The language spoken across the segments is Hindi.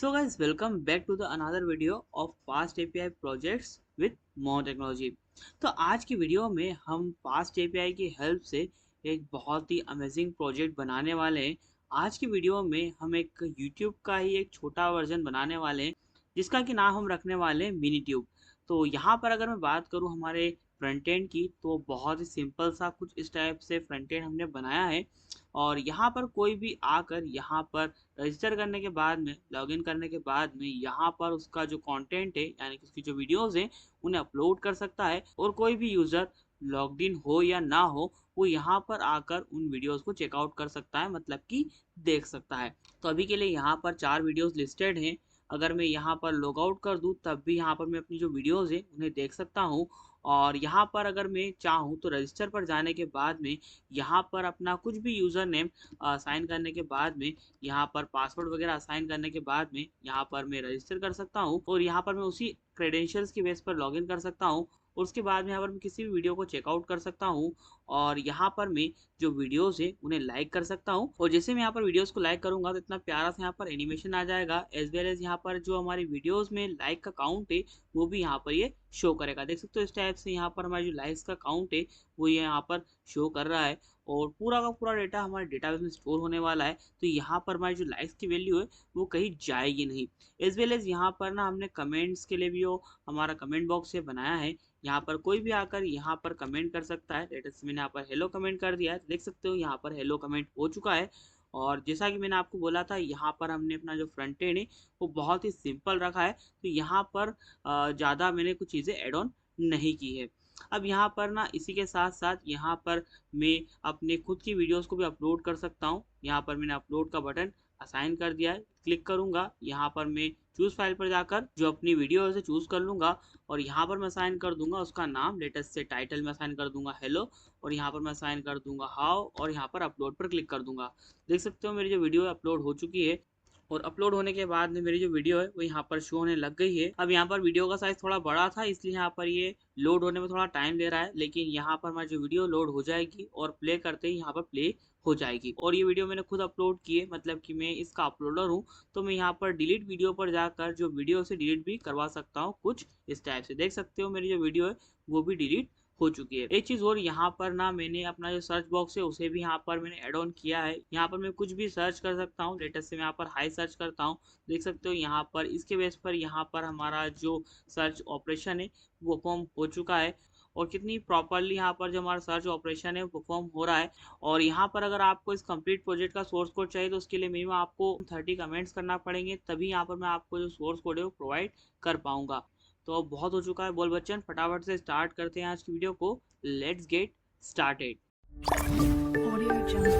So guys, welcome back to the another video of Fast API projects with More Technology। तो आज की वीडियो में हम Fast API की हेल्प से एक बहुत ही अमेजिंग प्रोजेक्ट बनाने वाले हैं। आज की वीडियो में हम एक YouTube का ही एक छोटा वर्जन बनाने वाले हैं जिसका कि नाम हम रखने वाले हैं मिनी ट्यूब। तो यहाँ पर अगर मैं बात करूँ हमारे फ्रंट एंड की, तो बहुत ही सिंपल सा कुछ इस टाइप से फ्रंट एंड हमने बनाया है। और यहाँ पर कोई भी आकर यहाँ पर रजिस्टर करने के बाद में, लॉगिन करने के बाद में, यहाँ पर उसका जो कंटेंट है यानी कि उसकी जो वीडियोस हैं उन्हें अपलोड कर सकता है। और कोई भी यूज़र लॉग्ड इन हो या ना हो, वो यहाँ पर आकर उन वीडियोस को चेकआउट कर सकता है, मतलब कि देख सकता है। तो अभी के लिए यहाँ पर 4 वीडियोस लिस्टेड हैं। अगर मैं यहाँ पर लॉग आउट कर दूँ तब भी यहाँ पर मैं अपनी जो वीडियोस हैं उन्हें देख सकता हूँ। और यहाँ पर अगर मैं चाहूँ तो रजिस्टर पर जाने के बाद में यहाँ पर अपना कुछ भी यूज़र नेम असाइन करने के बाद में, यहाँ पर पासवर्ड वगैरह असाइन करने के बाद में यहाँ पर मैं रजिस्टर कर सकता हूँ और यहाँ पर मैं उसी क्रेडेंशियल्स की बेस पर लॉगिन कर सकता हूँ। और उसके बाद में यहाँ पर मैं किसी भी वीडियो को चेकआउट कर सकता हूँ और यहाँ पर मैं जो वीडियोस है उन्हें लाइक कर सकता हूँ। और जैसे मैं यहाँ पर वीडियोस को लाइक करूंगा तो इतना प्यारा सा यहाँ पर एनिमेशन आ जाएगा, एज वेल एज यहाँ पर जो हमारी वीडियोस में लाइक का काउंट है वो भी यहाँ पर ये शो करेगा। देख सकते हो इस टाइप से यहाँ पर हमारी जो लाइक्स का काउंट है वो ये यहाँ पर शो कर रहा है। और पूरा का पूरा डेटा हमारे डेटाबेस में स्टोर होने वाला है। तो यहाँ पर हमारी जो लाइक्स की वैल्यू है वो कहीं जाएगी नहीं। एज वेल एज यहाँ पर ना हमने कमेंट्स के लिए भी वो हमारा कमेंट बॉक्स ये बनाया है। यहाँ पर कोई भी आकर यहाँ पर कमेंट कर सकता है। लेटेस्ट मैंने यहाँ पर हेलो कमेंट कर दिया है, देख सकते हो यहाँ पर हेलो कमेंट हो चुका है। और जैसा कि मैंने आपको बोला था, यहाँ पर हमने अपना जो फ्रंट एंड है वो बहुत ही सिंपल रखा है। तो यहाँ पर ज़्यादा मैंने कुछ चीज़ें एड ऑन नहीं की है। अब यहाँ पर ना इसी के साथ साथ यहाँ पर मैं अपने खुद की वीडियोस को भी अपलोड कर सकता हूँ। यहाँ पर मैंने अपलोड का बटन असाइन कर दिया है, क्लिक करूँगा, यहाँ पर मैं चूज़ फाइल पर जाकर जो अपनी वीडियो है उसे चूज़ कर लूँगा। और यहाँ पर मैं असाइन कर दूंगा उसका नाम, लेटेस्ट से टाइटल में असाइन कर दूंगा हेलो। और यहाँ पर मैं असाइन कर दूंगा हाउ और यहाँ पर अपलोड पर क्लिक कर दूंगा। देख सकते हो मेरी जो वीडियो है अपलोड हो चुकी है। और अपलोड होने के बाद में मेरी जो वीडियो है वो यहाँ पर शो होने लग गई है। अब यहाँ पर वीडियो का साइज थोड़ा बड़ा था इसलिए यहाँ पर ये लोड होने में थोड़ा टाइम ले रहा है, लेकिन यहाँ पर हमारी जो वीडियो लोड हो जाएगी और प्ले करते ही यहाँ पर प्ले हो जाएगी। और ये वीडियो मैंने खुद अपलोड की है, मतलब कि मैं इसका अपलोडर हूँ। तो मैं यहाँ पर डिलीट वीडियो पर जाकर जो वीडियो से डिलीट भी करवा सकता हूँ। कुछ इस टाइप से देख सकते हो मेरी जो वीडियो है वो भी डिलीट हो चुकी है। एक चीज़ और, यहाँ पर ना मैंने अपना जो सर्च बॉक्स है उसे भी यहाँ पर मैंने ऐड ऑन किया है। यहाँ पर मैं कुछ भी सर्च कर सकता हूँ। लेटेस्ट से मैं यहाँ पर हाई सर्च करता हूँ, देख सकते हो यहाँ पर इसके बेस पर यहाँ पर हमारा जो सर्च ऑपरेशन है वो परफॉर्म हो चुका है। और कितनी प्रॉपरली यहाँ पर जो हमारा सर्च ऑपरेशन है वो परफॉर्म हो रहा है। और यहाँ पर अगर आपको इस कंप्लीट प्रोजेक्ट का सोर्स कोड चाहिए तो उसके लिए मिनिमम आपको 30 कमेंट्स करना पड़ेंगे, तभी यहाँ पर मैं आपको जो सोर्स कोड है वो प्रोवाइड कर पाऊंगा। तो अब बहुत हो चुका है बोल बच्चन, फटाफट से स्टार्ट करते हैं आज की वीडियो को। Let's get started. Audio Jungle.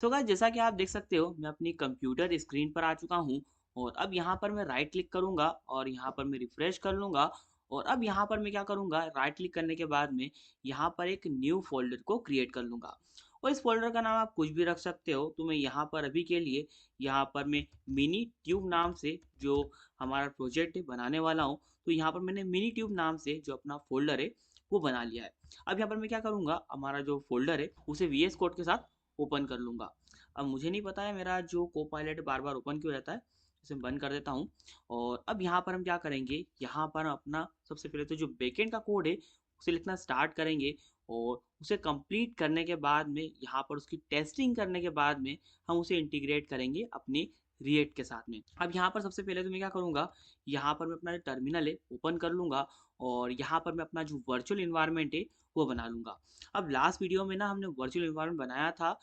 तो गाइस, जैसा कि आप देख सकते हो मैं अपनी कंप्यूटर स्क्रीन पर आ चुका हूँ। और अब यहाँ पर मैं राइट क्लिक करूंगा और यहाँ पर मैं रिफ्रेश कर लूंगा। और अब यहाँ पर मैं क्या करूंगा, राइट क्लिक करने के बाद में यहाँ पर एक न्यू फोल्डर को क्रिएट कर लूंगा। और इस फोल्डर का नाम आप कुछ भी रख सकते हो। तो मैं यहाँ पर अभी के लिए यहाँ पर मैं मिनी ट्यूब नाम से जो हमारा प्रोजेक्ट है बनाने वाला हूँ। तो यहाँ पर मैंने मिनी ट्यूब नाम से जो अपना फोल्डर है वो बना लिया है। अब यहाँ पर मैं क्या करूँगा, हमारा जो फोल्डर है उसे VS कोड के साथ ओपन कर लूँगा। अब मुझे नहीं पता है मेरा जो को पायलट बार बार ओपन क्यों रहता है, इसे बंद कर देता हूँ। और अब यहाँ पर हम क्या करेंगे, यहाँ पर हम अपना सबसे पहले तो जो बैकएंड का कोड है उसे लिखना स्टार्ट करेंगे। और उसे कंप्लीट करने के बाद में यहाँ पर उसकी टेस्टिंग करने के बाद में हम उसे इंटीग्रेट करेंगे अपने रिएक्ट के साथ में। अब यहाँ पर सबसे पहले तो मैं क्या करूँगा, यहाँ पर मैं अपना जो टर्मिनल है ओपन कर लूँगा। और यहाँ पर मैं अपना जो वर्चुअल इन्वायरमेंट है वो बना लूँगा। अब लास्ट वीडियो में ना हमने वर्चुअल इन्वायरमेंट बनाया था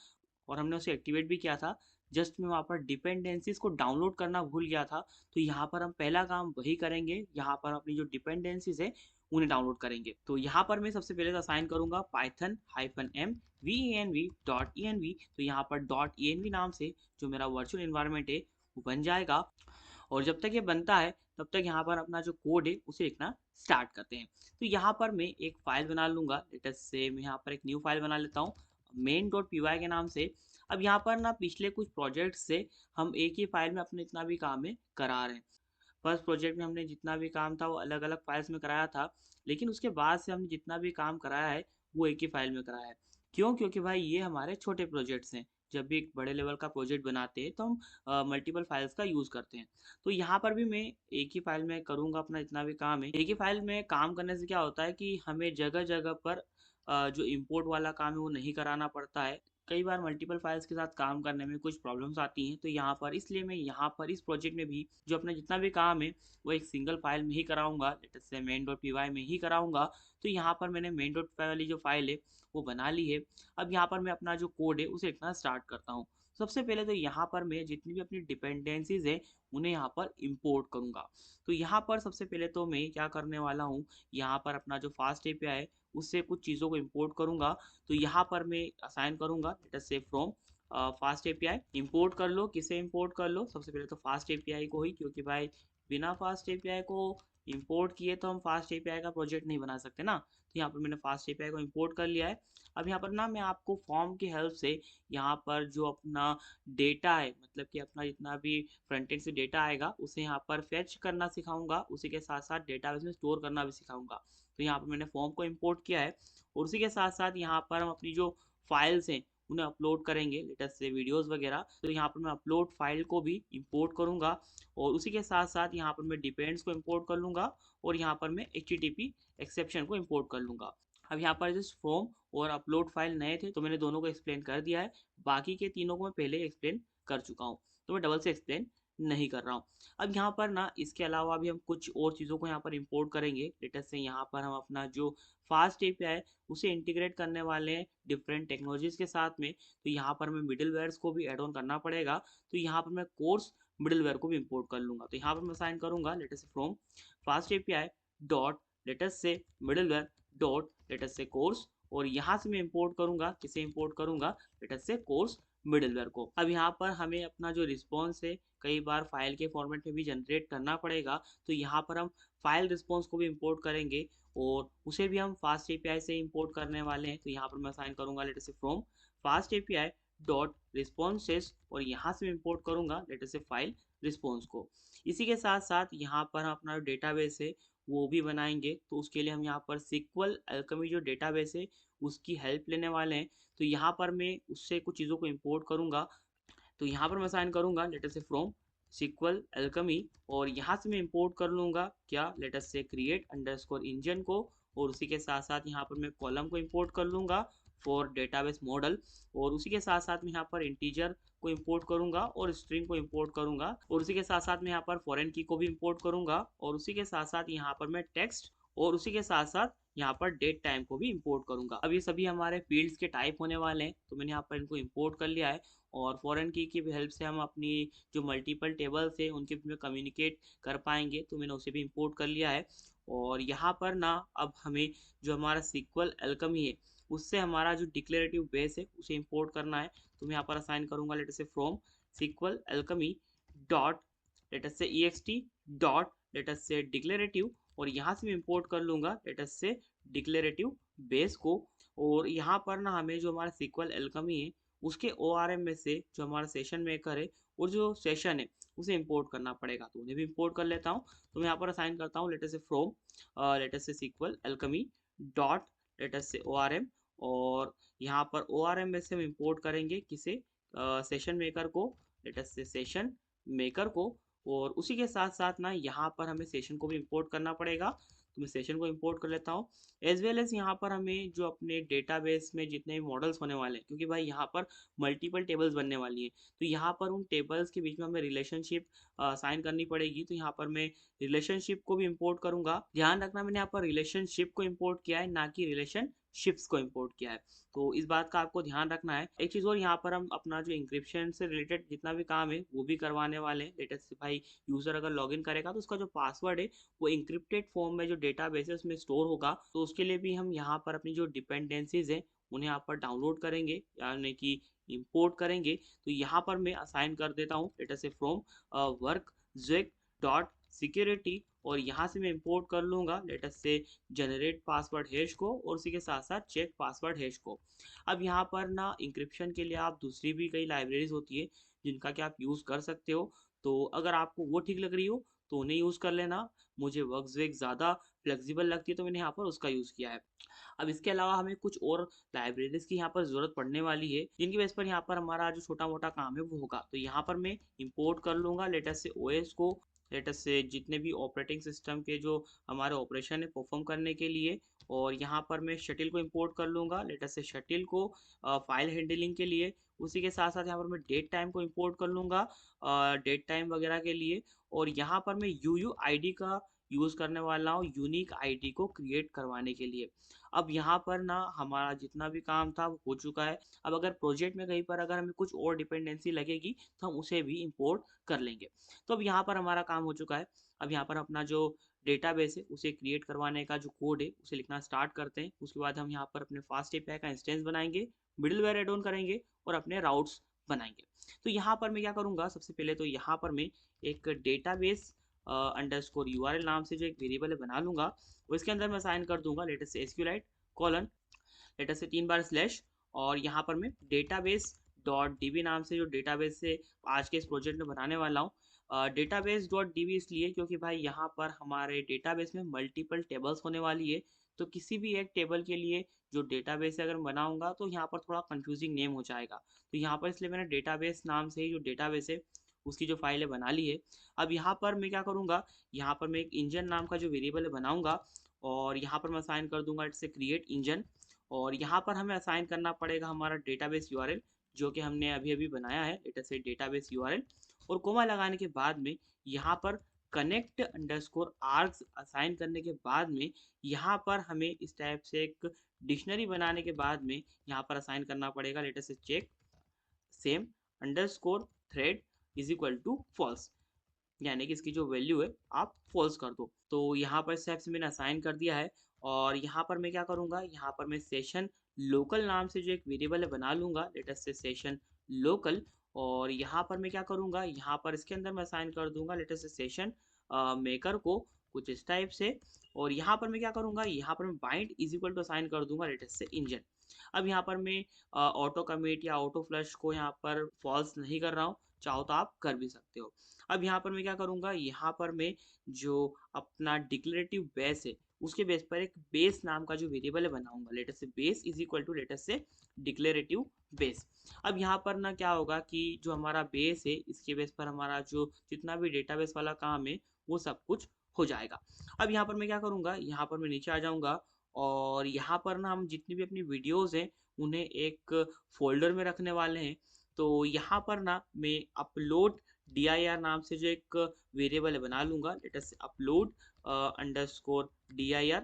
और हमने उसे एक्टिवेट भी किया था। जस्ट मैं वहाँ पर डिपेंडेंसीज को डाउनलोड करना भूल गया था। तो यहाँ पर हम पहला काम वही करेंगे, यहाँ पर अपनी जो डिपेंडेंसीज है उन्हें डाउनलोड करेंगे। तो यहाँ पर मैं सबसे पहले असाइन करूँगा python -m venv.env। तो यहाँ पर .env नाम से जो मेरा वर्चुअल इन्वायरमेंट है वो बन जाएगा। और जब तक ये बनता है तब तक यहाँ पर अपना जो कोड है उसे लिखना स्टार्ट करते हैं। तो यहाँ पर मैं एक फाइल बना लूँगा। लेटेस्ट से मैं यहाँ पर एक न्यू फाइल बना लेता हूँ main.py के नाम से। अब यहाँ पर ना पिछले कुछ प्रोजेक्ट से हम एक ही फाइल में अपने जितना भी काम है करा रहे हैं। फर्स्ट प्रोजेक्ट में हमने जितना भी काम था वो अलग अलग फाइल्स में कराया था, लेकिन उसके बाद से हमने जितना भी काम कराया है वो एक ही फाइल में कराया है। क्यों? क्योंकि भाई ये हमारे छोटे प्रोजेक्ट्स हैं। जब भी एक बड़े लेवल का प्रोजेक्ट बनाते हैं तो हम मल्टीपल फाइल्स का यूज़ करते हैं। तो यहाँ पर भी मैं एक ही फाइल में करूँगा अपना जितना भी काम है। एक ही फाइल में काम करने से क्या होता है कि हमें जगह-जगह पर जो इम्पोर्ट वाला काम है वो नहीं कराना पड़ता है। कई बार मल्टीपल फाइल्स के साथ काम करने में कुछ प्रॉब्लम्स आती हैं, तो यहाँ पर इसलिए मैं यहाँ पर इस प्रोजेक्ट में भी जो अपना जितना भी काम है वो एक सिंगल फाइल में ही कराऊँगा। लेट अस से main.py में ही कराऊँगा। तो यहाँ पर मैंने main.py वाली जो फाइल है वो बना ली है। अब यहाँ पर मैं अपना जो कोड है उसे लिखना स्टार्ट करता हूँ। सबसे पहले तो यहाँ पर मैं जितनी भी अपनी डिपेंडेंसीज़ हैं उन्हें यहाँ पर इम्पोर्ट करूँगा। तो यहाँ पर सबसे पहले तो मैं क्या करने वाला हूँ, यहाँ पर अपना जो फास्ट एपीआई है उससे कुछ चीज़ों को इम्पोर्ट करूँगा। तो यहाँ पर मैं असाइन करूँगा लेट अस से फ्रॉम फास्ट एपीआई इम्पोर्ट कर लो, किसे इम्पोर्ट कर लो? सबसे पहले तो फास्ट एपीआई को ही, क्योंकि भाई बिना फास्ट एपीआई को इम्पोर्ट किए तो हम फास्ट एपीआई का प्रोजेक्ट नहीं बना सकते ना। तो यहाँ पर मैंने फास्ट एपीआई को इम्पोर्ट कर लिया है। अब यहाँ पर ना मैं आपको फॉर्म की हेल्प से यहाँ पर जो अपना डेटा है, मतलब कि अपना जितना भी फ्रंट एंड से डेटा आएगा उसे यहाँ पर फेच करना सिखाऊंगा, उसी के साथ साथ डेटाबेस में स्टोर करना भी सिखाऊंगा। तो यहाँ पर मैंने फॉर्म को इम्पोर्ट किया है और उसी के साथ साथ यहाँ पर हम अपनी जो फाइल्स हैं उन्हें अपलोड करेंगे, लेटेस्ट से वीडियोस वगैरह। तो यहाँ पर मैं अपलोड फाइल को भी इंपोर्ट करूँगा और उसी के साथ साथ यहाँ पर मैं डिपेंड्स को इंपोर्ट कर लूँगा और यहाँ पर मैं एचटीटीपी एक्सेप्शन को इंपोर्ट कर लूँगा। अब यहाँ पर जिस फॉर्म और अपलोड फाइल नए थे तो मैंने दोनों को एक्सप्लेन कर दिया है। बाकी के तीनों को मैं पहले एक्सप्लेन कर चुका हूँ, तो मैं डबल से एक्सप्लेन नहीं कर रहा हूँ। अब यहाँ पर ना इसके अलावा भी हम कुछ और चीज़ों को यहाँ पर इंपोर्ट करेंगे। लेटेस्ट से यहाँ पर हम अपना जो फास्ट एपीआई है उसे इंटीग्रेट करने वाले हैं डिफरेंट टेक्नोलॉजीज के साथ में। तो यहाँ पर हमें मिडलवेयर्स को भी ऐड ऑन करना पड़ेगा। तो यहाँ पर मैं कोर्स मिडलवेयर को भी इंपोर्ट कर लूँगा। तो यहाँ पर मैं साइन करूँगा latest say from fast API dot latest से मिडलवेयर डॉट लेटेस्ट से कोर्स और यहाँ से मैं इंपोर्ट करूँगा, किसे इंपोर्ट करूँगा? लेटेस्ट से कोर्स मिडलवेयर को। अब यहाँ पर हमें अपना जो रिस्पॉन्स है कई बार फाइल के फॉर्मेट में भी जनरेट करना पड़ेगा। तो यहाँ पर हम फाइल रिस्पॉन्स को भी इंपोर्ट करेंगे और उसे भी हम फास्ट एपीआई से इंपोर्ट करने वाले हैं। तो यहाँ पर मैं साइन करूँगा latest say from fast API dot responses और यहाँ से मैं इंपोर्ट करूँगा लेटेस्ट से फाइल रिस्पॉन्स को। इसी के साथ साथ यहाँ पर हम अपना जो डेटाबेस है वो भी बनाएंगे। तो उसके लिए हम यहाँ पर सिक्वल अल्केमी जो डेटाबेस है उसकी हेल्प लेने वाले हैं। तो यहाँ पर मैं उससे कुछ चीज़ों को इंपोर्ट करूँगा। तो यहाँ पर मैं साइन करूँगा latest say from sequel Alchemy और यहाँ से मैं इंपोर्ट कर लूँगा क्या? लेटेस्ट से क्रिएट अंडरस्कोर इंजन को और उसी के साथ साथ यहाँ पर मैं कॉलम को इंपोर्ट कर लूँगा फॉर डेटाबेस मॉडल और उसी के साथ साथ मैं यहाँ पर इंटीजर को इंपोर्ट करूँगा और स्ट्रिंग को इंपोर्ट करूँगा और उसी के साथ साथ मैं यहाँ पर फॉरेन की को भी इंपोर्ट करूँगा और उसी के साथ साथ यहाँ पर मैं टेक्स्ट और उसी के साथ साथ यहाँ पर डेट टाइम को भी इंपोर्ट करूँगा। अब ये सभी हमारे फील्ड्स के टाइप होने वाले हैं, तो मैंने यहाँ पर इनको इंपोर्ट कर लिया है और फॉरेन की हेल्प से हम अपनी जो मल्टीपल टेबल्स है उनके बीच में कम्युनिकेट कर पाएंगे। तो मैंने उसे भी इंपोर्ट कर लिया है और यहाँ पर ना अब हमें जो हमारा सिक्वल अल्केमी है उससे हमारा जो डिक्लेरेटिव बेस है उसे इंपोर्ट करना है। तो मैं यहाँ पर असाइन करूँगा latest say from sequel alchemy dot latest say ext dot latest say declarative और यहाँ से मैं इंपोर्ट कर लूँगा लेटेस्ट से डिक्लेरेटिव बेस को। और यहाँ पर ना हमें जो हमारा सिक्वल अल्केमी है उसके ORM में से जो हमारा सेशन मेकर है और जो सेशन है उसे इंपोर्ट करना पड़ेगा। तो उन्हें भी इंपोर्ट कर लेता हूँ। तो मैं यहाँ पर असाइन करता हूँ लेटेस्ट से फ्रॉम लेटेस्ट से सिक्वल अल्केमी डॉट लेटेस्ट से ORM और यहाँ पर ORM में से हम इंपोर्ट करेंगे किसे? सेशन मेकर को, लेटेस्ट से सेशन मेकर को और उसी के साथ साथ ना यहाँ पर हमें सेशन को भी इंपोर्ट करना पड़ेगा। तो मैं सेशन को इंपोर्ट कर लेता हूँ एज वेल एज यहाँ पर हमें जो अपने डेटाबेस में जितने भी मॉडल्स होने वाले हैं, क्योंकि भाई यहाँ पर मल्टीपल टेबल्स बनने वाली हैं, तो यहाँ पर उन टेबल्स के बीच में हमें रिलेशनशिप साइन करनी पड़ेगी। तो यहाँ पर मैं रिलेशनशिप को भी इंपोर्ट करूंगा। ध्यान रखना मैंने यहाँ पर रिलेशनशिप को इंपोर्ट किया है, ना कि रिलेशनशिप्स को इंपोर्ट किया है। तो इस बात का आपको ध्यान रखना है। एक चीज़ और, यहाँ पर हम अपना जो इंक्रिप्शन से रिलेटेड जितना भी काम है वो भी करवाने वाले हैं। लेटेस्ट भाई यूज़र अगर लॉगिन करेगा तो उसका जो पासवर्ड है वो इंक्रिप्टेड फॉर्म में जो डेटाबेस है उसमें स्टोर होगा। तो उसके लिए भी हम यहाँ पर अपनी जो डिपेंडेंसीज हैं उन्हें यहाँ पर डाउनलोड करेंगे, यानी कि इंपोर्ट करेंगे। तो यहाँ पर मैं असाइन कर देता हूँ latest say from work Jake dot security और यहाँ से मैं इंपोर्ट कर लूँगा लेटेस्ट से जनरेट पासवर्ड हैश को और उसी के साथ साथ चेक पासवर्ड हैश को। अब यहाँ पर ना इंक्रिप्शन के लिए आप दूसरी भी कई लाइब्रेरीज होती है जिनका कि आप यूज़ कर सकते हो। तो अगर आपको वो ठीक लग रही हो तो उन्हें यूज़ कर लेना। मुझे वर्कस्विक ज़्यादा फ्लेक्सिबल लगती है तो मैंने यहाँ पर उसका यूज़ किया है। अब इसके अलावा हमें कुछ और लाइब्रेरीज़ की यहाँ पर ज़रूरत पड़ने वाली है, जिनकी बेस पर यहाँ पर हमारा जो छोटा-मोटा काम है वो होगा। तो यहाँ पर मैं इंपोर्ट कर लूँगा लेटेस्ट से ओएस को, लेटेस्ट से जितने भी ऑपरेटिंग सिस्टम के जो हमारे ऑपरेशन है परफॉर्म करने के लिए, और यहाँ पर मैं शटिल को इंपोर्ट कर लूँगा लेटेस्ट से शटिल को फाइल हैंडलिंग के लिए। उसी के साथ-साथ यहाँ पर मैं डेट टाइम को इंपोर्ट कर लूँगा डेट टाइम वगैरह के लिए, और यहाँ पर मैं यूयूआईडी का यूज़ करने वाला हूँ यूनिक आईडी को क्रिएट करवाने के लिए। अब यहाँ पर ना हमारा जितना भी काम था वो हो चुका है। अब अगर प्रोजेक्ट में कहीं पर अगर हमें कुछ और डिपेंडेंसी लगेगी तो हम उसे भी इंपोर्ट कर लेंगे। तो अब यहाँ पर हमारा काम हो चुका है। अब यहाँ पर अपना जो डेटाबेस है उसे क्रिएट करवाने का जो कोड है उसे लिखना स्टार्ट करते हैं। उसके बाद हम यहाँ पर अपने फास्ट एपीआई का इंस्टेंस बनाएँगे, मिडलवेयर ऐड ऑन करेंगे और अपने राउट्स बनाएँगे। तो यहाँ पर मैं क्या करूँगा, सबसे पहले तो यहाँ पर मैं एक डेटाबेस अंडरस्कोर यूआरएल नाम से जो एक वेरिएबल है बना लूँगा, और इसके अंदर मैं असाइन कर दूँगा लेटेस्ट से एसक्यूएलाइट कॉलन लेटेस्ट से 3 बार स्लैश, और यहाँ पर मैं डेटाबेस डॉट डीबी नाम से जो डेटाबेस से आज के इस प्रोजेक्ट में बनाने वाला हूँ। डेटाबेस डॉट डीबी इसलिए क्योंकि भाई यहाँ पर हमारे डेटाबेस में मल्टीपल टेबल्स होने वाली है, तो किसी भी एक टेबल के लिए जो डेटाबेस है अगर मैं बनाऊँगा तो यहाँ पर थोड़ा कंफ्यूजिंग नेम हो जाएगा। तो यहाँ पर इसलिए मैंने डेटाबेस नाम से ही जो डेटाबेस है उसकी जो फाइल है बना ली है। अब यहाँ पर मैं क्या करूँगा, यहाँ पर मैं एक इंजन नाम का जो वेरिएबल है बनाऊँगा, और यहाँ पर मैं असाइन कर दूँगा इट्स ए क्रिएट इंजन, और यहाँ पर हमें असाइन करना पड़ेगा हमारा डेटाबेस यूआरएल जो कि हमने अभी-अभी बनाया है, लेटेस्ट से डेटाबेस यूआरएल, और कोमा लगाने के बाद में यहाँ पर कनेक्ट अंडरस्कोर आर्ग्स असाइन करने के बाद में यहाँ पर हमें इस टाइप से एक डिक्शनरी बनाने के बाद में यहाँ पर असाइन करना पड़ेगा let us say check same underscore thread is equal to false, यानी कि इसकी जो वैल्यू है आप फॉल्स कर दो। तो यहाँ पर इस टाइप से मैंने असाइन कर दिया है, और यहाँ पर मैं क्या करूँगा, यहाँ पर मैं सेशन लोकल नाम से जो एक वेरिएबल है बना लूँगा लेटेस्ट से सेशन लोकल, और यहाँ पर मैं क्या करूँगा, यहाँ पर इसके अंदर मैं असाइन कर दूँगा लेटेस्ट से सेशन मेकर को कुछ इस टाइप से, और यहाँ पर मैं क्या करूँगा, यहाँ पर मैं bind is equal to assign कर दूँगा लेटेस्ट से इंजन। अब यहाँ पर मैं ऑटो कमिट या ऑटो फ्लश को यहाँ पर फॉल्स नहीं कर रहा हूँ, चाहो तो आप कर भी सकते हो। अब यहाँ पर मैं क्या करूँगा, यहाँ पर मैं जो अपना डिक्लेरेटिव बेस है उसके बेस पर एक बेस नाम का जो वेरिएबल है बनाऊंगा let us say base is equal to latest say declarative base. अब यहाँ पर ना क्या होगा कि जो हमारा बेस है इसके बेस पर हमारा जो जितना भी डेटाबेस वाला काम है वो सब कुछ हो जाएगा। अब यहाँ पर मैं क्या करूँगा, यहाँ पर मैं नीचे आ जाऊँगा, और यहाँ पर ना हम जितनी भी अपनी वीडियोज़ हैं उन्हें एक फ़ोल्डर में रखने वाले हैं। तो यहाँ पर ना मैं अपलोड dir नाम से जो एक वेरिएबल है बना लूँगा let us say upload underscore dir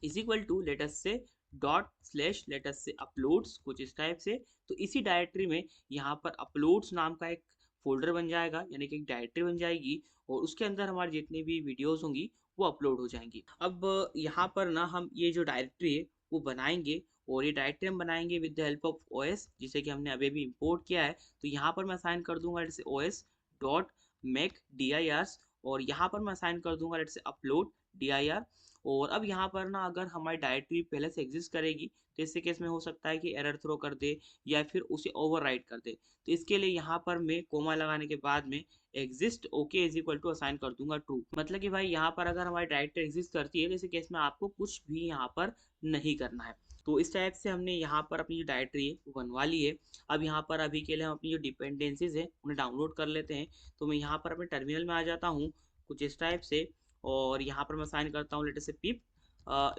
is equal to latest say dot slash let us say uploads कुछ इस टाइप से। तो इसी डायरेक्टरी में यहाँ पर अपलोड्स नाम का एक फ़ोल्डर बन जाएगा, यानी कि एक डायरेक्टरी बन जाएगी, और उसके अंदर हमारी जितनी भी वीडियोज़ होंगी वो अपलोड हो जाएंगी। अब यहाँ पर ना हम ये जो डायरेक्टरी है वो बनाएंगे, और ये डायरेक्टरी हम बनाएंगे with the help of OS जिसे कि हमने अभी इंपोर्ट किया है। तो यहाँ पर मैं असाइन कर दूंगा जैसे ओएस डॉट मेक dirs, और यहाँ पर मैं असाइन कर दूंगा जैसे अपलोड dir। और अब यहाँ पर ना अगर हमारी डायरेक्टरी पहले से एग्जिस्ट करेगी तो इससे केस में हो सकता है कि एरर थ्रो कर दे या फिर उसे ओवरराइट कर दे। तो इसके लिए यहाँ पर मैं कोमा लगाने के बाद में exist okay is equal to assign कर दूंगा ट्रू, मतलब कि भाई यहाँ पर अगर हमारी डायरेक्टरी एग्जिस्ट करती है जैसे केस में आपको कुछ भी यहाँ पर नहीं करना है। तो इस टाइप से हमने यहाँ पर अपनी जो डायरेक्टरी है वो बनवा ली है। अब यहाँ पर अभी के लिए हम अपनी जो डिपेंडेंसीज है उन्हें डाउनलोड कर लेते हैं। तो मैं यहाँ पर अपने टर्मिनल में आ जाता हूँ कुछ इस टाइप से, और यहाँ पर मैं साइन करता हूँ लेटेस्ट से पिप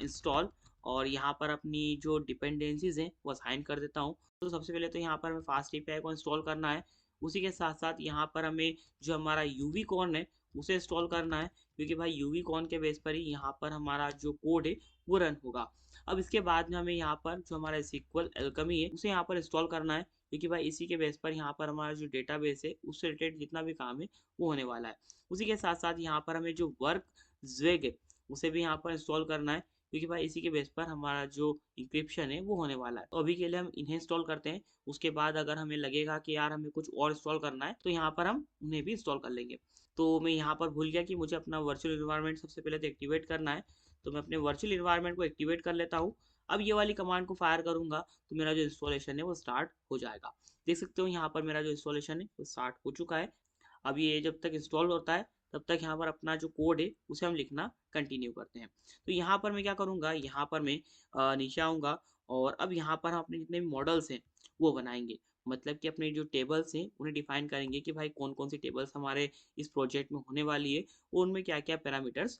इंस्टॉल, और यहाँ पर अपनी जो डिपेंडेंसीज हैं वो साइन कर देता हूँ। तो सबसे पहले तो यहाँ पर हमें फास्ट एपीआई को इंस्टॉल करना है, उसी के साथ साथ यहाँ पर हमें जो हमारा यूवी कॉन है उसे इंस्टॉल करना है, क्योंकि भाई यूवी कॉन के बेस पर ही यहाँ पर हमारा जो कोड है वो रन होगा। अब इसके बाद में हमें यहाँ पर जो हमारा SQL एल्केमी है उसे यहाँ पर इंस्टॉल करना है, क्योंकि भाई इसी के बेस पर यहाँ पर हमारा जो डेटाबेस है उससे रिलेटेड जितना भी काम है वो होने वाला है। उसी के साथ साथ यहाँ पर हमें जो वर्क ज़्वेग है उसे भी यहाँ पर इंस्टॉल करना है, क्योंकि भाई इसी के बेस पर हमारा जो इंक्रिप्शन है वो होने वाला है। तो अभी के लिए हम इन्हें इंस्टॉल करते हैं, उसके बाद अगर हमें लगेगा कि यार हमें कुछ और इंस्टॉल करना है तो यहाँ पर हम उन्हें भी इंस्टॉल कर लेंगे। तो मैं यहाँ पर भूल गया कि मुझे अपना वर्चुअल इन्वायरमेंट सबसे पहले तो एक्टिवेट करना है, तो मैं अपने वर्चुअल इन्वायरमेंट को एक्टिवेट कर लेता हूँ। अब ये वाली कमांड को फायर करूंगा तो मेरा जो इंस्टॉलेशन है वो स्टार्ट हो जाएगा। देख सकते हो यहाँ पर मेरा जो इंस्टॉलेशन है वो स्टार्ट हो चुका है। अब ये जब तक इंस्टॉल होता है तब तक यहाँ पर अपना जो कोड है उसे हम लिखना कंटिन्यू करते हैं। तो यहाँ पर मैं क्या करूँगा, यहाँ पर मैं नीचे आऊँगा और अब यहाँ पर हम अपने जितने भी मॉडल्स हैं वो बनाएंगे। मतलब कि अपने जो टेबल्स हैं उन्हें डिफाइन करेंगे कि भाई कौन कौन सी टेबल्स हमारे इस प्रोजेक्ट में होने वाली है और उनमें क्या क्या पैरामीटर्स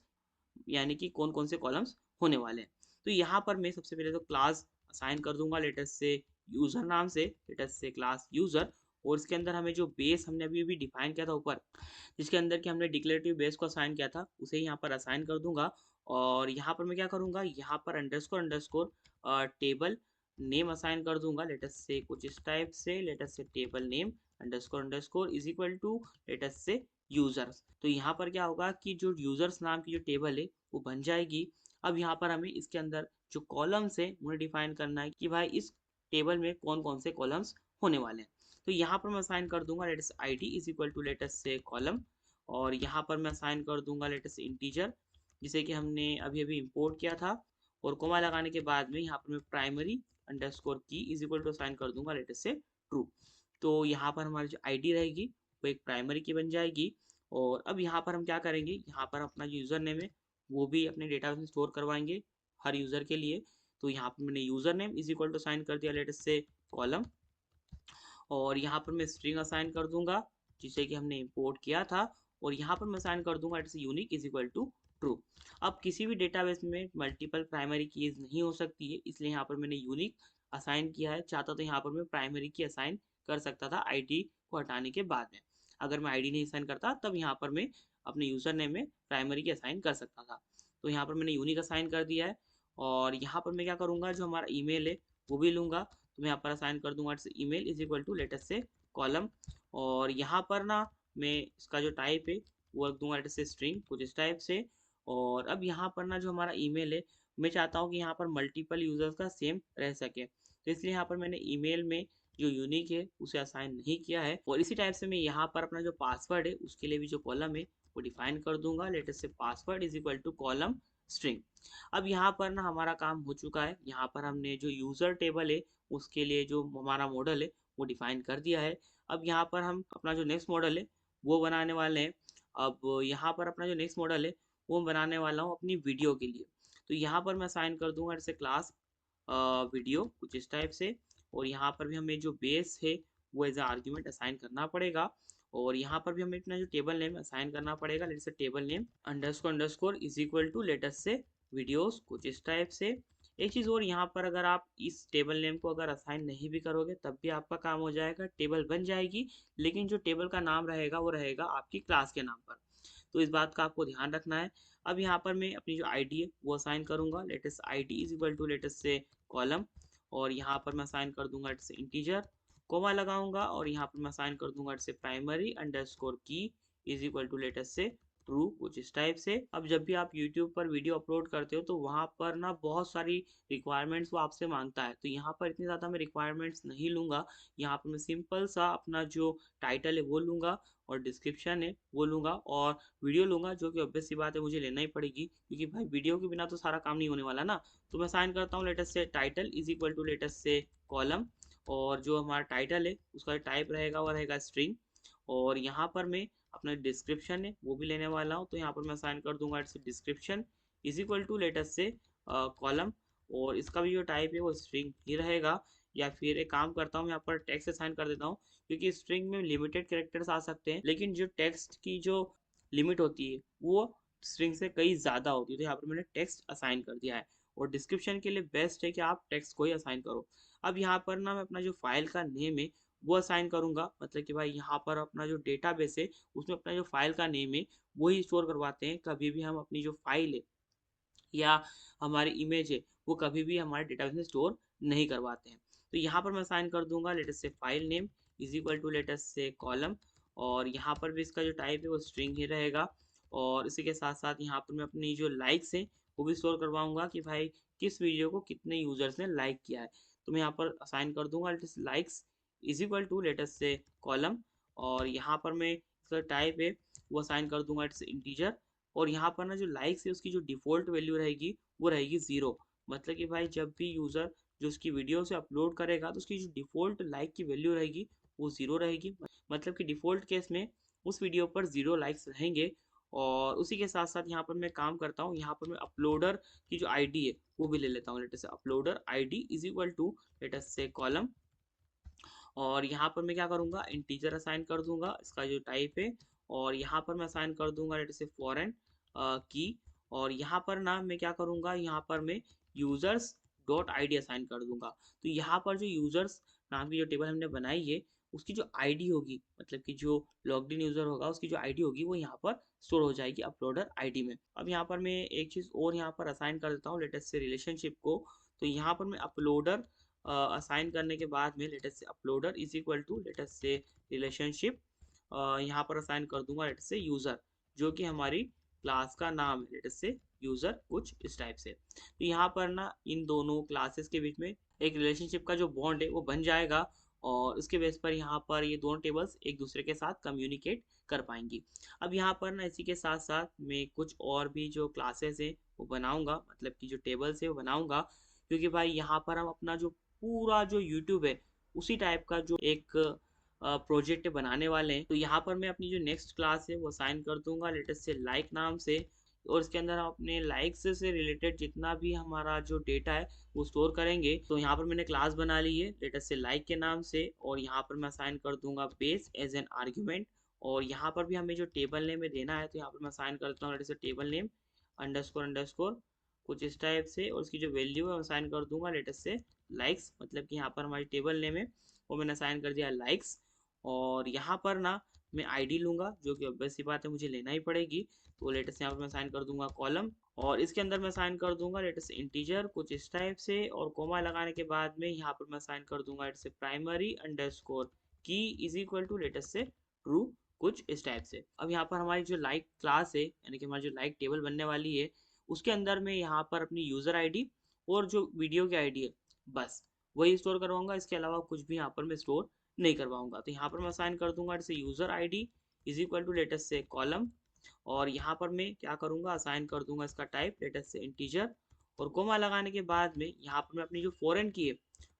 यानी कि कौन कौन से कॉलम्स होने वाले हैं। तो यहाँ पर मैं सबसे पहले तो क्लास असाइन कर दूंगा लेटेस्ट से यूजर नाम से, लेटेस्ट से क्लास यूजर। और इसके अंदर हमें जो बेस हमने अभी अभी डिफाइन किया था ऊपर, जिसके अंदर कि हमने डिक्लेरेटिव बेस को असाइन किया था, उसे यहाँ पर असाइन कर दूंगा। और यहाँ पर मैं क्या करूँगा, यहाँ पर underscore underscore table name assign कर दूंगा लेटेस्ट से कुछ इस टाइप से, latest say table name underscore underscore is equal to latest say users. तो यहाँ पर क्या होगा कि जो यूजर्स नाम की जो टेबल है वो बन जाएगी। अब यहाँ पर हमें इसके अंदर जो कॉलम्स है उन्हें डिफाइन करना है कि भाई इस टेबल में कौन कौन से कॉलम्स होने वाले हैं। तो यहाँ पर मैं असाइन कर दूंगा let us ID is equal to latest say column. और यहाँ पर मैं असाइन कर दूंगा लेटेस्ट इंटीजर, जिसे कि हमने अभी अभी इंपोर्ट किया था। और कोमा लगाने के बाद में यहाँ पर मैं प्राइमरी अंडरस्कोर की इज इक्वल टू असाइन कर दूंगा लेटेस्ट से ट्रू। तो यहाँ पर हमारी जो आईडी रहेगी वो एक प्राइमरी की बन जाएगी। और अब यहाँ पर हम क्या करेंगे, यहाँ पर अपना जो यूज़र नेम है वो भी अपने डेटाबेस में स्टोर करवाएंगे हर यूज़र के लिए। तो यहाँ पर मैंने user name is equal to sign कर दिया लेटेस्ट से कॉलम। और यहाँ पर मैं स्ट्रिंग असाइन कर दूंगा जिसे कि हमने इंपोर्ट किया था। और यहाँ पर मैं असाइन कर दूंगा its unique is equal to true. अब किसी भी डेटाबेस में मल्टीपल प्राइमरी कीज नहीं हो सकती है, इसलिए यहाँ पर मैंने यूनिक असाइन किया है। चाहता तो यहाँ पर मैं प्राइमरी की असाइन कर सकता था आईडी को हटाने के बाद में। अगर मैं आईडी नहीं असाइन करता तब यहाँ पर मैं अपने यूज़र नेम में प्राइमरी की असाइन कर सकता था। तो यहाँ पर मैंने यूनिक असाइन कर दिया है। और यहाँ पर मैं क्या करूँगा, जो हमारा ईमेल है वो भी लूँगा। तो मैं यहाँ पर असाइन कर दूंगा its email is equal to latest say column. और यहाँ पर ना मैं इसका जो टाइप है वो रख दूंगा लेटेस्ट से स्ट्रिंग कुछ इस टाइप से। और अब यहाँ पर ना जो हमारा ईमेल है, मैं चाहता हूँ कि यहाँ पर मल्टीपल यूजर्स का सेम रह सके, तो इसलिए यहाँ पर मैंने ईमेल में जो यूनिक है उसे असाइन नहीं किया है। और इसी टाइप से मैं यहाँ पर अपना जो पासवर्ड है उसके लिए भी जो कॉलम है वो डिफाइन कर दूंगा latest say password is equal to column string. अब यहाँ पर ना हमारा काम हो चुका है। यहाँ पर हमने जो यूजर टेबल है उसके लिए जो हमारा मॉडल है वो डिफाइन कर दिया है। अब यहाँ पर हम अपना जो नेक्स्ट मॉडल है वो बनाने वाले हैं। अब यहाँ पर अपना जो नेक्स्ट मॉडल है वो मैं बनाने वाला हूँ अपनी वीडियो के लिए। तो यहाँ पर मैं साइन कर दूंगा जैसे क्लास वीडियो कुछ इस टाइप से। और यहाँ पर भी हमें जो बेस है वो एज आर्ग्यूमेंट असाइन करना पड़ेगा। और यहाँ पर भी हमें अपना जो टेबल नेम असाइन करना पड़ेगा, जैसे table name underscore underscore is equal to latest say videos कुछ इस टाइप से। एक चीज़ और, यहाँ पर अगर आप इस टेबल नेम को अगर असाइन नहीं भी करोगे तब भी आपका काम हो जाएगा, टेबल बन जाएगी, लेकिन जो टेबल का नाम रहेगा वो रहेगा आपकी क्लास के नाम पर। तो इस बात का आपको ध्यान रखना है। अब यहाँ पर मैं अपनी जो आईडी है वो असाइन करूँगा let us ID is equal to latest say column. और यहाँ पर मैं असाइन कर दूंगा लेटेस्ट इंटीजर, कोमा लगाऊंगा और यहाँ पर मैं असाइन कर दूंगा लेटेस्ट प्राइमरी अंडरस्कोर की इज इक्वल टू लेटेस्ट से ट्रू कुछ इस टाइप से। अब जब भी आप यूट्यूब पर वीडियो अपलोड करते हो तो वहाँ पर ना बहुत सारी रिक्वायरमेंट्स वो आपसे मांगता है, तो यहाँ पर इतनी ज़्यादा मैं रिक्वायरमेंट्स नहीं लूँगा। यहाँ पर मैं सिंपल सा अपना जो टाइटल है वो लूँगा और डिस्क्रिप्शन है वो लूँगा और वीडियो लूँगा, जो कि ऑब्वियस सी बात है मुझे लेना ही पड़ेगी क्योंकि भाई वीडियो के बिना तो सारा काम नहीं होने वाला ना। तो मैं साइन करता हूँ latest say title is equal to latest say column. और जो हमारा टाइटल है उसका टाइप रहेगा वो रहेगा स्ट्रिंग। और यहाँ पर मैं अपना डिस्क्रिप्शन है वो भी लेने वाला हूँ, तो यहाँ पर मैं साइन कर दूंगा its description is equal to latest say column. और इसका भी जो टाइप है वो स्ट्रिंग ही रहेगा। या फिर एक काम करता हूँ, यहाँ पर टेक्स्ट असाइन कर देता हूँ क्योंकि स्ट्रिंग में लिमिटेड कैरेक्टर्स आ सकते हैं, लेकिन जो टेक्स्ट की जो लिमिट होती है वो स्ट्रिंग से कई ज़्यादा होती है। तो यहाँ पर मैंने टेक्स्ट असाइन कर दिया है। और डिस्क्रिप्शन के लिए बेस्ट है कि आप टेक्स्ट को ही असाइन करो। अब यहाँ पर ना मैं अपना जो फाइल का नेम है वो असाइन करूँगा, मतलब कि भाई यहाँ पर अपना जो डेटाबेस है उसमें अपना जो फाइल का नेम है वो ही स्टोर करवाते हैं। कभी भी हम अपनी जो फाइल है या हमारी इमेज है वो कभी भी हमारे डेटाबेस में स्टोर नहीं करवाते हैं। तो यहाँ पर मैं असाइन कर दूंगा latest say file name is equal to latest say column. और यहाँ पर भी इसका जो टाइप है वो स्ट्रिंग ही रहेगा। और इसी के साथ साथ यहाँ पर मैं अपनी जो लाइक्स हैं वो भी स्टोर करवाऊंगा कि भाई किस वीडियो को कितने यूजर्स ने लाइक किया है। तो मैं यहाँ पर असाइन कर दूंगा let us likes is equal to latest say column. और यहाँ पर मैं इसका टाइप है वो असाइन कर दूंगा लेटेस्ट इंटीजर। और यहाँ पर ना जो लाइक्स है उसकी जो डिफ़ॉल्ट वैल्यू रहेगी वो रहेगी ज़ीरो। मतलब कि भाई जब भी यूज़र जो उसकी वीडियो से अपलोड करेगा तो उसकी जो डिफ़ॉल्ट लाइक की वैल्यू रहेगी वो ज़ीरो रहेगी। मतलब कि डिफ़ॉल्ट केस में उस वीडियो पर ज़ीरो लाइक्स रहेंगे। और उसी के साथ साथ यहाँ पर मैं काम करता हूँ, यहाँ पर मैं अपलोडर की जो आईडी है वो भी ले लेता हूँ। Let us say uploader ID is equal to let us say column, और यहाँ पर मैं क्या करूँगा, इंटीजर असाइन कर दूंगा इसका जो टाइप है, और यहाँ पर मैं असाइन कर दूंगा लेट से फॉरेन की, और यहाँ पर ना मैं क्या करूँगा, यहाँ पर मैं यूजर्स डॉट आईडी असाइन कर दूंगा। तो यहाँ पर जो यूजर्स नाम की जो टेबल हमने बनाई है उसकी जो आईडी होगी, मतलब कि जो लॉग्ड इन यूजर होगा उसकी जो आईडी होगी वो यहाँ पर स्टोर हो जाएगी अपलोडर आईडी में। अब यहाँ पर मैं एक चीज़ और यहाँ पर असाइन कर देता हूँ लेटेस्ट से रिलेशनशिप को। तो यहाँ पर मैं अपलोडर असाइन करने के बाद में let us say uploader is equal to latest say relationship यहाँ पर असाइन कर दूंगा लेटेस्ट से यूज़र, जो कि हमारी क्लास का नाम है लेटेस्ट से यूज़र कुछ इस टाइप से। तो यहाँ पर ना इन दोनों क्लासेस के बीच में एक रिलेशनशिप का जो बॉन्ड है वो बन जाएगा, और उसके बेस पर यहाँ पर ये दोनों टेबल्स एक दूसरे के साथ कम्युनिकेट कर पाएंगी। अब यहाँ पर ना इसी के साथ साथ मैं कुछ और भी जो क्लासेस हैं वो बनाऊंगा, मतलब कि जो टेबल्स है वो बनाऊंगा, क्योंकि भाई यहाँ पर हम अपना जो पूरा जो यूट्यूब है उसी टाइप का जो एक प्रोजेक्ट बनाने वाले हैं। तो यहाँ पर मैं अपनी जो नेक्स्ट क्लास है वो साइन कर दूंगा लेटेस्ट से लाइक नाम से, और इसके अंदर हम अपने लाइक्स से रिलेटेड जितना भी हमारा जो डेटा है वो स्टोर करेंगे। तो यहाँ पर मैंने क्लास बना ली है लेटेस्ट से लाइक के नाम से, और यहाँ पर मैं साइन कर दूंगा बेस एज एन आर्ग्यूमेंट, और यहाँ पर भी हमें जो टेबल नेम में देना है तो यहाँ पर मैं साइन करता हूँ latest say table name underscore underscore कुछ इस टाइप से, और उसकी जो वैल्यू है मैं साइन कर दूंगा लेटेस्ट से लाइक्स, मतलब कि यहाँ पर हमारी टेबल नेम है वो मैंने साइन कर दिया लाइक्स। और यहाँ पर ना मैं आईडी लूंगा, जो कि ऑब्वियस सी बात है मुझे लेना ही पड़ेगी। तो लेटेस्ट यहाँ पर मैं साइन कर दूंगा कॉलम, और इसके अंदर मैं साइन कर दूंगा लेटेस्ट इंटीजर कुछ इस टाइप से, और कोमा लगाने के बाद में यहाँ पर मैं साइन कर दूंगा लेटेस्ट प्राइमरी अंडरस्कोर की इज इक्वल टू लेटेस्ट से ट्रू कुछ इस टाइप से। अब यहाँ पर हमारी जो लाइक क्लास है यानी कि हमारी जो लाइक टेबल बनने वाली है उसके अंदर मैं यहाँ पर अपनी यूजर आईडी और जो वीडियो की आईडी है बस वही स्टोर करवाऊंगा, इसके अलावा कुछ भी यहाँ पर मैं स्टोर नहीं करवाऊंगा। तो यहाँ पर मैं साइन कर दूंगा जैसे user ID is equal to latest say column, और यहाँ पर मैं क्या करूँगा, असाइन कर दूंगा इसका टाइप लेटेस्ट से इंटीजर, और कोमा लगाने के बाद में यहाँ पर मैं अपनी जो फॉरेन की है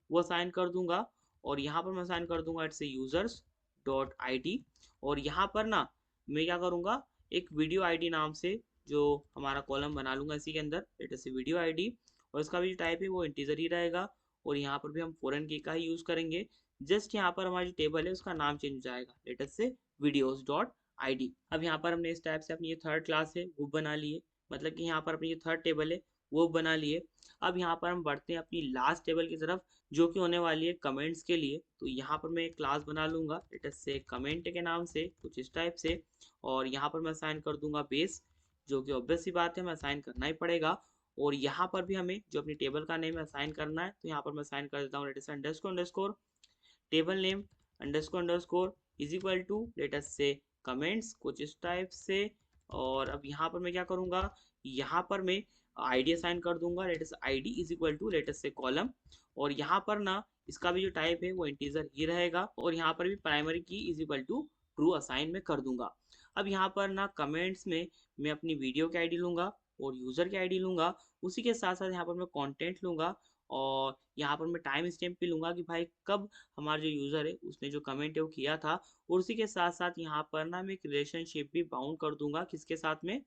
वो असाइन कर दूंगा, और यहाँ पर मैं असाइन कर दूंगा it's users dot I D, और यहाँ पर ना मैं क्या करूँगा, एक वीडियो आईडी नाम से जो हमारा कॉलम बना लूंगा इसी के अंदर लेटेस्ट से वीडियो आईडी, और इसका भी जो टाइप है वो इंटीजर ही रहेगा, और यहाँ पर भी हम फॉरेन की का ही यूज़ करेंगे। जस्ट यहाँ पर हमारी जो टेबल है उसका नाम चेंज हो जाएगा latest say videos dot ID. अब यहाँ पर हमने इस टाइप से अपनी ये थर्ड क्लास है वो बना लिए, मतलब कि यहाँ पर अपनी जो थर्ड टेबल है वो बना लिए। अब यहाँ पर हम बढ़ते हैं अपनी लास्ट टेबल की तरफ, जो कि होने वाली है कमेंट्स के लिए। तो यहाँ पर मैं एक क्लास बना लूंगा लेटेस्ट से कमेंट के नाम से कुछ इस टाइप से, और यहाँ पर मैं असाइन कर दूंगा बेस, जो कि ऑब्वियस सी बात है मैं असाइन करना ही पड़ेगा। और यहाँ पर भी हमें जो अपनी टेबल का नेम है असाइन करना है, तो यहाँ पर मैं असाइन कर देता हूँ let us underscore underscore table name underscore underscore is equal to latest say comments कुछ इस टाइप से। और अब यहाँ पर मैं क्या करूँगा, यहाँ पर मैं आईडी असाइन कर दूंगा let us ID is equal to latest say column, और यहाँ पर ना इसका भी जो टाइप है वो इंटीजर ही रहेगा, और यहाँ पर भी primary key is equal to true assign में कर दूंगा। अब यहाँ पर ना कमेंट्स में मैं अपनी वीडियो की आईडी लूंगा और यूज़र की आईडी लूंगा, उसी के साथ साथ यहाँ पर मैं कंटेंट लूंगा, और यहाँ पर मैं टाइम स्टैम्प भी लूंगा कि भाई कब हमारा जो यूज़र है उसने जो कमेंट है वो किया था। और उसी के साथ साथ यहाँ पर ना मैं एक रिलेशनशिप भी बाउंड कर दूंगा किसके साथ में,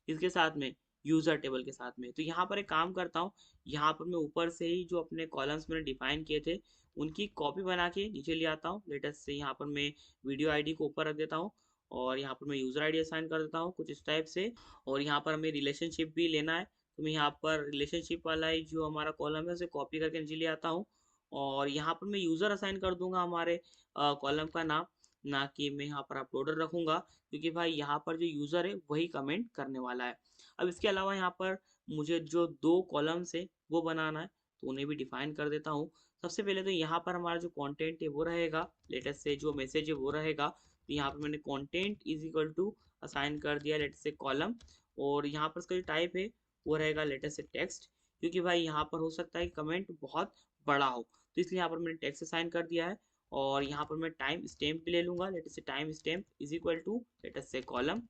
किसके साथ में, यूज़र टेबल के साथ में। तो यहाँ पर एक काम करता हूँ, यहाँ पर मैं ऊपर से ही जो अपने कॉलम्स मैंने डिफाइन किए थे उनकी कॉपी बना के नीचे ले आता हूँ। लेटेस्ट से यहाँ पर मैं वीडियो आईडी को ऊपर रख देता हूँ, और यहाँ पर मैं यूज़र आईडी असाइन कर देता हूँ कुछ इस टाइप से, और यहाँ पर हमें रिलेशनशिप भी लेना है। तो मैं यहाँ पर रिलेशनशिप वाला ही जो हमारा कॉलम है उसे कॉपी करके नीचे ले आता हूँ, और यहाँ पर मैं यूज़र असाइन कर दूंगा हमारे कॉलम का नाम, ना कि मैं यहाँ पर अपलोडर रखूँगा, क्योंकि भाई यहाँ पर जो यूज़र है वही कमेंट करने वाला है। अब इसके अलावा यहाँ पर मुझे जो दो कॉलम्स है वो बनाना है, तो उन्हें भी डिफाइन कर देता हूँ। सबसे पहले तो यहाँ पर हमारा जो कंटेंट है वो रहेगा, लेटेस्ट से जो मैसेज है वो रहेगा। तो यहाँ पर मैंने content is equal to assign कर दिया लेटेस्ट से कॉलम, और यहाँ पर इसका जो टाइप है वो रहेगा लेटेस्ट से टेक्स्ट, क्योंकि भाई यहाँ पर हो सकता है कमेंट बहुत बड़ा हो, तो इसलिए यहाँ पर मैंने टेक्स्ट असाइन कर दिया है। और यहाँ पर मैं टाइम स्टैम्प भी ले लूंगा, latest say time stamp is equal to latest say column,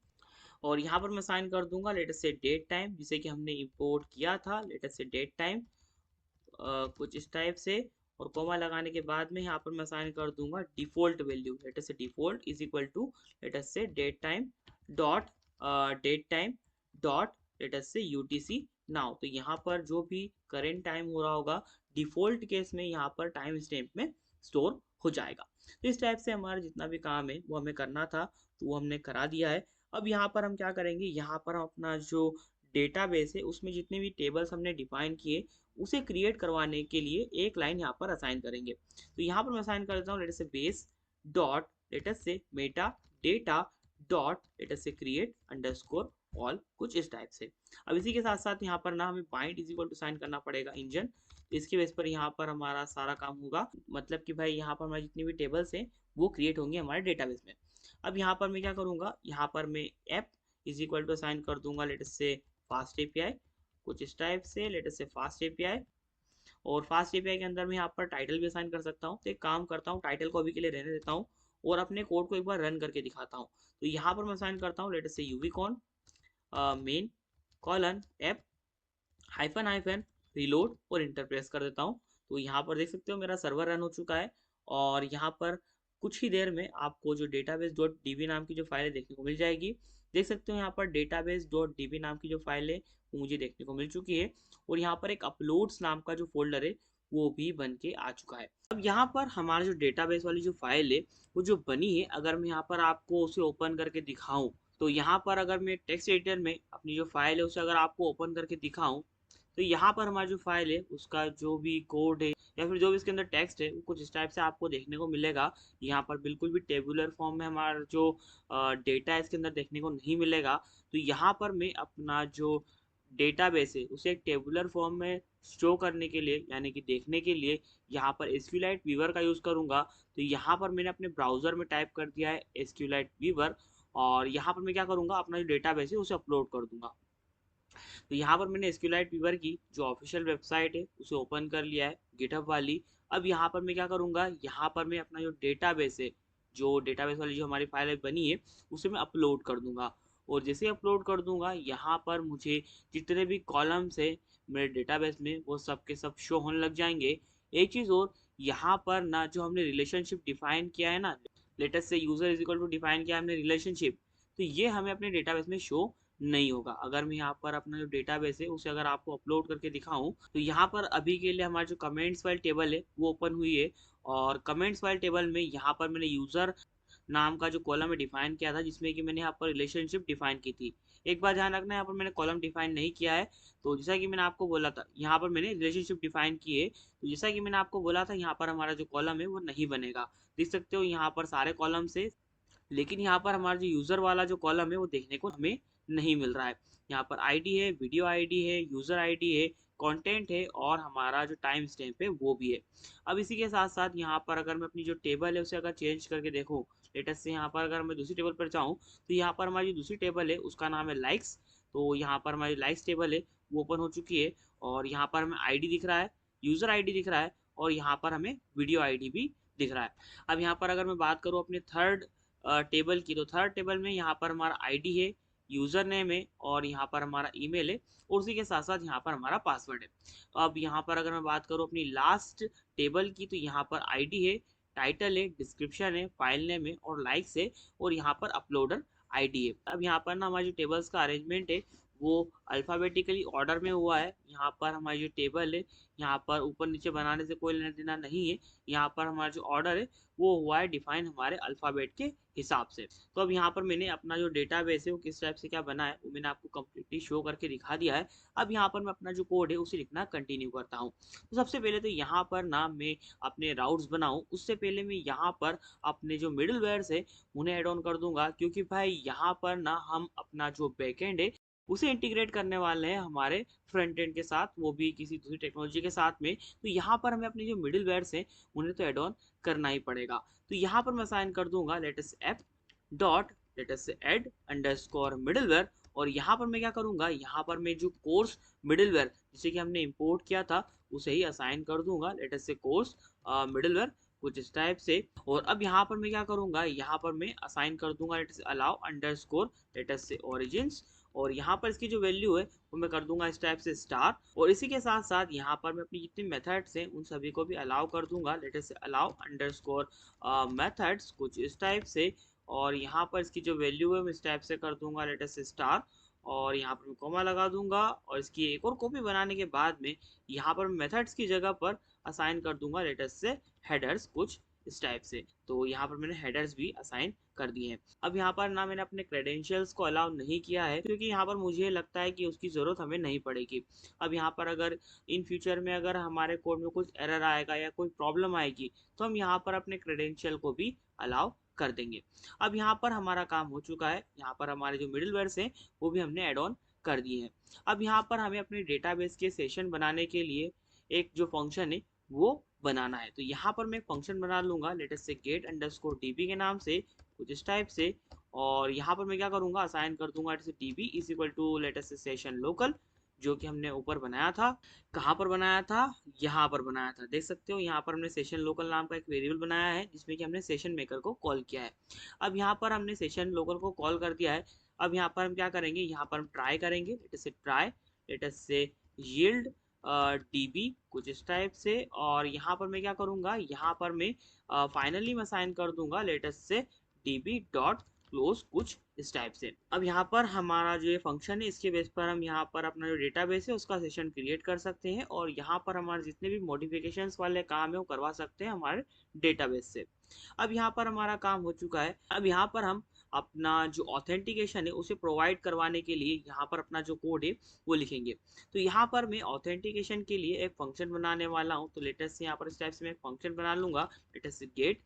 और यहाँ पर मैं साइन कर दूंगा लेटेस्ट से डेट टाइम, जिसे कि हमने इंपोर्ट किया था लेटेस्ट से डेट टाइम कुछ इस टाइप से। और कोमा लगाने के बाद में यहाँ पर मैं साइन कर दूंगा डिफॉल्ट वैल्यू लेटेस्ट से default is equal to latest से date time dot date time dot latest से यूटीसी नाउ। तो यहाँ पर जो भी करेंट टाइम हो रहा होगा डिफॉल्ट केस में यहाँ पर टाइम स्टैम्प में स्टोर हो जाएगा। तो इस टाइप से हमारा जितना भी काम है वो हमें करना था तो वो हमने करा दिया है। अब यहाँ पर हम क्या करेंगे, यहाँ पर हम अपना जो डेटाबेस है उसमें जितने भी टेबल्स हमने डिफाइन किए उसे क्रिएट करवाने के लिए एक लाइन यहाँ पर असाइन करेंगे। तो यहाँ पर मैं असाइन कर देता हूँ latest say base dot latest से मेटा डेटा डॉट लेटेस्ट से क्रिएट अंडरस्कोर ऑल, कुछ इस टाइप से। अब इसी के साथ साथ यहाँ पर ना हमें bind is equal to sign करना पड़ेगा इंजन। इसके बेस पर यहाँ पर हमारा सारा काम होगा, मतलब कि भाई यहाँ पर हमारी जितनी भी टेबल्स हैं वो क्रिएट होंगे हमारे डेटाबेस में। अब यहाँ पर मैं क्या करूँगा, यहाँ पर मैं app is equal to sign कर दूंगा लेटेस्ट से फास्ट एपीआई, कुछ इस टाइप से लेटेस्ट से फास्ट एपीआई। और फास्ट एपीआई के अंदर मैं यहाँ पर टाइटल भी असाइन कर सकता हूँ। तो एक काम करता हूँ, टाइटल को अभी के लिए रहने देता हूँ और अपने कोड को एक बार रन करके दिखाता हूँ। तो यहाँ पर मैं असाइन करता हूँ लेटेस्ट से uvicorn main colon app hyphen hyphen reload और इंटर प्रेस कर देता हूँ। तो यहाँ पर देख सकते हो मेरा सर्वर रन हो चुका है और यहाँ पर कुछ ही देर में आपको जो डेटाबेस डॉट डीबी नाम की जो फाइल है देखने को मिल जाएगी। देख सकते हो यहाँ पर डेटाबेस डॉट डीबी नाम की जो फाइल है वो मुझे देखने को मिल चुकी है और यहाँ पर एक अपलोड्स नाम का जो फोल्डर है वो भी बन के आ चुका है। अब यहाँ पर हमारा जो डेटाबेस वाली जो फाइल है वो जो बनी है, अगर मैं यहाँ पर आपको उसे ओपन करके दिखाऊं तो यहाँ पर अगर मैं टेक्स्ट एडिटर में अपनी जो फाइल है उसे अगर आपको ओपन करके दिखाऊं तो यहाँ पर हमारी जो फाइल है उसका जो भी कोड है या फिर जो भी इसके अंदर टेक्स्ट है वो कुछ इस टाइप से आपको देखने को मिलेगा। यहाँ पर बिल्कुल भी टेबुलर फॉर्म में हमारा जो डेटा है इसके अंदर देखने को नहीं मिलेगा। तो यहाँ पर मैं अपना जो डेटाबेस है उसे एक टेबुलर फॉर्म में शो करने के लिए यानी कि देखने के लिए यहाँ पर एसक्यूलाइट वीवर का यूज़ करूँगा। तो यहाँ पर मैंने अपने ब्राउज़र में टाइप कर दिया है एसक्यूलाइट वीवर और यहाँ पर मैं क्या करूँगा, अपना जो डेटाबेस है उसे अपलोड कर दूंगा। तो यहाँ पर मैंने एसक्यूलाइट वीवर की जो ऑफिशियल वेबसाइट है उसे ओपन कर लिया है गिटहब वाली। अब यहाँ पर मैं क्या करूँगा, यहाँ पर मैं अपना जो डेटाबेस है, जो डेटाबेस वाली जो हमारी फाइल बनी है उसे मैं अपलोड कर दूंगा। और जैसे अपलोड कर दूंगा यहाँ पर मुझे जितने भी कॉलम्स है मेरे डेटाबेस में वो सब के सब शो होने लग जाएंगे। एक चीज़ और, यहाँ पर ना जो हमने रिलेशनशिप डिफाइन किया है ना, let's say user is equal to define किया हमने रिलेशनशिप, तो ये हमें अपने डेटाबेस में शो नहीं होगा। अगर मैं यहाँ पर अपना जो डेटाबेस है उसे अगर आपको अपलोड करके दिखाऊं तो यहाँ पर अभी के लिए हमारा जो कमेंट्स फाइल टेबल है वो ओपन हुई है और कमेंट्स फाइल टेबल में यहाँ पर मैंने यूजर नाम का जो कॉलम है डिफाइन किया था जिसमें कि मैंने यहाँ पर रिलेशनशिप डिफाइन की थी। एक बार ध्यान रखना, यहाँ पर मैंने कॉलम डिफाइन नहीं किया है। तो जैसा कि मैंने आपको बोला था यहाँ पर मैंने रिलेशनशिप डिफाइन की है, तो जैसा कि मैंने आपको बोला था यहाँ पर हमारा जो कॉलम है वो नहीं बनेगा। देख सकते हो यहाँ पर सारे कॉलम से, लेकिन यहाँ पर हमारा जो यूज़र वाला जो कॉलम है वो देखने को हमें नहीं मिल रहा है। यहाँ पर आईडी है, वीडियो आईडी है, यूज़र आईडी है, कंटेंट है और हमारा जो टाइम स्टैम्प है वो भी है। अब इसी के साथ साथ यहाँ पर अगर मैं अपनी जो टेबल है उसे अगर चेंज करके देखूँ, लेटेस्ट से यहाँ पर अगर मैं दूसरी टेबल पर जाऊँ तो यहाँ पर हमारी जो दूसरी टेबल है उसका नाम है लाइक्स। तो यहाँ पर हमारी लाइक्स टेबल है वो ओपन हो चुकी है और यहाँ पर हमें आईडी दिख रहा है, यूज़र आईडी दिख रहा है और यहाँ पर हमें वीडियो आईडी भी दिख रहा है। अब यहाँ पर अगर मैं बात करूँ अपने थर्ड टेबल की, तो थर्ड टेबल में यहाँ पर हमारा आईडी है, यूज़र नेम है और यहाँ पर हमारा ईमेल है और उसी के साथ साथ यहाँ पर हमारा पासवर्ड है। अब यहाँ पर अगर मैं बात करूँ अपनी लास्ट टेबल की, तो यहाँ पर आईडी है, टाइटल है, डिस्क्रिप्शन है, फाइल नेम है और लाइक्स है और यहाँ पर अपलोडर आईडी है। अब यहाँ पर ना हमारी जो टेबल्स का अरेंजमेंट है वो अल्फ़ाबेटिकली ऑर्डर में हुआ है। यहाँ पर हमारी जो टेबल है यहाँ पर ऊपर नीचे बनाने से कोई लेना देना नहीं है। यहाँ पर हमारा जो ऑर्डर है वो हुआ है डिफाइन हमारे अल्फ़ाबेट के हिसाब से। तो अब यहाँ पर मैंने अपना जो डेटाबेस है वो किस टाइप से क्या बना है वो मैंने आपको कंप्लीटली शो करके दिखा दिया है। अब यहाँ पर मैं अपना जो कोड है उसे लिखना कंटिन्यू करता हूँ। तो सबसे पहले तो यहाँ पर ना मैं अपने राउट्स बनाऊँ उससे पहले मैं यहाँ पर अपने जो मिडिल वेयर्स है उन्हें ऐड ऑन कर दूंगा, क्योंकि भाई यहाँ पर ना हम अपना जो बैकएंड है उसे इंटीग्रेट करने वाले हैं हमारे फ्रंट एंड के साथ, वो भी किसी दूसरी टेक्नोलॉजी के साथ में। तो यहाँ पर हमें अपने जो मिडिल वेयर्स हैं उन्हें तो ऐड ऑन करना ही पड़ेगा। तो यहाँ पर मैं साइन कर दूंगा लेटेस्ट ऐप डॉट लेटेस्ट से ऐड अंडरस्कोर मिडिलवेयर और यहाँ पर मैं क्या करूँगा, यहाँ पर मैं जो कोर्स मिडिलवेयर जिसे कि हमने इंपोर्ट किया था उसे ही असाइन कर दूंगा लेटेस्ट से कोर्स मिडिलवेयर, कुछ इस टाइप से। और अब यहाँ पर मैं क्या करूँगा, यहाँ पर मैं असाइन कर दूंगा लेटेस्ट अलाउ अंडरस्कोर लेटेस्ट से ओरिजिन्स और यहाँ पर इसकी जो वैल्यू है वो मैं कर दूंगा इस टाइप से स्टार। और इसी के साथ साथ यहाँ पर मैं अपनी जितनी मेथड्स हैं उन सभी को भी अलाउ कर दूंगा लेटेस्ट से अलाउ अंडरस्कोर मेथड्स, कुछ इस टाइप से। और यहाँ पर इसकी जो वैल्यू है मैं इस टाइप से कर दूंगा लेटेस्ट से स्टार, और यहाँ पर मैं कॉमा लगा दूंगा। और इसकी एक और कॉपी बनाने के बाद में यहाँ पर मेथड्स की जगह पर असाइन कर दूंगा लेटेस्ट से हेडर्स कुछ इस टाइप से। तो यहाँ पर मैंने हेडर्स भी असाइन कर दिए हैं। अब यहाँ पर ना मैंने अपने क्रेडेंशियल्स को अलाउ नहीं किया है क्योंकि यहाँ पर मुझे लगता है कि उसकी ज़रूरत हमें नहीं पड़ेगी। अब यहाँ पर अगर इन फ्यूचर में अगर हमारे कोड में कुछ एरर आएगा या कोई प्रॉब्लम आएगी तो हम यहाँ पर अपने क्रेडेंशियल को भी अलाउ कर देंगे। अब यहाँ पर हमारा काम हो चुका है। यहाँ पर हमारे जो मिडिलवेयर्स हैं वो भी हमने एड ऑन कर दिए हैं। अब यहाँ पर हमें अपने डेटाबेस के सेशन बनाने के लिए एक जो फंक्शन है वो बनाना है। तो यहाँ पर मैं एक फंक्शन बना लूंगा लेटेस्ट से गेट अंडरस्कोर db के नाम से कुछ इस टाइप से। और यहाँ पर मैं क्या करूंगा, असाइन कर दूंगा जैसे db is equal to latest say session local, जो कि हमने ऊपर बनाया था। कहाँ पर बनाया था, यहाँ पर बनाया था, देख सकते हो। यहाँ पर हमने सेशन लोकल नाम का एक वेरिएबल बनाया है जिसमें कि हमने सेशन मेकर को कॉल किया है। अब यहाँ पर हमने सेशन लोकल को कॉल कर दिया है। अब यहाँ पर हम क्या करेंगे, यहाँ पर हम ट्राई करेंगे लेटेस्ट से ट्राई लेटेस्ट से यील्ड db कुछ इस टाइप से। और यहाँ पर मैं क्या करूँगा, यहाँ पर मैं फाइनली मैं साइन कर दूंगा latest say db dot close कुछ इस टाइप से। अब यहाँ पर हमारा जो ये फंक्शन है इसके बेस पर हम यहाँ पर अपना जो डेटाबेस है उसका सेशन क्रिएट कर सकते हैं और यहाँ पर हमारे जितने भी मॉडिफिकेशंस वाले काम है वो करवा सकते हैं हमारे डेटाबेस से। अब यहाँ पर हमारा काम हो चुका है। अब यहाँ पर हम अपना जो ऑथेंटिकेशन है उसे प्रोवाइड करवाने के लिए यहाँ पर अपना जो कोड है वो लिखेंगे। तो यहाँ पर मैं ऑथेंटिकेशन के लिए एक फंक्शन बनाने वाला हूँ। तो लेटेस्ट से यहाँ पर इस टाइप से मैं एक फंक्शन बना लूंगा लेटेस्ट से गेट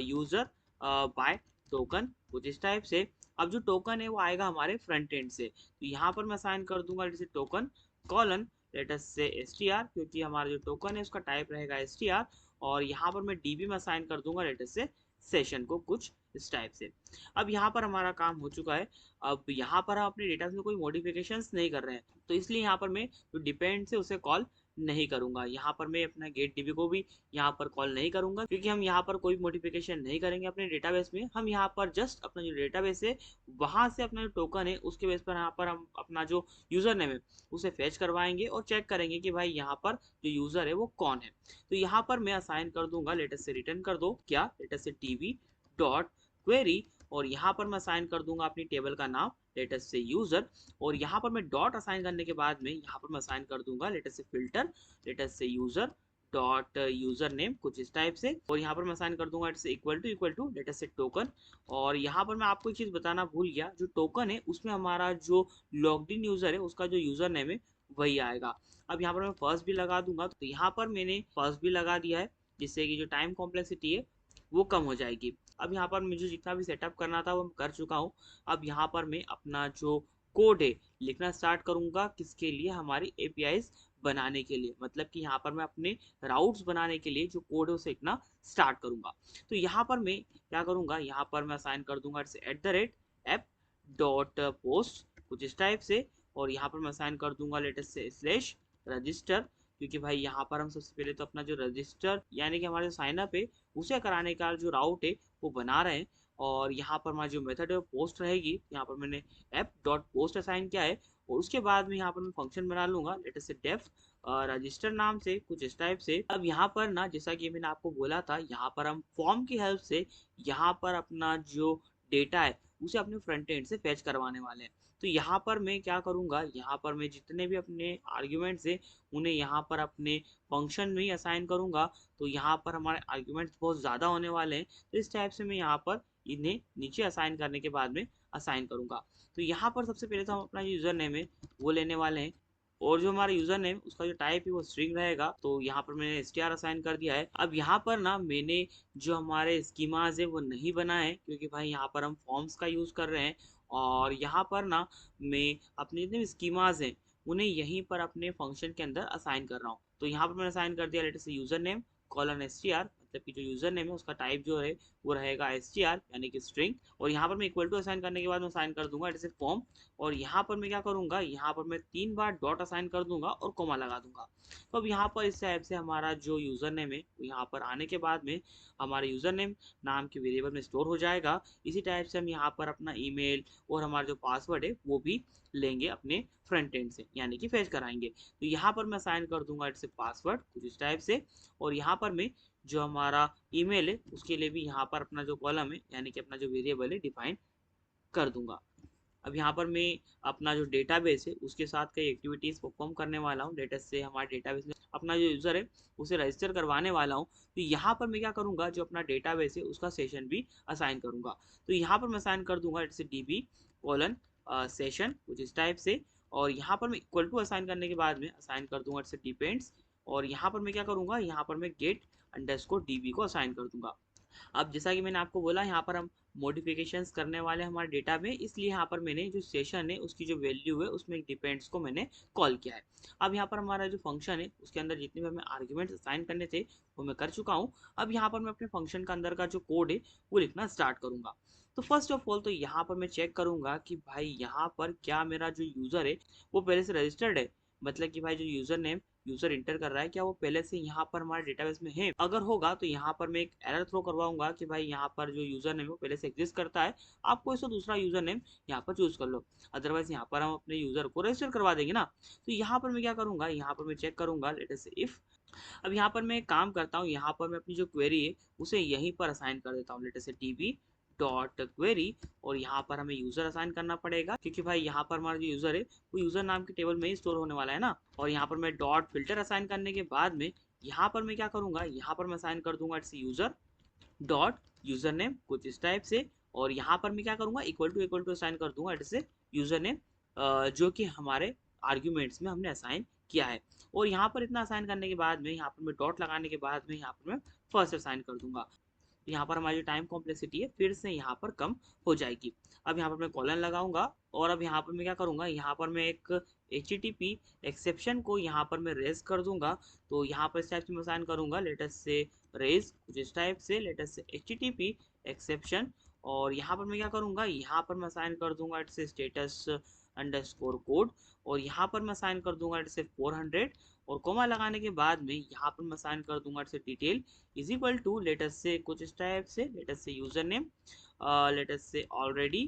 यूजर बाय टोकन कुछ इस टाइप से। अब जो टोकन है वो आएगा हमारे फ्रंट एंड से। तो यहाँ पर मैं असाइन कर दूंगा जैसे token colon let's say str, क्योंकि हमारा जो टोकन है उसका टाइप रहेगा str। और यहाँ पर मैं db में असाइन कर दूंगा लेटेस्ट से सेशन को कुछ इस टाइप से। अब यहाँ पर हमारा काम हो चुका है। अब यहाँ पर हम अपने डेटा में कोई मॉडिफिकेशंस नहीं कर रहे हैं तो इसलिए यहाँ पर मैं जो डिपेंड से उसे कॉल नहीं करूंगा। यहाँ पर मैं अपना गेट db को भी यहाँ पर कॉल नहीं करूंगा क्योंकि हम यहाँ पर कोई मॉडिफिकेशन नहीं करेंगे अपने डेटाबेस में। हम यहाँ पर जस्ट अपना जो डेटाबेस है वहां से अपना जो टोकन है उसके बेस पर यहाँ पर हम अपना जो यूजर नेम है उसे फेच करवाएंगे और चेक करेंगे कि भाई यहाँ पर जो यूजर है वो कौन है। तो यहाँ पर मैं असाइन कर दूंगा लेटेस्ट से रिटर्न कर दो क्या latest say db dot query. और यहाँ पर मैं असाइन कर दूंगा अपनी टेबल का नाम लेटेस्ट से यूजर। और यहाँ पर मैं डॉट असाइन करने के बाद में यहाँ पर मैं असाइन कर दूंगा लेटेस्ट से filter latest say user dot user name कुछ इस टाइप से। और यहाँ पर मैं असाइन कर दूंगा इक्वल टू लेटेस्ट से टोकन। और यहाँ पर मैं आपको एक चीज बताना भूल गया, जो टोकन है उसमें हमारा जो लॉग्ड इन यूजर है उसका जो यूजर नेम है वही आएगा। अब यहाँ पर मैं फर्स्ट भी लगा दूंगा। तो यहाँ पर मैंने फर्स्ट भी लगा दिया है जिससे कि जो टाइम कॉम्प्लेक्सिटी है वो कम हो जाएगी। अब यहाँ पर मुझे जितना भी सेटअप करना था वो मैं कर चुका हूँ। अब यहाँ पर मैं अपना जो कोड है लिखना स्टार्ट करूंगा किसके लिए, हमारी एपीआईज बनाने के लिए। मतलब कि यहाँ पर मैं अपने राउट्स बनाने के लिए जो कोड है उसे लिखना स्टार्ट करूंगा। तो यहाँ पर मैं क्या करूंगा, यहाँ पर मैं असाइन कर दूंगा @app डॉट पोस्ट कुछ इस टाइप से। और यहाँ पर मैं असाइन कर दूंगा लेटेस्ट से स्लैश रजिस्टर, क्योंकि भाई यहाँ पर हम सबसे पहले तो अपना जो रजिस्टर यानी कि हमारा जो साइनअप है उसे कराने का जो राउट है वो बना रहे हैं। और यहाँ पर हमारी जो मेथड है वो पोस्ट रहेगी। यहाँ पर मैंने ऐप डॉट पोस्ट असाइन किया है। और उसके बाद में यहाँ पर मैं फंक्शन बना लूंगा लेटेस्ट से डेफ रजिस्टर नाम से कुछ इस टाइप से। अब यहाँ पर ना जैसा कि मैंने आपको बोला था, यहाँ पर हम फॉर्म की हेल्प से यहाँ पर अपना जो डेटा है उसे अपने फ्रंट एंड से फैच करवाने वाले हैं। तो यहाँ पर मैं क्या करूँगा, यहाँ पर मैं जितने भी अपने आर्ग्यूमेंट्स है उन्हें यहाँ पर अपने फंक्शन में ही असाइन करूँगा। तो यहाँ पर हमारे आर्ग्यूमेंट्स बहुत ज़्यादा होने वाले हैं। तो इस टाइप से मैं यहाँ पर इन्हें नीचे असाइन करने के बाद में असाइन करूँगा। तो यहाँ पर सबसे पहले तो हम अपना यूज़र नेम है वो लेने वाले हैं। और जो हमारा यूजर नेम उसका जो टाइप है वो स्ट्रिंग रहेगा। तो यहाँ पर मैंने str असाइन कर दिया है। अब यहाँ पर ना मैंने जो हमारे स्कीमाज है वो नहीं बनाए क्योंकि भाई यहाँ पर हम फॉर्म्स का यूज कर रहे हैं। और यहाँ पर ना मैं अपने जितने भी स्कीमाज हैं उन्हें यहीं पर अपने फंक्शन के अंदर असाइन कर रहा हूँ। तो यहाँ पर मैंने असाइन कर दिया latest user name colon str, मतलब कि जो यूजर नेम है उसका टाइप जो है वो रहेगा str यानी कि स्ट्रिंग। और यहाँ पर मैं इक्वल टू असाइन करने के बाद मैं असाइन कर दूंगा जैसे फॉर्म। और यहाँ पर मैं क्या करूंगा, यहाँ पर मैं 3 बार डॉट असाइन कर दूंगा और कोमा लगा दूंगा। तो अब यहाँ पर इस टाइप से हमारा जो यूजर नेम है यहाँ पर आने के बाद में हमारे यूजर नेम नाम के वेरिएबल में स्टोर हो जाएगा। इसी टाइप से हम यहाँ पर अपना ईमेल और हमारा जो पासवर्ड है वो भी लेंगे अपने फ्रंट एंड से यानी कि फेच कराएंगे। तो यहाँ पर मैं साइन कर दूंगा इट्स पासवर्ड कुछ इस टाइप से। और यहाँ पर मैं जो हमारा ईमेल है उसके लिए भी यहाँ पर अपना जो कॉलम है यानी कि अपना जो वेरिएबल है डिफाइन कर दूंगा। अब यहाँ पर मैं अपना जो डेटाबेस है उसके साथ कई एक्टिविटीज़ परफॉर्म करने वाला हूँ। डेटा से हमारे डेटाबेस में अपना जो यूज़र है उसे रजिस्टर करवाने वाला हूँ। तो यहाँ पर मैं क्या करूँगा, जो अपना डेटाबेस है उसका सेशन भी असाइन करूँगा। तो यहाँ पर मैं असाइन कर दूंगा जैसे DB कॉलन सेशन कुछ इस टाइप से, और यहाँ पर मैं इक्वल टू असाइन करने के बाद में असाइन कर दूंगा जैसे डिपेंड्स, और यहाँ पर मैं क्या करूँगा, यहाँ पर मैं गेट अंडरस्कोर DB को असाइन कर दूंगा। अब जैसा कि मैंने आपको बोला यहाँ पर हम मॉडिफिकेशंस करने वाले हैं हमारे डेटा में, इसलिए यहाँ पर मैंने जो सेशन है उसकी जो वैल्यू है उसमें डिपेंड्स को मैंने कॉल किया है। अब यहाँ पर हमारा जो फंक्शन है उसके अंदर जितने भी हमें आर्ग्यूमेंट्स असाइन करने थे वो मैं कर चुका हूँ। अब यहाँ पर मैं अपने फंक्शन का अंदर का जो कोड है वो लिखना स्टार्ट करूँगा। तो फर्स्ट ऑफ ऑल तो यहाँ पर मैं चेक करूँगा कि भाई यहाँ पर क्या मेरा जो यूज़र है वो पहले से रजिस्टर्ड है, मतलब कि भाई जो यूज़र नेम यूजर इंटर कर रहा है क्या वो पहले से यहाँ पर हमारे डेटाबेस में है। अगर होगा तो यहाँ पर मैं एक एरर थ्रो करवाऊंगा कि भाई यहाँ पर जो यूजर नेम है वो पहले से एग्जिस्ट करता है, आपको इसको दूसरा यूजर नेम यहाँ पर चूज कर लो। अदरवाइज यहाँ पर हम अपने यूजर को रजिस्टर करवा देंगे ना। तो यहाँ पर मैं क्या करूंगा, यहाँ पर मैं चेक करूंगा लेट अस से इफ। अब यहाँ पर मैं एक काम करता हूँ, यहाँ पर मैं अपनी जो क्वेरी है उसे यहीं पर असाइन कर देता हूँ let us say DB dot query, और यहाँ पर हमें यूजर असाइन करना पड़ेगा क्योंकि भाई यहाँ पर हमारा जो यूजर है वो यूजर नाम के टेबल में ही स्टोर होने वाला है ना। और यहाँ पर मैं डॉट फिल्टर असाइन करने के बाद में यहाँ पर मैं क्या करूंगा, यहाँ पर मैं असाइन कर दूंगा it's user dot user name कुछ इस टाइप से, और यहाँ पर मैं क्या करूंगा इक्वल टू असाइन कर दूंगा इट्स यूजर नेम जो कि हमारे आर्ग्यूमेंट्स में हमने असाइन किया है। और यहाँ पर इतना असाइन करने के बाद में यहाँ पर मैं डॉट लगाने के बाद में यहाँ पर मैं फर्स्ट असाइन कर दूंगा। तो यहाँ पर हमारी जो टाइम कॉम्प्लेक्सिटी है फिर से यहाँ पर कम हो जाएगी। अब यहाँ पर मैं कॉलन लगाऊंगा, और अब यहाँ पर मैं क्या करूँगा, यहाँ पर मैं एक HTTP एक्सेप्शन को यहाँ पर मैं रेज कर दूंगा। तो यहाँ पर इस टाइप से मैं साइन करूँगा लेटस से रेज कुछ इस टाइप से लेटस से HTTP एक्सेप्शन, और यहाँ पर मैं क्या करूँगा, यहाँ पर मैं साइन कर दूंगा इट्स स्टेटस अंडरस्कोर कोड, और यहाँ पर मैं साइन कर दूंगा इट्स 400, और कोमा लगाने के बाद में यहाँ पर मैं साइन कर दूंगा it's detail is equal to let's say कुछ इस टाइप से let's say user name let's say already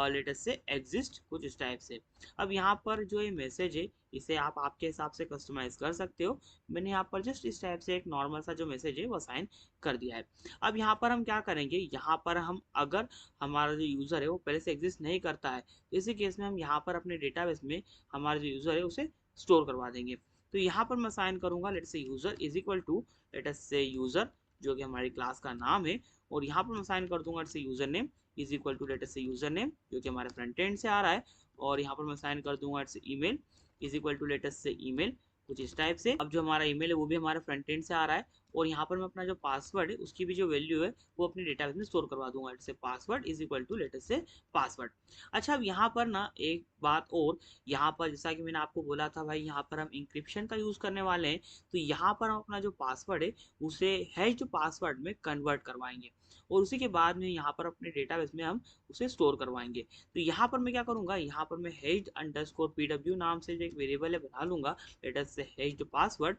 let's say exist कुछ इस टाइप से। अब यहाँ पर जो ये मैसेज है इसे आप आपके हिसाब से कस्टमाइज कर सकते हो। मैंने यहाँ पर जस्ट इस टाइप से एक नॉर्मल सा जो मैसेज है वो साइन कर दिया है। अब यहाँ पर हम क्या करेंगे, यहाँ पर हम अगर हमारा जो यूज़र है वो पहले से एग्जिस्ट नहीं करता है तो इसी केस में हम यहाँ पर अपने डेटाबेस में हमारा जो यूज़र है उसे स्टोर करवा देंगे। तो यहाँ पर मैं साइन करूँगा let say user is equal to let us say user जो कि हमारी क्लास का नाम है, और यहाँ पर मैं साइन कर दूंगा let say user name is equal to let us say user name जो कि हमारे फ्रंट एंड से आ रहा है, और यहाँ पर मैं साइन कर दूंगा let say email is equal to let us say email कुछ इस टाइप से। अब जो हमारा ईमेल है वो भी हमारे फ्रंट एंड से आ रहा है, और यहाँ पर मैं अपना जो पासवर्ड है उसकी भी जो वैल्यू है वो अपने डेटाबेस में स्टोर करवा दूंगा let say password is equal to let us say password. अच्छा अब यहाँ पर ना एक बात और, यहाँ पर जैसा कि मैंने आपको बोला था भाई यहाँ पर हम इंक्रिप्शन का यूज़ करने वाले हैं, तो यहाँ पर हम अपना जो पासवर्ड है उसे हैश्ड पासवर्ड में कन्वर्ट करवाएंगे, और उसी के बाद में यहाँ पर अपने डेटाबेस में हम उसे स्टोर करवाएंगे। तो यहाँ पर मैं क्या करूँगा, यहाँ पर मैं हैश्ड अंडरस्कोर PW नाम से जो एक वेरिएबल है बना लूँगा लेट अस से हैश्ड पासवर्ड,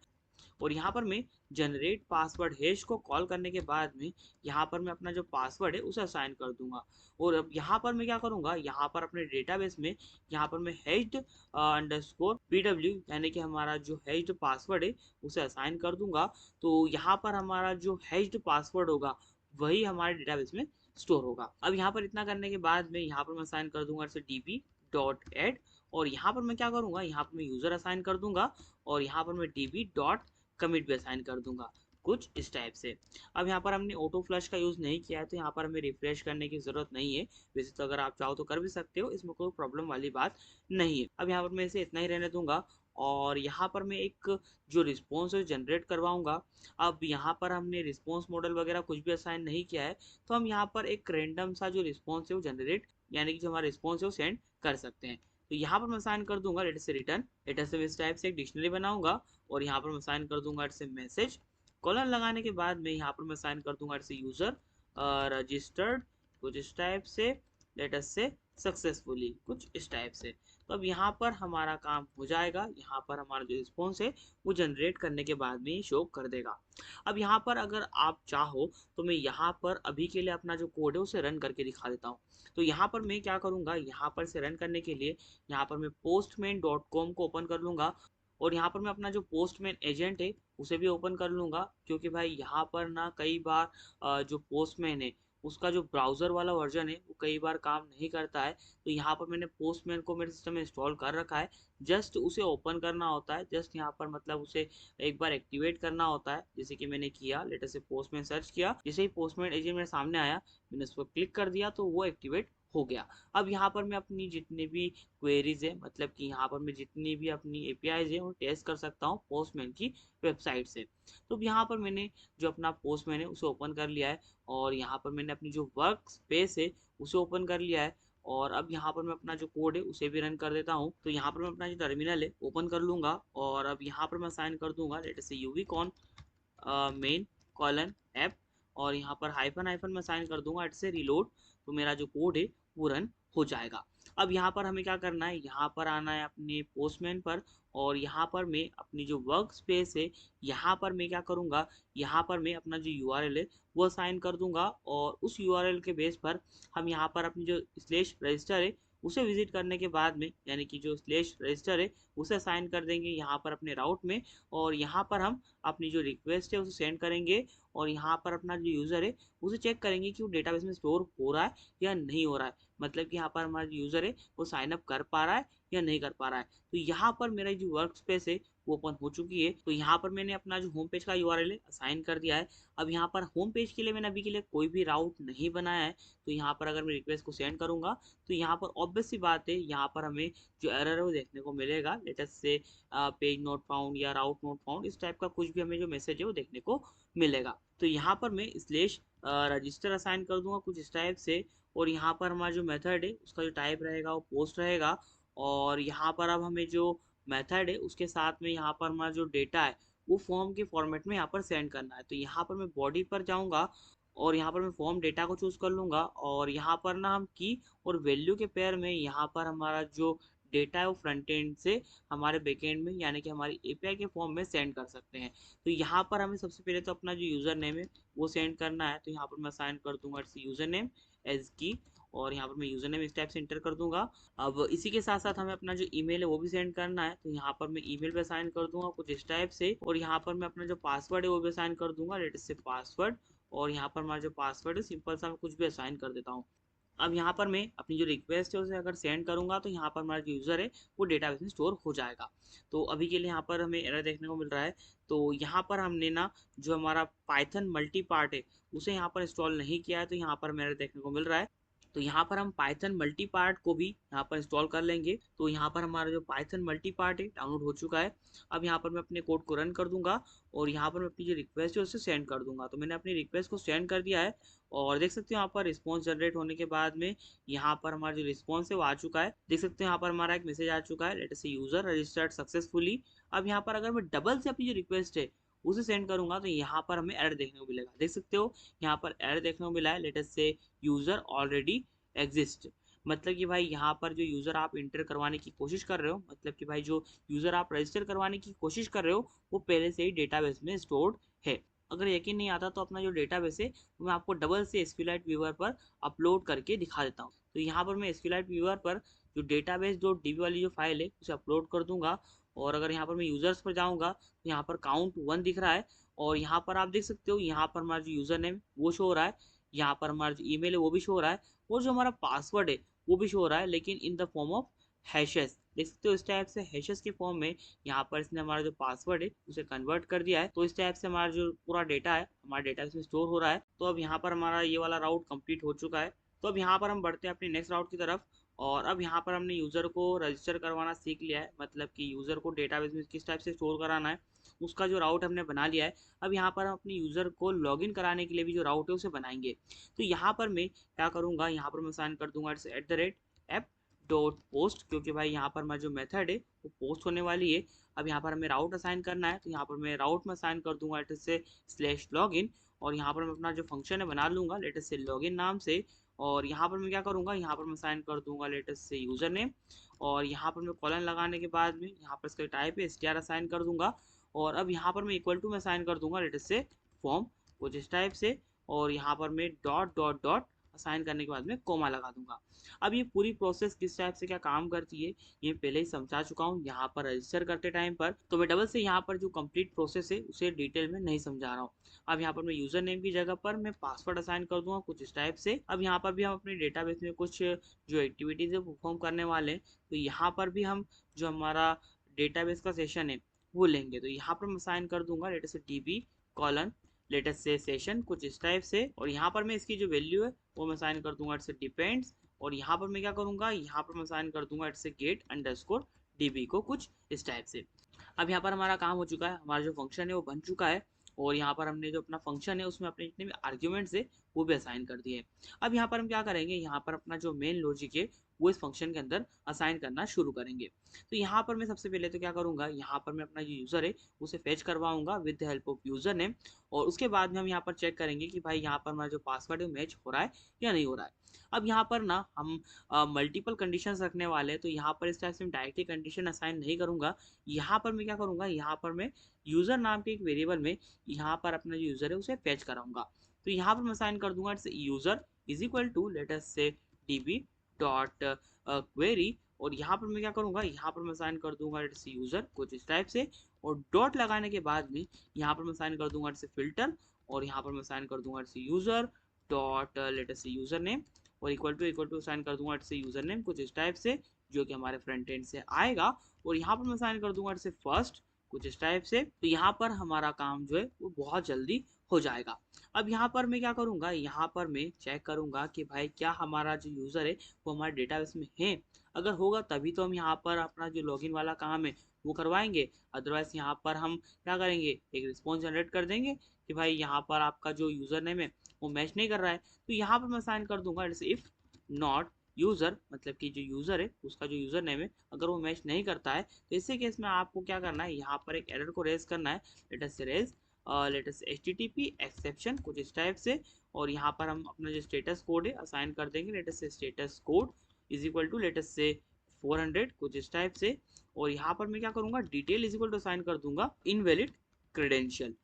और यहाँ पर मैं जनरेट पासवर्ड हैश को कॉल करने के बाद में यहाँ पर मैं अपना जो पासवर्ड है उसे असाइन कर दूंगा। और अब यहाँ पर मैं क्या करूँगा, यहाँ पर अपने डेटाबेस में यहाँ पर मैं हैश्ड अंडरस्कोर PW यानी कि हमारा जो हैश्ड पासवर्ड है उसे असाइन कर दूंगा। तो यहाँ पर हमारा जो हैश्ड पासवर्ड होगा वही हमारे डेटाबेस में स्टोर होगा। अब यहाँ पर इतना करने के बाद में यहाँ पर मैं असाइन कर दूंगा DB डॉट एड, और यहाँ पर मैं क्या करूँगा, यहाँ पर मैं यूज़र असाइन कर दूंगा, और यहाँ पर मैं DB डॉट कमिट भी असाइन कर दूंगा कुछ इस टाइप से। अब यहाँ पर हमने ऑटो फ्लश का यूज़ नहीं किया है तो यहाँ पर हमें रिफ्रेश करने की ज़रूरत नहीं है। वैसे तो अगर आप चाहो तो कर भी सकते हो, इसमें कोई प्रॉब्लम वाली बात नहीं है। अब यहाँ पर मैं इसे इतना ही रहने दूंगा, और यहाँ पर मैं एक जो रिस्पॉन्स है जनरेट करवाऊंगा। अब यहाँ पर हमने रिस्पॉन्स मॉडल वगैरह कुछ भी असाइन नहीं किया है, तो हम यहाँ पर एक रैंडम सा जो रिस्पॉन्स है वो जनरेट यानी कि जो हमारा रिस्पॉन्स है वो सेंड कर सकते हैं। तो यहाँ पर मैं साइन कर दूंगा लेट से रिटर्न, लेट से इस टाइप से एक डिक्शनरी बनाऊंगा, और यहाँ पर मैं साइन कर दूंगा इट्स मैसेज कॉलन लगाने के बाद में यहाँ पर मैं साइन कर दूंगा इट्स यूजर रजिस्टर्ड कुछ इस टाइप से लेट अस से सक्सेसफुली कुछ इस टाइप से। तो अब यहाँ पर हमारा काम हो जाएगा, यहाँ पर हमारा जो रिस्पॉन्स है वो जनरेट करने के बाद में शो कर देगा। अब यहाँ पर अगर आप चाहो तो मैं यहाँ पर अभी के लिए अपना जो कोड है उसे रन करके दिखा देता हूँ। तो यहाँ पर मैं क्या करूँगा, यहाँ पर से रन करने के लिए यहाँ पर मैं postman.com को ओपन कर लूँगा, और यहाँ पर मैं अपना जो पोस्टमैन एजेंट है उसे भी ओपन कर लूँगा, क्योंकि भाई यहाँ पर ना कई बार जो पोस्टमैन है उसका जो ब्राउज़र वाला वर्ज़न है वो कई बार काम नहीं करता है। तो यहाँ पर मैंने पोस्टमैन को मेरे सिस्टम में इंस्टॉल कर रखा है। जस्ट उसे ओपन करना होता है, जस्ट यहाँ पर मतलब उसे एक बार एक्टिवेट करना होता है, जैसे कि मैंने किया। लेटर से पोस्टमैन सर्च किया, जैसे ही पोस्टमैन एजेंट मेरे सामने आया, मैंने उस पर क्लिक कर दिया तो वो एक्टिवेट हो गया। अब यहाँ पर मैं अपनी जितनी भी क्वेरीज है, मतलब कि यहाँ पर मैं जितनी भी अपनी एपीआईज है वो टेस्ट कर सकता हूँ पोस्टमैन की वेबसाइट से। तो अब यहाँ पर मैंने जो अपना पोस्टमैन है उसे ओपन कर लिया है, और यहाँ पर मैंने अपनी जो वर्क स्पेस है उसे ओपन कर लिया है, और अब यहाँ पर मैं अपना जो कोड है उसे भी रन कर देता हूँ। तो यहाँ पर मैं अपना जो टर्मिनल है ओपन कर लूँगा, और अब यहाँ पर मैं साइन कर दूंगा लेट से यूवी मेन कॉलन ऐप, और यहाँ पर हाइफन हाइफन मैं साइन कर दूंगा एट से रिलोड। तो मेरा जो कोड है वो रन हो जाएगा। अब यहाँ पर हमें क्या करना है, यहाँ पर आना है अपने पोस्टमैन पर, और यहाँ पर मैं अपनी जो वर्क स्पेस है यहाँ पर मैं क्या करूँगा, यहाँ पर मैं अपना जो यूआरएल है वो साइन कर दूंगा, और उस यूआरएल के बेस पर हम यहाँ पर अपनी जो स्लैश रजिस्टर है उसे विजिट करने के बाद में, यानी कि जो स्लैश रजिस्टर है उसे साइन कर देंगे यहाँ पर अपने राउट में, और यहाँ पर हम अपनी जो रिक्वेस्ट है उसे सेंड करेंगे, और यहाँ पर अपना जो यूज़र है उसे चेक करेंगे कि वो डेटाबेस में स्टोर हो रहा है या नहीं हो रहा है। मतलब कि यहाँ पर हमारा जो यूज़र है वो साइन अप कर पा रहा है या नहीं कर पा रहा है। तो यहाँ पर मेरा जो वर्क स्पेस है वो ओपन हो चुकी है। तो यहाँ पर मैंने अपना जो होम पेज का यूआरएल है असाइन कर दिया है। अब यहाँ पर होम पेज के लिए मैंने अभी के लिए कोई भी राउट नहीं बनाया है। तो यहाँ पर अगर मैं रिक्वेस्ट को सेंड करूँगा तो यहाँ पर ऑब्वियस सी बात है, यहाँ पर हमें जो एरर है वो देखने को मिलेगा। लेटेस्ट से पेज नोट फाउंड या राउट नोट फाउंड, इस टाइप का कुछ भी हमें जो मैसेज है वो देखने को मिलेगा। तो यहाँ पर मैं स्लैश रजिस्टर असाइन कर दूंगा कुछ इस टाइप से, और यहाँ पर हमारा जो मेथड है उसका जो टाइप रहेगा वो पोस्ट रहेगा, और यहाँ पर अब हमें जो मेथड है उसके साथ में यहाँ पर हमारा जो डेटा है वो फॉर्म के फॉर्मेट में यहाँ पर सेंड करना है। तो यहाँ पर मैं बॉडी पर जाऊँगा, और यहाँ पर मैं फॉर्म डेटा को चूज़ कर लूँगा, और यहाँ पर ना हम की और वैल्यू के पेयर में यहाँ पर हमारा जो डेटा है वो फ्रंट एंड से हमारे बैक एंड में, यानी कि हमारी एपीआई के फॉर्म में सेंड कर सकते हैं। तो यहाँ पर हमें सबसे पहले तो अपना जो यूज़र नेम है वो सेंड करना है। तो यहाँ पर मैं साइन कर दूंगा इट्स यूज़र नेम एज की, और यहाँ पर मैं यूज़र नेम इस टाइप से इंटर कर दूंगा। अब इसी के साथ साथ हमें अपना जो ईमेल है वो भी सेंड करना है। तो यहाँ पर मैं ईमेल पे साइन कर दूंगा कुछ इस टाइप से, और यहाँ पर मैं अपना जो पासवर्ड है वो भी साइन कर दूंगा लेट से पासवर्ड, और यहाँ पर हमारा जो पासवर्ड है सिंपल सा मैं कुछ भी असाइन कर देता हूँ। अब यहाँ पर मैं अपनी जो रिक्वेस्ट है उसे अगर सेंड करूँगा तो यहाँ पर हमारा जो यूज़र है वो डेटाबेस में स्टोर हो जाएगा। तो अभी के लिए यहाँ पर हमें एरर देखने को मिल रहा है। तो यहाँ पर हमने ना जो हमारा पाइथन मल्टी पार्ट है उसे यहाँ पर इंस्टॉल नहीं किया है, तो यहाँ पर हमें एरर देखने को मिल रहा है। तो यहाँ पर हम पाइथन मल्टी पार्ट को भी यहाँ पर इंस्टॉल कर लेंगे। तो यहाँ पर हमारा जो पाइथन मल्टी पार्ट है डाउनलोड हो चुका है। अब यहाँ पर मैं अपने कोड को रन कर दूंगा, और यहाँ पर मैं अपनी जो रिक्वेस्ट है उसे सेंड कर दूंगा। तो मैंने अपनी रिक्वेस्ट को सेंड कर दिया है, और देख सकते हो यहाँ पर रिस्पॉन्स जनरेट होने के बाद में यहाँ पर हमारा जो रिस्पॉन्स है वो आ चुका है। देख सकते हो यहाँ पर हमारा एक मैसेज आ चुका है late say user registered successfully. अब यहाँ पर अगर मैं डबल से अपनी जो रिक्वेस्ट है उसे सेंड करूंगा तो यहाँ पर हमें एरर देखने को मिलेगा। देख सकते हो यहाँ पर एरर देखने को मिला है late say user already exist. मतलब कि भाई यहाँ पर जो यूज़र आप इंटर करवाने की कोशिश कर रहे हो, मतलब कि भाई जो यूज़र आप रजिस्टर करवाने की कोशिश कर रहे हो वो पहले से ही डेटाबेस में स्टोर्ड है। अगर यकीन नहीं आता तो अपना जो डेटाबेस है वो मैं आपको डबल से एसक्यूएलाइट व्यूअर पर अपलोड करके दिखा देता हूँ। तो यहाँ पर मैं एसक्यूएलाइट व्यूअर पर जो डेटाबेस डॉट डीबी वाली जो फाइल है उसे अपलोड कर दूंगा, और अगर यहाँ पर मैं यूज़र्स पर जाऊँगा तो यहाँ पर काउंट 1 दिख रहा है, और यहाँ पर आप देख सकते हो यहाँ पर हमारा जो यूज़र नेम वो शो हो रहा है, यहाँ पर हमारा जो ईमेल है वो भी शो हो रहा है, और जो हमारा पासवर्ड है वो भी शो हो रहा है, लेकिन in the form of hashes. देख सकते हो इस टाइप से हैशेस के फॉर्म में यहाँ पर इसने हमारा जो पासवर्ड है उसे कन्वर्ट कर दिया है। तो इस टाइप से हमारा जो पूरा डेटा है हमारे डेटा में स्टोर हो रहा है। तो अब यहाँ पर हमारा ये वाला राउट कंप्लीट हो चुका है। तो अब यहाँ पर हम बढ़ते हैं अपने नेक्स्ट राउट की तरफ, और अब यहाँ पर हमने यूज़र को रजिस्टर करवाना सीख लिया है, मतलब कि यूज़र को डेटाबेस में किस टाइप से स्टोर कराना है उसका जो राउट हमने बना लिया है। अब यहाँ पर हम अपने यूज़र को लॉगिन कराने के लिए भी जो राउट है उसे बनाएंगे। तो यहाँ पर मैं क्या करूँगा, यहाँ पर मैं साइन कर दूंगा इट्स @ app.post, क्योंकि भाई यहाँ पर हमारा जो मेथड है वो पोस्ट होने वाली है। अब यहाँ पर हमें राउट असाइन करना है, तो यहाँ पर मैं राउट में असाइन कर दूंगा लेट से /login, और यहाँ पर मैं अपना जो फंक्शन है बना लूँगा लेट से लॉगिन नाम से। और यहाँ पर मैं क्या करूँगा, यहाँ पर मैं साइन कर दूंगा लेट से यूज़र नेम, और यहाँ पर मैं कॉलन लगाने के बाद में यहाँ पर इसका टाइप है str असाइन कर दूंगा, और अब यहाँ पर मैं इक्वल टू में साइन कर दूंगा लेट से फॉर्म कुछ इस टाइप से, और यहाँ पर मैं डॉट डॉट डॉट असाइन करने के बाद में कोमा लगा दूंगा। अब ये पूरी प्रोसेस किस टाइप से क्या काम करती है ये पहले ही समझा चुका हूँ यहाँ पर रजिस्टर करते टाइम पर, तो मैं डबल से यहाँ पर जो कंप्लीट प्रोसेस है उसे डिटेल में नहीं समझा रहा हूँ। अब यहाँ पर मैं यूजर नेम की जगह पर मैं पासवर्ड असाइन कर दूंगा कुछ इस टाइप से। अब यहाँ पर भी हम अपने डेटाबेस में कुछ जो एक्टिविटीज है परफॉर्म करने वाले हैं, तो यहाँ पर भी हम जो हमारा डेटाबेस का सेशन है वो लेंगे। तो यहाँ पर मैं असाइन कर दूंगा latest say dB colon let's say session कुछ इस टाइप से, और यहाँ पर मैं इसकी जो वैल्यू है वो मैं असाइन कर दूंगा इट्स डिपेंड्स, और यहाँ पर मैं क्या करूंगा यहाँ पर मैं असाइन कर दूंगा इट्स गेट अंडरस्कोर डीबी को कुछ इस टाइप से। अब यहाँ पर हमारा काम हो चुका है, हमारा जो फंक्शन है वो बन चुका है, और यहाँ पर हमने जो अपना फंक्शन है उसमें अपने जितने भी आर्ग्यूमेंट्स है वो भी असाइन कर दिए। अब यहाँ पर हम क्या करेंगे, यहाँ पर अपना जो मेन लॉजिक है वो इस फंक्शन के अंदर असाइन करना शुरू करेंगे। तो यहाँ पर मैं सबसे पहले तो क्या करूँगा, यहाँ पर मैं अपना जो यूज़र है उसे फेच करवाऊंगा with the help of user name, और उसके बाद में हम यहाँ पर चेक करेंगे कि भाई यहाँ पर हमारा जो पासवर्ड है मैच हो रहा है या नहीं हो रहा है। अब यहाँ पर ना हम मल्टीपल कंडीशंस रखने वाले हैं, तो यहाँ पर इस टाइप से मैं डायरेक्टली कंडीशन असाइन नहीं करूँगा। यहाँ पर मैं क्या करूँगा, यहाँ पर मैं यूज़र नाम के एक वेरिएबल में यहाँ पर अपना जो यूज़र है उसे फेच कराऊंगा। तो यहाँ पर मैं असाइन कर दूंगा it's user is equal to let us say db dot query, और यहाँ पर मैं क्या करूँगा, यहाँ पर मैं असाइन कर दूंगा इट्स यूज़र कुछ इस टाइप से, और डॉट लगाने के बाद में यहाँ पर मैं असाइन कर दूंगा इट्स फिल्टर, और यहाँ पर मैं असाइन कर दूंगा it's user dot let us say user name, और इक्वल टू साइन कर दूंगा इट्स यूज़र नेम कुछ इस टाइप से जो कि हमारे फ्रंट एंड से आएगा, और यहाँ पर मैं साइन कर दूंगा इट्स फर्स्ट कुछ इस टाइप से। तो यहाँ पर हमारा काम जो है वो बहुत जल्दी हो जाएगा। अब यहाँ पर मैं क्या करूँगा, यहाँ पर मैं चेक करूँगा कि भाई क्या हमारा जो यूज़र है वो हमारे डेटाबेस में है। अगर होगा तभी तो हम यहाँ पर अपना जो लॉगिन वाला काम है वो करवाएंगे, अदरवाइज यहाँ पर हम क्या करेंगे, एक रिस्पॉन्स जनरेट कर देंगे कि भाई यहाँ पर आपका जो यूज़र नेम है वो मैच नहीं कर रहा है। तो यहाँ पर मैं साइन कर दूंगा इट्स इफ नॉट यूज़र, मतलब कि जो यूज़र है उसका जो यूज़र नेम है अगर वो मैच नहीं करता है, तो इसी केस में आपको क्या करना है, यहाँ पर एक एरर को रेज करना है, लेटेस्ट से रेज लेटेस्ट HTTP एक्सेप्शन कुछ इस टाइप से, और यहाँ पर हम अपना जो स्टेटस कोड है असाइन कर देंगे let's say status code is equal to latest say 400 कुछ इस टाइप से, और यहाँ पर मैं क्या करूँगा detail is equal to assign कर दूंगा इनवैलिड क्रेडेंशियल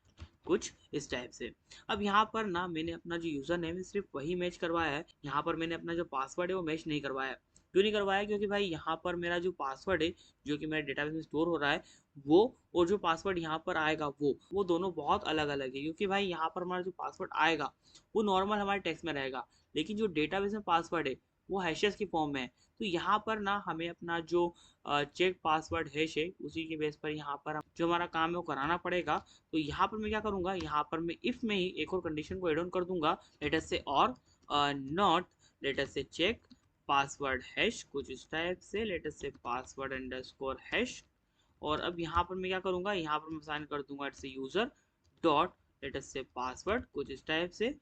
कुछ इस टाइप से। अब यहाँ पर ना मैंने अपना जो यूज़र नेम है सिर्फ वही मैच करवाया है, यहाँ पर मैंने अपना जो पासवर्ड है वो मैच नहीं करवाया। क्यों नहीं करवाया, क्योंकि भाई यहाँ पर मेरा जो पासवर्ड है जो कि मेरे डेटाबेस में स्टोर हो रहा है वो, और जो पासवर्ड यहाँ पर आएगा वो दोनों बहुत अलग अलग है। क्योंकि भाई यहाँ पर हमारा जो पासवर्ड आएगा वो नॉर्मल हमारे टेक्स्ट में रहेगा, लेकिन जो डेटाबेस में पासवर्ड है वो हैशेस की फॉर्म में है। तो यहाँ पर ना हमें अपना जो चेक पासवर्ड हैश है उसी के बेस पर यहाँ पर जो हमारा काम है वो कराना पड़ेगा। तो यहाँ पर मैं क्या करूँगा, यहाँ पर मैं इफ में ही एक और कंडीशन को एड ऑन कर दूंगा, लेटेस्ट से और not latest say check password hash कुछ इस टाइप से, latest say password underscore hash, और अब यहाँ पर मैं क्या करूँगा, यहाँ पर मैं साइन कर दूंगा it's user dot latest say password कुछ इस टाइप से,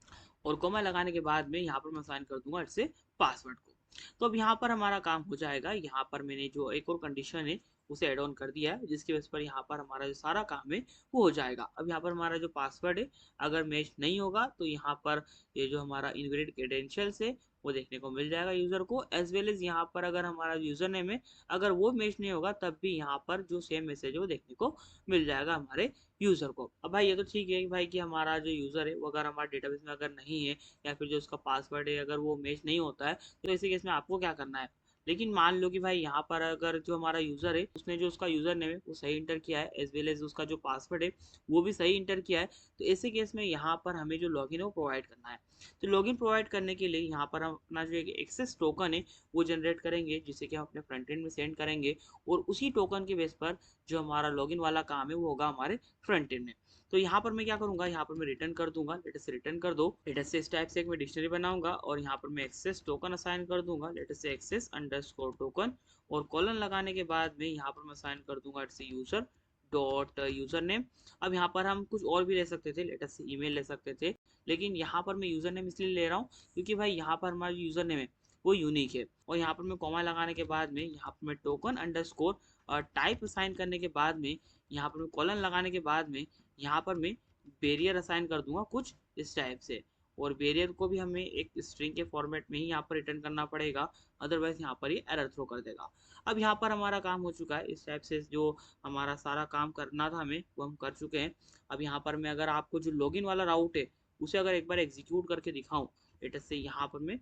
और कोमा लगाने के बाद में यहाँ पर मैं साइन कर दूंगा इट्स पासवर्ड को। तो अब यहाँ पर हमारा काम हो जाएगा, यहाँ पर मैंने जो एक और कंडीशन है उसे ऐड ऑन कर दिया है, जिसकी वजह पर यहाँ पर हमारा जो सारा काम है वो हो जाएगा। अब यहाँ पर हमारा जो पासवर्ड है अगर मैच नहीं होगा तो यहाँ पर ये जो हमारा इनवैलिड क्रेडेंशियल्स है वो देखने को मिल जाएगा यूज़र को, एज वेल एज यहाँ पर अगर हमारा यूज़र नेम है अगर वो मैच नहीं होगा तब भी यहाँ पर जो सेम मैसेज है वो देखने को मिल जाएगा हमारे यूज़र को। अब भाई ये तो ठीक है कि भाई कि हमारा जो यूज़र है वो अगर हमारे डेटाबेस में अगर नहीं है या फिर जो उसका पासवर्ड है अगर वो मैच नहीं होता है, तो इसी केस में आपको क्या करना है, लेकिन मान लो कि भाई यहाँ पर अगर जो हमारा यूज़र है उसने जो उसका यूज़र नेम है वो सही इंटर किया है एज वेल एज उसका जो पासवर्ड है वो भी सही इंटर किया है, तो ऐसे केस में यहाँ पर हमें जो लॉगिन है वो प्रोवाइड करना है। तो लॉगिन प्रोवाइड करने के लिए यहाँ पर हम अपना जो एक एक्सेस टोकन है वो जनरेट करेंगे जिसे कि हम अपने फ्रंट एंड में सेंड करेंगे, और उसी टोकन के बेस पर जो हमारा लॉगिन वाला काम है वो होगा हमारे फ्रंट एंड में। तो यहाँ पर मैं क्या करूँगा, यहाँ पर मैं रिटर्न कर दूंगा लेटेस्ट से रिटर्न कर दो, लेटेस्ट से इस टाइप से एक मैं डिक्शनरी बनाऊंगा, और यहाँ पर मैं एक्सेस टोकन असाइन कर दूंगा लेटेस्ट से एक्सेस अंडरस्कोर टोकन, और कॉलन लगाने के बाद में यहाँ पर मैं असाइन कर दूंगा it's user dot user name. अब यहाँ पर हम कुछ और भी ले सकते थे, लेटेस्ट से ईमेल ले सकते थे, लेकिन यहाँ पर मैं यूजर नेम इसलिए ले रहा हूँ क्योंकि भाई यहाँ पर हमारा यूजर नेम है वो यूनिक है, और यहाँ पर मैं कॉमा लगाने के बाद में यहाँ पर मैं टोकन अंडरस्कोर टाइप असाइन करने के बाद में यहाँ पर मैं कॉलन लगाने के बाद में यहाँ पर मैं बैरियर असाइन कर दूंगा कुछ इस टाइप से, और बैरियर को भी हमें एक स्ट्रिंग के फॉर्मेट में ही यहाँ पर रिटर्न करना पड़ेगा, अदरवाइज यहाँ पर ये एरर थ्रो कर देगा। अब यहाँ पर हमारा काम हो चुका है, इस टाइप से जो हमारा सारा काम करना था हमें वो हम कर चुके हैं। अब यहाँ पर मैं अगर आपको जो लॉगिन वाला राउट है उसे अगर एक बार एग्जीक्यूट करके दिखाऊं, लेटेस्ट से यहाँ पर मैं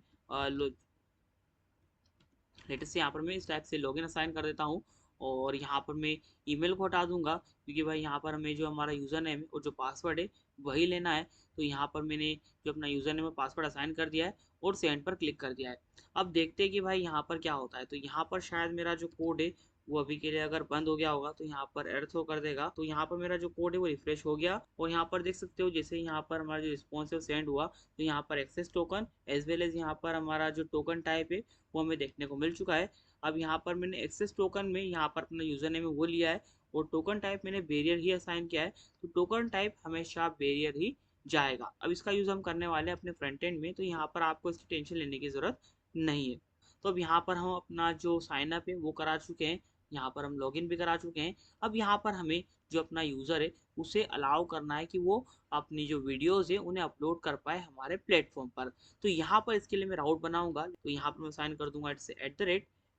लेटेस्ट से यहाँ पर मैं इस टाइप से लॉगिन असाइन कर देता हूँ। और यहाँ पर मैं ईमेल को हटा दूंगा, क्योंकि भाई यहाँ पर हमें जो हमारा यूज़र नेम है और जो पासवर्ड है वही लेना है। तो यहाँ पर मैंने जो अपना यूज़र नेम और पासवर्ड असाइन कर दिया है और सेंड पर क्लिक कर दिया है। अब देखते हैं कि भाई यहाँ पर क्या होता है। तो यहाँ पर शायद मेरा जो कोड है वो अभी के लिए अगर बंद हो गया होगा तो यहाँ पर एरर थ्रो कर देगा। तो यहाँ पर मेरा जो कोड है वो रिफ्रेश हो गया और यहाँ पर देख सकते हो जैसे यहाँ पर हमारा जो रिस्पॉन्स है सेंड हुआ, तो यहाँ पर access token as well as यहाँ पर हमारा जो टोकन टाइप है वो हमें देखने को मिल चुका है। अब यहाँ पर मैंने एक्सेस टोकन में यहाँ पर अपना यूजर नेम है वो लिया है और टोकन टाइप मैंने बैरियर ही असाइन किया है। तो टोकन टाइप हमेशा बैरियर ही जाएगा। अब इसका यूज हम करने वाले हैं अपने फ्रंट एंड में, तो यहाँ पर आपको इसकी टेंशन लेने की जरूरत नहीं है। तो अब यहाँ पर हम अपना जो साइन अप है वो करा चुके हैं, यहाँ पर हम लॉगिन भी करा चुके हैं। अब यहाँ पर हमें जो अपना यूजर है उसे अलाउ करना है कि वो अपनी जो वीडियोस है उन्हें अपलोड कर पाए हमारे प्लेटफॉर्म पर। तो यहाँ पर इसके लिए मैं राउट बनाऊंगा। तो यहाँ पर मैं साइन कर दूंगा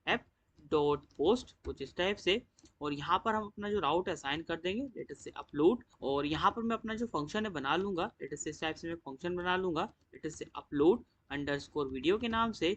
@app.post कुछ इस टाइप से। और यहाँ पर हम अपना जो राउट है साइन कर देंगे लेटेस्ट से अपलोड। और यहाँ पर मैं अपना जो फंक्शन है बना लूंगा, लेटेस्ट से इस टाइप से मैं फंक्शन बना लूंगा latest say upload underscore video के नाम से।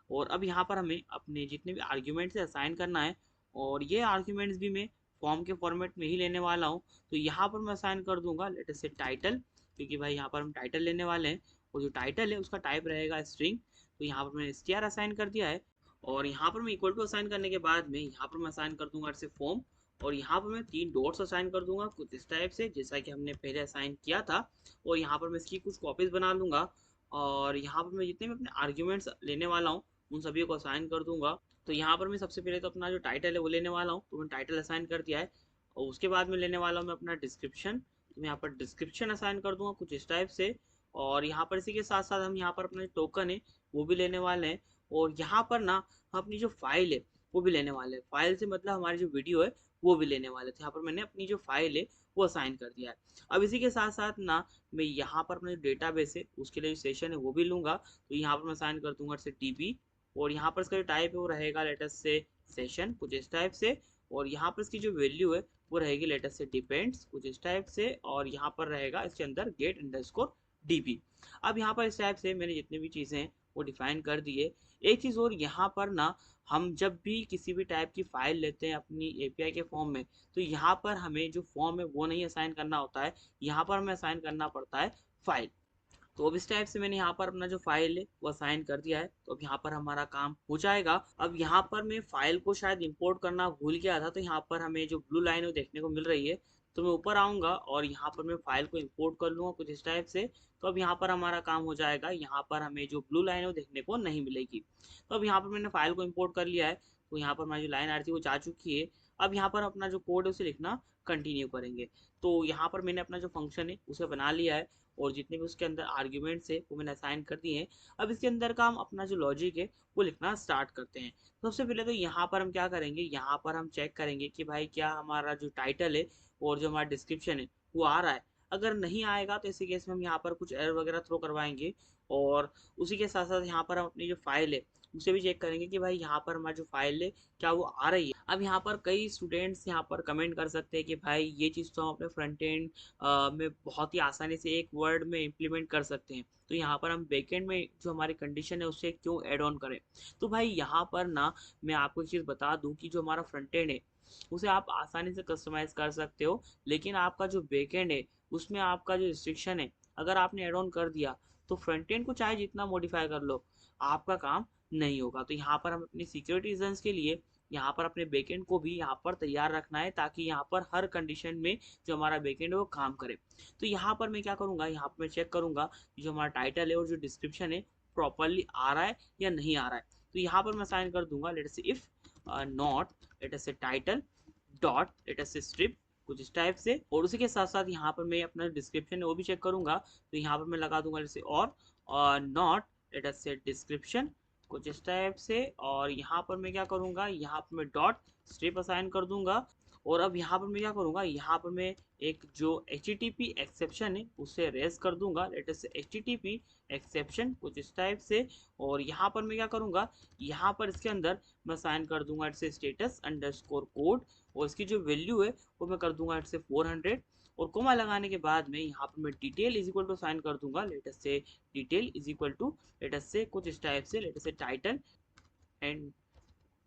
और अब यहाँ पर हमें अपने जितने भी आर्ग्यूमेंट्स है असाइन करना है और ये आर्ग्यूमेंट्स भी मैं फॉर्म के फॉर्मेट में ही लेने वाला हूँ। तो यहाँ पर मैं असाइन कर दूंगा लेटेस्ट से टाइटल, क्योंकि भाई यहाँ पर हम टाइटल लेने वाले हैं और जो टाइटल है उसका टाइप रहेगा स्ट्रिंग। तो यहाँ पर मैंने str असाइन कर दिया है। और यहाँ पर मैं इक्वल टू असाइन करने के बाद में यहाँ पर मैं असाइन कर दूंगा जैसे फॉर्म। और यहाँ पर मैं 3 डॉट्स असाइन कर दूंगा कुछ इस टाइप से जैसा कि हमने पहले असाइन किया था। और यहाँ पर मैं इसकी कुछ कॉपीज बना लूंगा और यहाँ पर मैं जितने भी अपने आर्ग्यूमेंट्स लेने वाला हूँ उन सभी को असाइन कर दूंगा। तो यहाँ पर मैं सबसे पहले तो अपना जो टाइटल है वो लेने वाला हूँ, तो मैंने टाइटल असाइन कर दिया है। और उसके बाद में लेने वाला हूँ मैं अपना डिस्क्रिप्शन, तो मैं यहाँ पर डिस्क्रिप्शन असाइन कर दूंगा कुछ इस टाइप से। और यहाँ पर इसी के साथ साथ हम यहाँ पर अपना टोकन है वो भी लेने वाले हैं। और यहाँ पर ना हम अपनी जो फाइल है वो भी लेने वाले हैं। फाइल से मतलब हमारी जो वीडियो है वो भी लेने वाले थे। यहाँ पर मैंने अपनी जो फाइल है वो असाइन कर दिया है। अब इसी के साथ साथ ना मैं यहाँ पर अपना जो डेटाबेस है उसके लिए जो सेशन है वो भी लूंगा। तो यहाँ पर मैं असाइन कर दूंगा जैसे DB। और यहाँ पर इसका जो टाइप है वो रहेगा लेटेस्ट से सेशन कुछ इस टाइप से। और यहाँ पर इसकी जो वैल्यू है वो रहेगी लेटेस्ट से डिपेंड्स कुछ इस टाइप से। और यहाँ पर रहेगा इसके अंदर गेट अंडरस्कोर DB। अब यहाँ पर इस टाइप से मैंने जितनी भी चीज़ें हैं वो डिफाइन कर दिए। एक चीज़ और यहाँ पर ना, हम जब भी किसी भी टाइप की फाइल लेते हैं अपनी API के फॉर्म में, तो यहाँ पर हमें जो फॉर्म है वो नहीं असाइन करना होता है, यहाँ पर हमें असाइन करना पड़ता है फाइल। तो अब इस टाइप से मैंने यहाँ पर अपना जो फाइल है वो असाइन कर दिया है। तो अब यहाँ पर हमारा काम हो जाएगा। अब यहाँ पर मैं फाइल को शायद इंपोर्ट करना भूल गया था, तो यहाँ पर हमें जो ब्लू लाइन है वो देखने को मिल रही है। तो मैं ऊपर आऊँगा और यहाँ पर मैं फाइल को इंपोर्ट कर लूँगा कुछ इस टाइप से। तो अब यहाँ पर हमारा काम हो जाएगा, यहाँ पर हमें जो ब्लू लाइन है वो देखने को नहीं मिलेगी। तो अब यहाँ पर मैंने फाइल को इम्पोर्ट कर लिया है। तो यहाँ पर हमारी जो लाइन आ रही थी वो जा चुकी है। अब यहाँ पर अपना जो कोड है उसे लिखना कंटिन्यू करेंगे। तो यहाँ पर मैंने अपना जो फंक्शन है उसे बना लिया है और जितने भी उसके अंदर आर्ग्यूमेंट्स है वो मैंने असाइन कर दिए हैं। अब इसके अंदर का हम अपना जो लॉजिक है वो लिखना स्टार्ट करते हैं। तो सबसे पहले तो यहाँ पर हम क्या करेंगे, यहाँ पर हम चेक करेंगे कि भाई क्या हमारा जो टाइटल है और जो हमारा डिस्क्रिप्शन है वो आ रहा है। अगर नहीं आएगा तो इसी केस में हम यहाँ पर कुछ एरर वगैरह थ्रो करवाएंगे। और उसी के साथ साथ यहाँ पर हम अपनी जो फाइल है उसे भी चेक करेंगे कि भाई यहाँ पर हमारी जो फाइल है क्या वो आ रही है। अब यहाँ पर कई स्टूडेंट्स यहाँ पर कमेंट कर सकते हैं कि भाई ये चीज़ तो हम अपने फ्रंट एंड में बहुत ही आसानी से एक वर्ड में इम्प्लीमेंट कर सकते हैं, तो यहाँ पर हम बैकएंड में जो हमारी कंडीशन है उसे क्यों ऐड ऑन करें। तो भाई यहाँ पर ना मैं आपको एक चीज़ बता दूं कि जो हमारा फ्रंट एंड है उसे आप आसानी से कस्टमाइज कर सकते हो, लेकिन आपका जो बैकएंड है उसमें आपका जो रिस्ट्रिक्शन है अगर आपने ऐड ऑन कर दिया तो फ्रंट एंड को चाहे जितना मॉडिफाई कर लो आपका काम नहीं होगा। तो यहाँ पर हम अपनी सिक्योरिटी रीजंस के लिए यहाँ पर अपने बैकएंड को भी यहाँ पर तैयार रखना है ताकि यहाँ पर हर कंडीशन में जो हमारा बैकएंड है वो काम करे। तो यहाँ पर मैं क्या करूँगा, यहाँ पर मैं चेक करूँगा जो हमारा टाइटल है और जो डिस्क्रिप्शन है प्रॉपरली आ रहा है या नहीं आ रहा है। तो यहाँ पर मैं साइन कर दूंगा लेट से इफ नॉट लेट से टाइटल डॉट लेट से स्ट्रिप कुछ इस टाइप से। और उसी के साथ साथ यहाँ पर मैं अपना डिस्क्रिप्शन है वो भी चेक करूँगा। तो यहाँ पर मैं लगा दूंगा जैसे और नॉट लेट से डिस्क्रिप्शन कुछ इस टाइप से। और यहाँ पर मैं क्या करूँगा, यहाँ पर मैं डॉट स्ट्रिप असाइन कर दूंगा। और अब यहाँ पर मैं क्या करूँगा, यहाँ पर मैं एक जो HTTP एक्सेप्शन है उसे रेज कर दूंगा, लेटेस्ट से HTTP एक्सेप्शन कुछ इस टाइप से। और यहाँ पर मैं क्या करूँगा, यहाँ पर इसके अंदर मैं साइन कर दूंगा इट्स स्टेटस अंडरस्कोर कोड, और इसकी जो वैल्यू है वो मैं कर दूंगा इट्स 400। और कोमा लगाने के बाद में यहाँ पर मैं detail is equal to sign कर दूंगा, latest say detail is equal to latest say कुछ इस टाइप से, latest say title and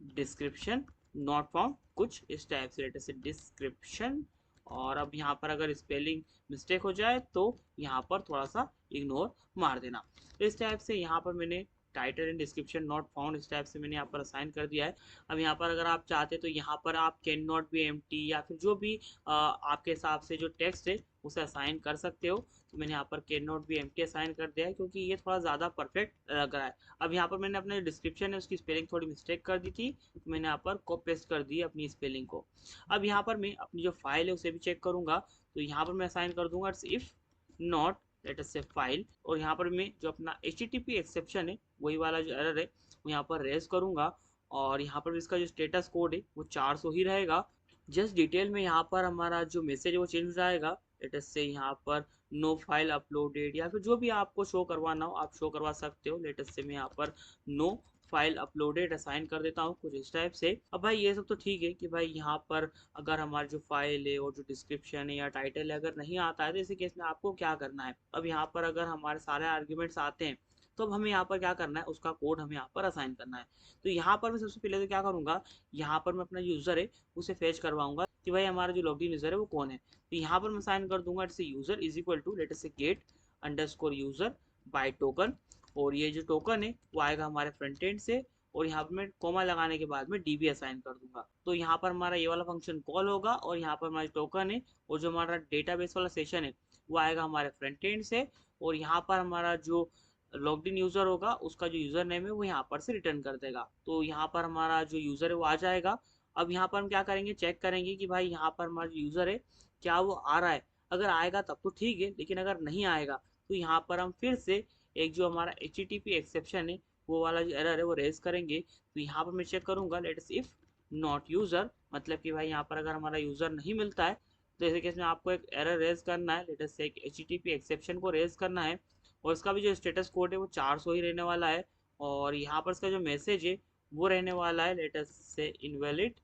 description not found कुछ इस टाइप से, लेटेस्ट से डिस्क्रिप्शन। और अब यहाँ पर अगर स्पेलिंग मिस्टेक हो जाए तो यहाँ पर थोड़ा सा इग्नोर मार देना। तो इस टाइप से यहाँ पर मैंने title and description not found इस टाइप से मैंने यहाँ पर असाइन कर दिया है। अब यहाँ पर अगर आप चाहते तो यहाँ पर आप कैन नॉट बी एम्प्टी या फिर जो भी आपके हिसाब से जो टेक्स्ट है उसे असाइन कर सकते हो। तो मैंने यहाँ पर can not be empty assign कर दिया है क्योंकि ये थोड़ा ज़्यादा परफेक्ट लग रहा है। अब यहाँ पर मैंने अपने डिस्क्रिप्शन है उसकी स्पेलिंग थोड़ी मिस्टेक कर दी थी, तो मैंने यहाँ पर कॉपी पेस्ट कर दी अपनी स्पेलिंग को। अब यहाँ पर मैं अपनी जो फाइल है उसे भी चेक करूँगा, तो यहाँ पर मैं असाइन कर दूंगा इफ नॉट लेट अस से फाइल। और यहाँ पर मैं जो अपना HTTP एक्सेप्शन है वही वाला जो एरर है वो यहाँ पर रेज करूँगा, और यहाँ पर इसका जो स्टेटस कोड है वो 400 ही रहेगा। जस्ट डिटेल में यहाँ पर हमारा जो मैसेज है वो चेंज हो जाएगा, लेटेस्ट से यहाँ पर नो फाइल अपलोडेड या फिर जो भी आपको शो करवाना हो आप शो करवा सकते हो। लेटेस्ट से मैं यहाँ पर नो फाइल अपलोडेड असाइन कर देता हूँ कुछ इस टाइप से। अब भाई ये सब तो ठीक है कि भाई यहाँ पर अगर हमारी जो फाइल है और जो डिस्क्रिप्शन है या टाइटल है अगर नहीं आता है तो ऐसे केस में आपको क्या करना है। अब यहाँ पर अगर हमारे सारे आर्ग्यूमेंट्स आते हैं तो अब हमें यहाँ पर क्या करना है, उसका कोड हमें यहाँ पर असाइन करना है। तो यहाँ पर मैं सबसे पहले तो क्या करूँगा, यहाँ पर मैं अपना यूज़र है उसे फेच करवाऊंगा कि भाई हमारा जो लॉगिन यूज़र है वो कौन है। तो यहाँ पर मैं साइन कर दूंगा it's user is equal to let us से get underscore user by token. और ये जो टोकन है वो आएगा हमारे फ्रंट एंड से, और यहाँ पर मैं कोमा लगाने के बाद में DB असाइन कर दूंगा। तो यहाँ पर हमारा ये वाला फंक्शन कॉल होगा, और यहाँ पर हमारा टोकन है और जो हमारा डेटाबेस वाला सेशन है वो आएगा हमारे फ्रंट एंड से। और यहाँ पर हमारा जो लॉग्ड इन यूज़र होगा उसका जो यूज़र नेम है वो यहाँ पर से रिटर्न कर देगा। तो यहाँ पर हमारा जो यूज़र है वो आ जाएगा। अब यहाँ पर हम क्या करेंगे, चेक करेंगे कि भाई यहाँ पर हमारा जो यूज़र है क्या वो आ रहा है। अगर आएगा तब तो ठीक है, लेकिन अगर नहीं आएगा तो यहाँ पर हम फिर से एक जो हमारा HTTP एक्सेप्शन है वो वाला जो एरर है वो रेज करेंगे। तो यहाँ पर मैं चेक करूँगा लेट्स इफ नॉट यूज़र, मतलब कि भाई यहाँ पर अगर हमारा यूज़र नहीं मिलता है तो ऐसे केस में आपको एक एरर रेज करना है, लेटेस्ट से एक HTTP एक्सेप्शन को रेज करना है। और इसका भी जो स्टेटस कोड है वो 400 ही रहने वाला है। और यहाँ पर इसका जो मैसेज है वो रहने वाला है लेटेस्ट से इनवैलिड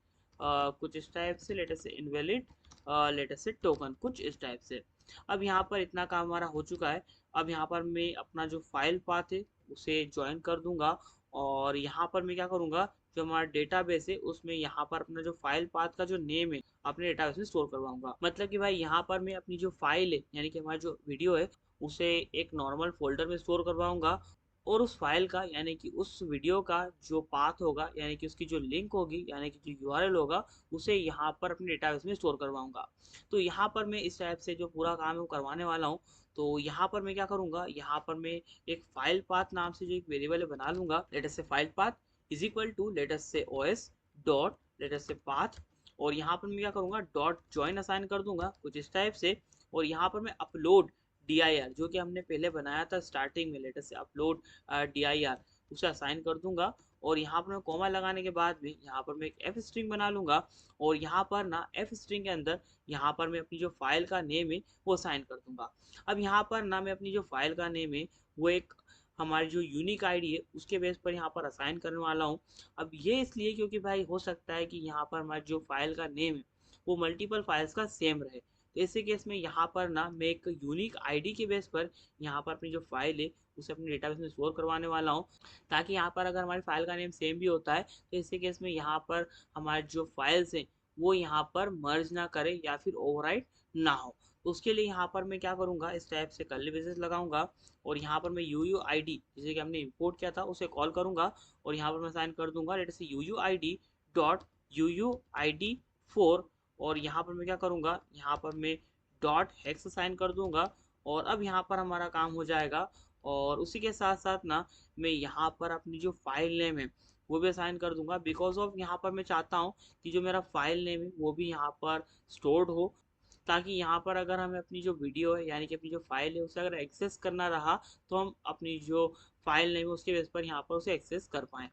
कुछ इस टाइप से, लेटेस्ट से इनवैलिड लेटेस्ट से टोकन कुछ इस टाइप से। अब यहाँ पर इतना काम हमारा हो चुका है। अब यहाँ पर मैं अपना जो फाइल पाथ है उसे ज्वाइन कर दूंगा, और यहाँ पर मैं क्या करूँगा, जो हमारा डेटाबेस है उसमें यहाँ पर अपना जो फाइल पाथ का जो नेम है अपने डेटाबेस में स्टोर करवाऊंगा। मतलब कि भाई यहाँ पर मैं अपनी जो फाइल है यानी कि हमारा जो वीडियो है उसे एक नॉर्मल फोल्डर में स्टोर करवाऊंगा, और उस फाइल का यानी कि उस वीडियो का जो पाथ होगा यानी कि उसकी जो लिंक होगी यानी कि जो URL होगा उसे यहाँ पर अपने डेटाबेस में स्टोर करवाऊंगा। तो यहाँ पर मैं इस टाइप से जो पूरा काम है वो करवाने वाला हूँ। तो यहाँ पर मैं क्या करूँगा, यहाँ पर मैं एक फाइल पाथ नाम से जो एक वेरिएबल बना लूंगा, latest say file path is equal to latest say OS dot latest say path. और यहाँ पर मैं क्या करूँगा, डॉट ज्वाइन असाइन कर दूंगा कुछ इस टाइप से। और यहाँ पर मैं अपलोड DIR जो कि हमने पहले बनाया था स्टार्टिंग में, लेटेस्ट से अपलोड DIR उसे असाइन कर दूंगा। और यहाँ पर मैं कॉमा लगाने के बाद में यहाँ पर मैं एक F स्ट्रिंग बना लूंगा, और यहाँ पर ना F स्ट्रिंग के अंदर यहाँ पर मैं अपनी जो फाइल का नेम है वो असाइन कर दूंगा। अब यहाँ पर ना मैं अपनी जो फाइल का नेम है वो एक हमारी जो यूनिक आईडी है उसके बेस पर यहाँ पर असाइन करने वाला हूँ। अब ये इसलिए क्योंकि भाई हो सकता है कि यहाँ पर हमारी जो फाइल का नेम है वो मल्टीपल फाइल्स का सेम रहे। तो ऐसे केस में यहाँ पर ना मैं एक यूनिक आईडी के बेस पर यहाँ पर अपनी जो फाइल है उसे अपने डेटाबेस में स्टोर करवाने वाला हूँ, ताकि यहाँ पर अगर हमारी फाइल का नेम सेम भी होता है तो ऐसे केस में यहाँ पर हमारे जो फाइल्स हैं वो यहाँ पर मर्ज ना करे या फिर ओवरराइट ना हो। तो उसके लिए यहाँ पर मैं क्या करूँगा, इस टाइप से कर्ली ब्रेसेस लगाऊंगा, और यहाँ पर मैं UUID जिसे कि हमने इंपोर्ट किया था उसे कॉल करूँगा, और यहाँ पर मैं साइन कर दूंगा लेट से UUID डॉट UUID 4। और यहाँ पर मैं क्या करूँगा, यहाँ पर मैं डॉट हेक्स साइन कर दूंगा, और अब यहाँ पर हमारा काम हो जाएगा। और उसी के साथ साथ ना मैं यहाँ पर अपनी जो फाइल नेम है वो भी असाइन कर दूंगा, बिकॉज ऑफ यहाँ पर मैं चाहता हूँ कि जो मेरा फाइल नेम है वो भी यहाँ पर स्टोर्ड हो, ताकि यहाँ पर अगर हमें अपनी जो वीडियो है यानी कि अपनी जो फाइल है उसे अगर एक्सेस करना रहा तो हम अपनी जो फाइल नेम है उसके बेस पर यहाँ पर उसे एक्सेस कर पाएँ।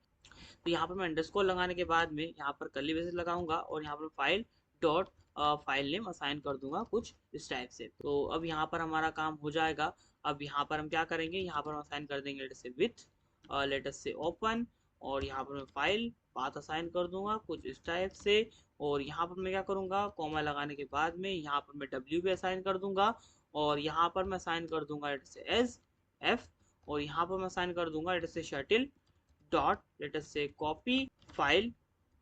तो यहाँ पर मैं अंडरस्कोर लगाने के बाद में यहाँ पर कर्ली ब्रेसेस लगाऊंगा, और यहाँ पर file dot file name assign कर दूंगा कुछ इस टाइप से। तो अब यहाँ पर हमारा काम हो जाएगा। अब यहाँ पर हम क्या करेंगे, यहाँ पर हम असाइन कर देंगे लेट से विथ, लेट से ओपन, और यहाँ पर मैं फाइल पाथ असाइन कर दूंगा कुछ इस टाइप से। और यहाँ पर मैं क्या करूँगा, कॉमा लगाने के बाद में यहाँ पर मैं डब्ल्यू भी असाइन कर दूंगा, और यहाँ पर मैं असाइन कर दूंगा लेट से एज एफ, और यहाँ पर मैं असाइन कर दूंगा लेट से शटिल डॉट लेट से कॉपी फाइल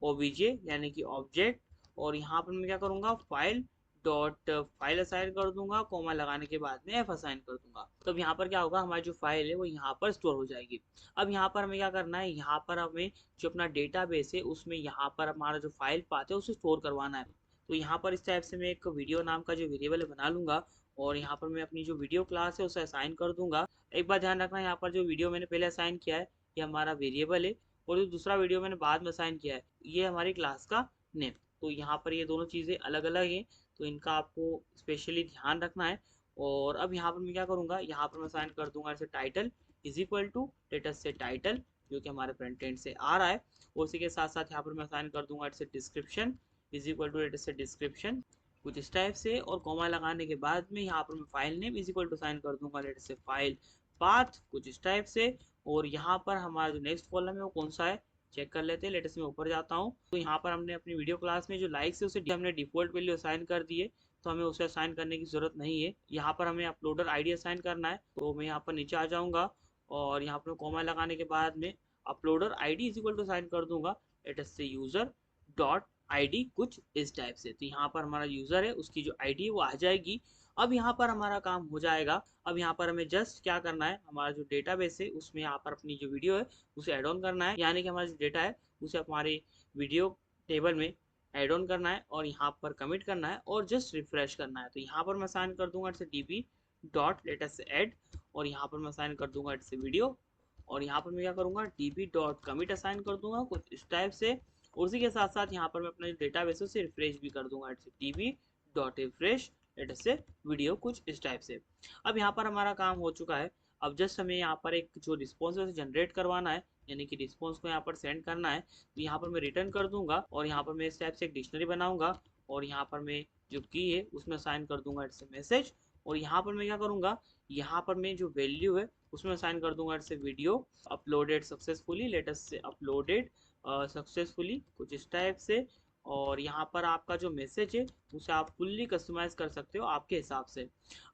ओबीजे यानी कि ऑब्जेक्ट, और यहाँ पर मैं क्या करूँगा, फाइल डॉट फाइल असाइन कर दूंगा, कोमा लगाने के बाद में एफ असाइन कर दूंगा। तो अब यहाँ पर क्या होगा, हमारी जो फाइल है वो यहाँ पर स्टोर हो जाएगी। अब यहाँ पर हमें क्या करना है, यहाँ पर हमें जो अपना डेटाबेस है उसमें यहाँ पर हमारा जो फाइल पाथ है उसे स्टोर करवाना है। तो यहाँ पर इस टाइप से मैं एक वीडियो नाम का जो वेरिएबल बना लूंगा, और यहाँ पर मैं अपनी जो वीडियो क्लास है उसे असाइन कर दूंगा। एक बार ध्यान रखना, यहाँ पर जो वीडियो मैंने पहले असाइन किया है ये हमारा वेरिएबल है, और जो दूसरा वीडियो मैंने बाद में असाइन किया है ये हमारी क्लास का नेम। तो यहाँ पर ये दोनों चीज़ें अलग अलग हैं, तो इनका आपको स्पेशली ध्यान रखना है। और अब यहाँ पर मैं क्या करूँगा, यहाँ पर मैं असाइन कर दूंगा ऐसे title is equal to latest say title जो कि हमारे फ्रंट एंड से आ रहा है, और उसी के साथ साथ यहाँ पर मैं असाइन कर दूंगा ऐसे description is equal to latest say description कुछ इस टाइप से, और कॉमा लगाने के बाद में यहाँ पर मैं file name is equal to sign कर दूंगा लेटेस्ट से फाइल पाथ कुछ इस टाइप से। और यहाँ पर हमारा जो नेक्स्ट कॉलम है वो कौन सा है चेक कर लेते हैं। लेटेस्ट में ऊपर जाता हूँ, तो यहाँ पर हमने अपनी वीडियो क्लास में जो लाइक्स है उसे हमने डिफॉल्ट वैल्यू असाइन कर दी है, तो हमें उसे असाइन करने की जरूरत नहीं है। यहाँ पर हमें अपलोडर आईडी असाइन करना है, तो मैं यहाँ पर नीचे आ जाऊँगा, और यहाँ पर कॉमा लगाने के बाद में uploader ID is equal to sign कर दूंगा latest say user dot ID कुछ इस टाइप से। तो यहाँ पर हमारा यूजर है उसकी जो आईडी है वो आ जाएगी। अब यहाँ पर हमारा काम हो जाएगा। अब यहाँ पर हमें जस्ट क्या करना है, हमारा जो डेटाबेस है उसमें यहाँ पर अपनी जो वीडियो है उसे ऐड ऑन करना है, यानी कि हमारा जो डेटा है उसे हमारे वीडियो टेबल में ऐड ऑन करना है, और यहाँ पर कमिट करना है और जस्ट रिफ्रेश करना है। तो यहाँ पर मैं साइन कर दूंगा db डॉट लेटेस्ट ऐड, और यहाँ पर मैं साइन कर दूंगा वीडियो, और यहाँ पर मैं क्या करूँगा db डॉट कमिट असाइन कर दूंगा कुछ इस टाइप से। उसी के साथ साथ यहाँ पर मैं अपना जो डेटाबेस है उसे रिफ्रेश भी कर दूंगा db dot refresh latest say video कुछ इस टाइप से। अब यहाँ पर हमारा काम हो चुका है। अब जस्ट हमें यहाँ पर एक जो रिस्पॉन्स है उसे जनरेट करवाना है, यानी कि रिस्पॉन्स को यहाँ पर सेंड करना है। तो यहाँ पर मैं रिटर्न कर दूंगा, और यहाँ पर मैं इस टाइप से एक डिक्शनरी बनाऊंगा, और यहाँ पर मैं जो की है उसमें साइन कर दूंगा इट्स मैसेज। और यहाँ पर मैं क्या करूँगा, यहाँ पर मैं जो वैल्यू है उसमें साइन कर दूंगा it's video uploaded successfully latest से अपलोडेड सक्सेसफुली कुछ इस टाइप से। और यहाँ पर आपका जो मैसेज है उसे आप फुल्ली कस्टमाइज कर सकते हो आपके हिसाब से।